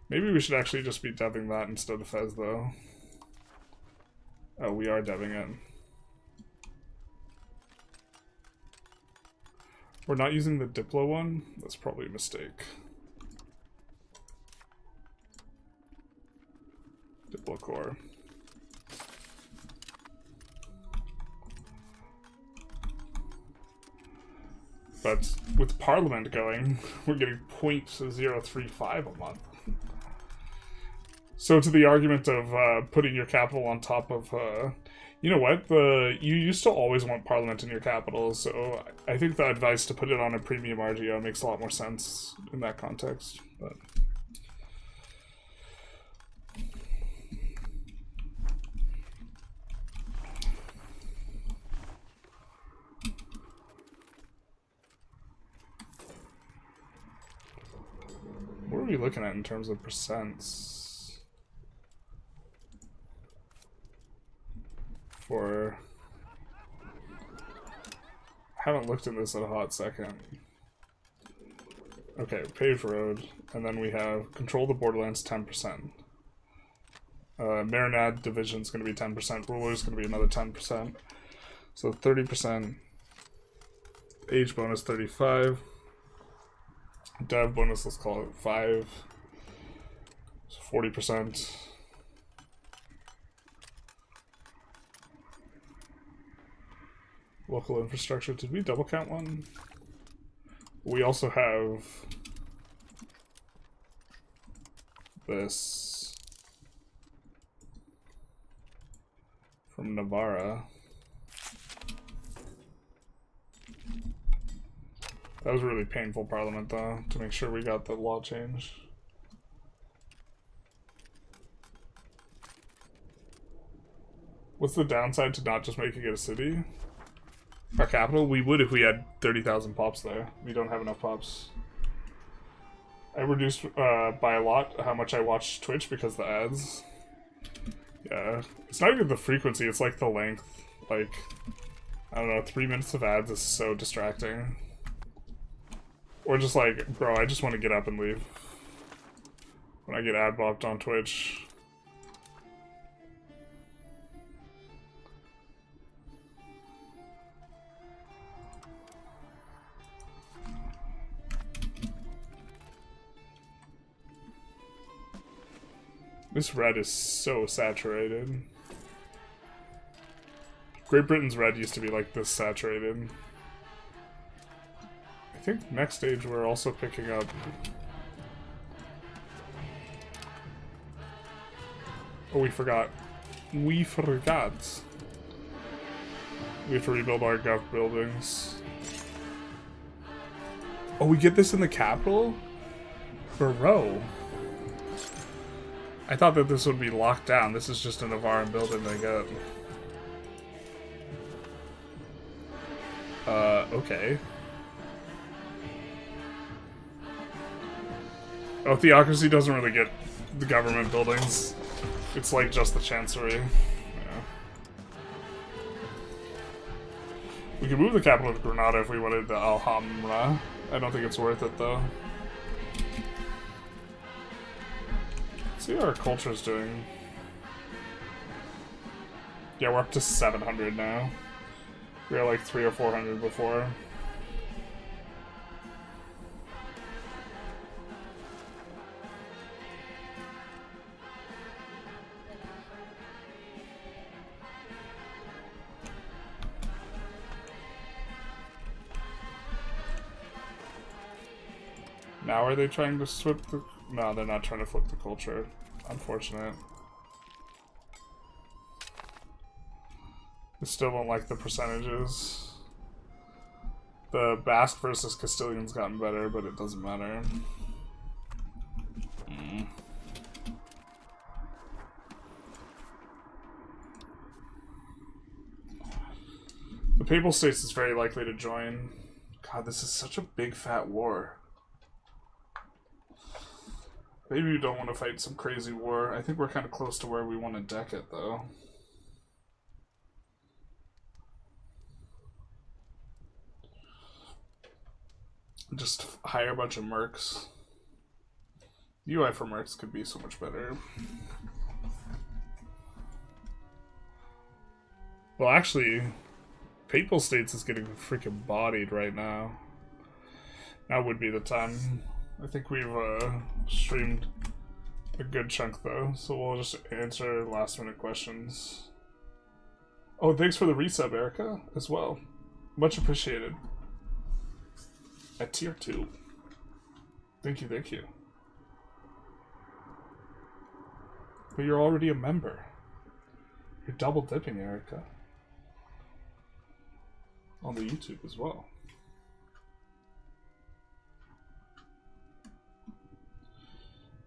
Maybe we should actually just be deving that instead of Fez, though. Oh, we are deving it. We're not using the Diplo one? That's probably a mistake. Diplo core. But with Parliament going, we're getting 0.035 a month. So to the argument of putting your capital on top of... you know what? You used to always want Parliament in your capital, so I think the advice to put it on a premium RGO makes a lot more sense in that context. But... what are we looking at in terms of percents? For Haven't looked at this in a hot second. Okay, paved road, and then we have control the borderlands 10%. Marinad division is going to be 10%. Ruler is going to be another 10%. So 30%. Age bonus 35. Dev bonus, let's call it 5. So 40%. Local infrastructure. Did we double count one? We also have this from Navarra. That was a really painful parliament, though, to make sure we got the law changed. What's the downside to not just making it a city? Our capital? We would if we had 30,000 pops there. We don't have enough pops. I reduced by a lot how much I watch Twitch because of the ads. Yeah. It's not even the frequency, it's like the length. Like, I don't know, 3 minutes of ads is so distracting. Or just like, bro, I just want to get up and leave. When I get ad blocked on Twitch. This red is so saturated. Great Britain's red used to be like this saturated. I think next stage we're also picking up. Oh, we forgot. We forgot. We have to rebuild our gov buildings. Oh, we get this in the capital? Bro. I thought that this would be locked down. This is just a Navarra building they got. Okay. Oh, Theocracy doesn't really get the government buildings. It's like just the Chancery. Yeah. We could move the capital to Granada if we wanted the Alhambra. I don't think it's worth it, though. See how our culture's doing. Yeah, we're up to 700 now. We were like 300 or 400 before. Now are they trying to flip the... No, they're not trying to flip the culture. Unfortunate. I still don't like the percentages. The Basque versus Castilian's gotten better, but it doesn't matter. The Papal States is very likely to join. God, this is such a big fat war. Maybe we don't want to fight some crazy war. I think we're kind of close to where we want to deck it, though. Just hire a bunch of mercs. UI for mercs could be so much better. Well, actually, Papal States is getting freaking bodied right now. Now would be the time. I think we've streamed a good chunk though, so we'll just answer last minute questions. Oh, thanks for the resub, Erica, as well. Much appreciated. At tier 2. Thank you, thank you. But you're already a member. You're double dipping, Erica. On the YouTube as well.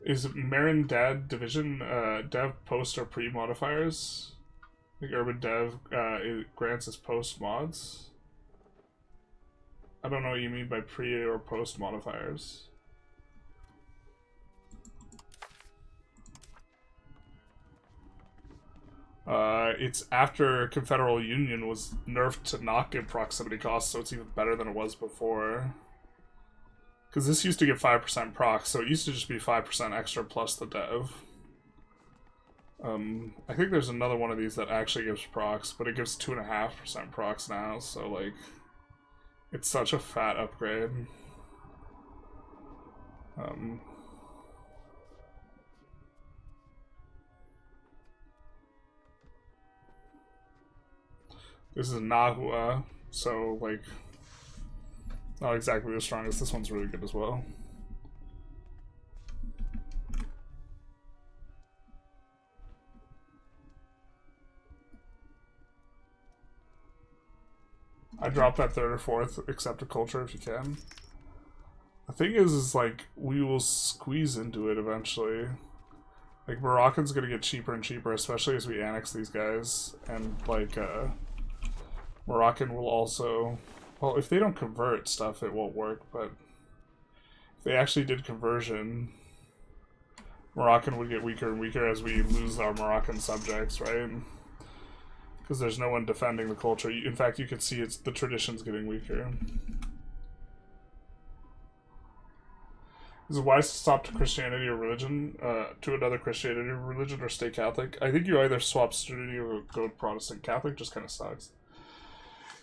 Is Marin Dad division dev post or pre modifiers? I think urban dev it grants as post mods. I don't know what you mean by pre or post modifiers. It's after Confederal Union was nerfed to not give proximity costs, so it's even better than it was before. Because this used to give 5% proc, so it used to just be 5% extra plus the dev. I think there's another one of these that actually gives procs, but it gives 2.5% procs now, so like, it's such a fat upgrade. This is Nahua, so like, not exactly the strongest. This one's really good as well. I drop that third or fourth, accept a culture if you can. The thing is like, we will squeeze into it eventually. Like, Moroccan's gonna get cheaper and cheaper, especially as we annex these guys. And, like, Moroccan will also... Well, if they don't convert stuff, it won't work, but... If they actually did conversion, Moroccan would get weaker and weaker as we lose our Moroccan subjects, right? Because there's no one defending the culture. In fact, you could see it's the tradition's getting weaker. Is it wise to stop to Christianity or religion, to another Christianity or religion, or stay Catholic? I think you either swap studentity or go Protestant. Catholic just kind of sucks.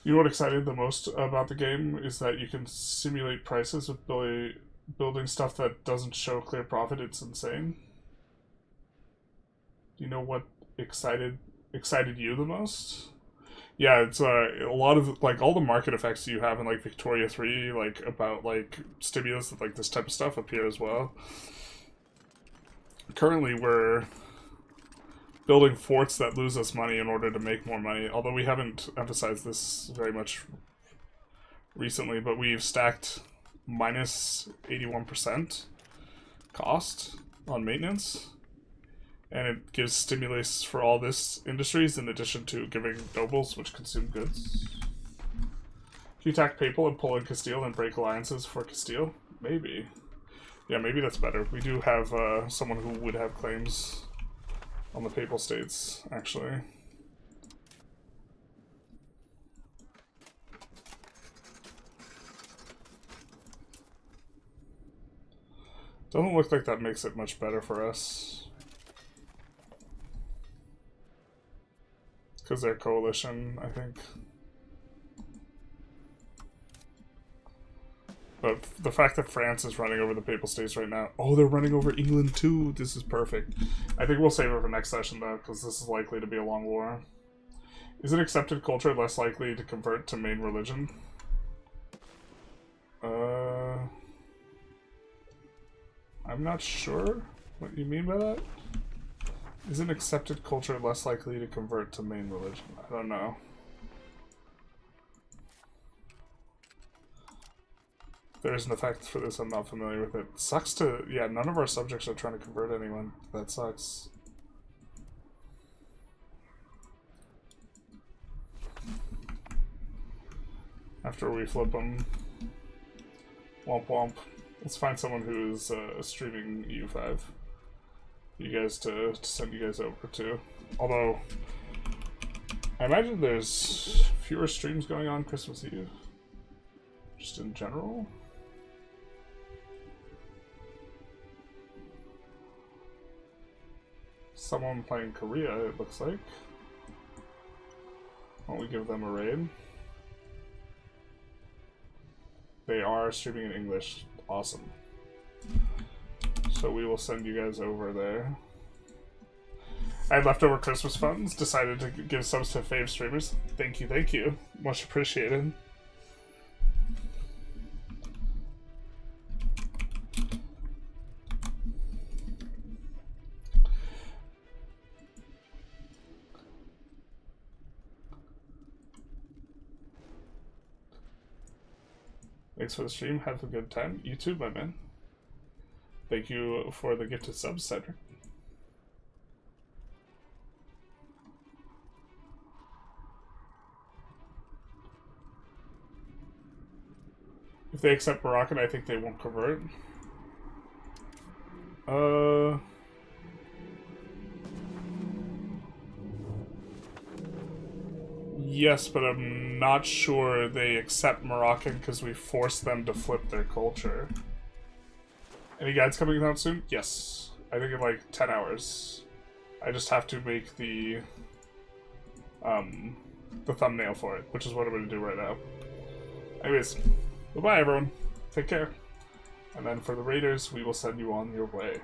You know what excited the most about the game is that you can simulate prices with building stuff that doesn't show clear profit. It's insane. Do you know what excited you the most? Yeah, it's a lot of, like, all the market effects you have in, like, Victoria 3, like, about, like, stimulus and, like, this type of stuff appear as well. Currently, we're building forts that lose us money in order to make more money, although we haven't emphasized this very much recently, but we've stacked minus 81% cost on maintenance. And it gives stimulus for all this industries in addition to giving nobles which consume goods. Can you attack Papal and pull in Castile and break alliances for Castile? Maybe. Yeah, maybe that's better. We do have someone who would have claims on the Papal States, actually. Doesn't look like that makes it much better for us. Because they're coalition, I think. But the fact that France is running over the Papal States right now... Oh, they're running over England too! This is perfect. I think we'll save it for next session though, because this is likely to be a long war. Is an accepted culture less likely to convert to main religion? I'm not sure what you mean by that. Is an accepted culture less likely to convert to main religion? I don't know. There is an effect for this, I'm not familiar with it. Sucks to... Yeah, none of our subjects are trying to convert anyone. That sucks. After we flip them. Womp womp. Let's find someone who's streaming EU5. You guys to send you guys over to. Although, I imagine there's fewer streams going on Christmas Eve. Just in general. Someone playing Korea, it looks like. Why don't we give them a raid? They are streaming in English. Awesome. So we will send you guys over there. I had leftover Christmas funds, decided to give subs to fave streamers. Thank you. Much appreciated. Thanks for the stream. Have a good time. You too, my man. Thank you for the gifted subs, Cedric. If they accept Moroccan, I think they won't convert. Yes, but I'm not sure they accept Moroccan because we forced them to flip their culture. Any guides coming out soon? Yes. I think in like 10 hours. I just have to make the thumbnail for it, which is what I'm going to do right now. Anyways, bye-bye everyone. Take care. And then for the raiders, we will send you on your way.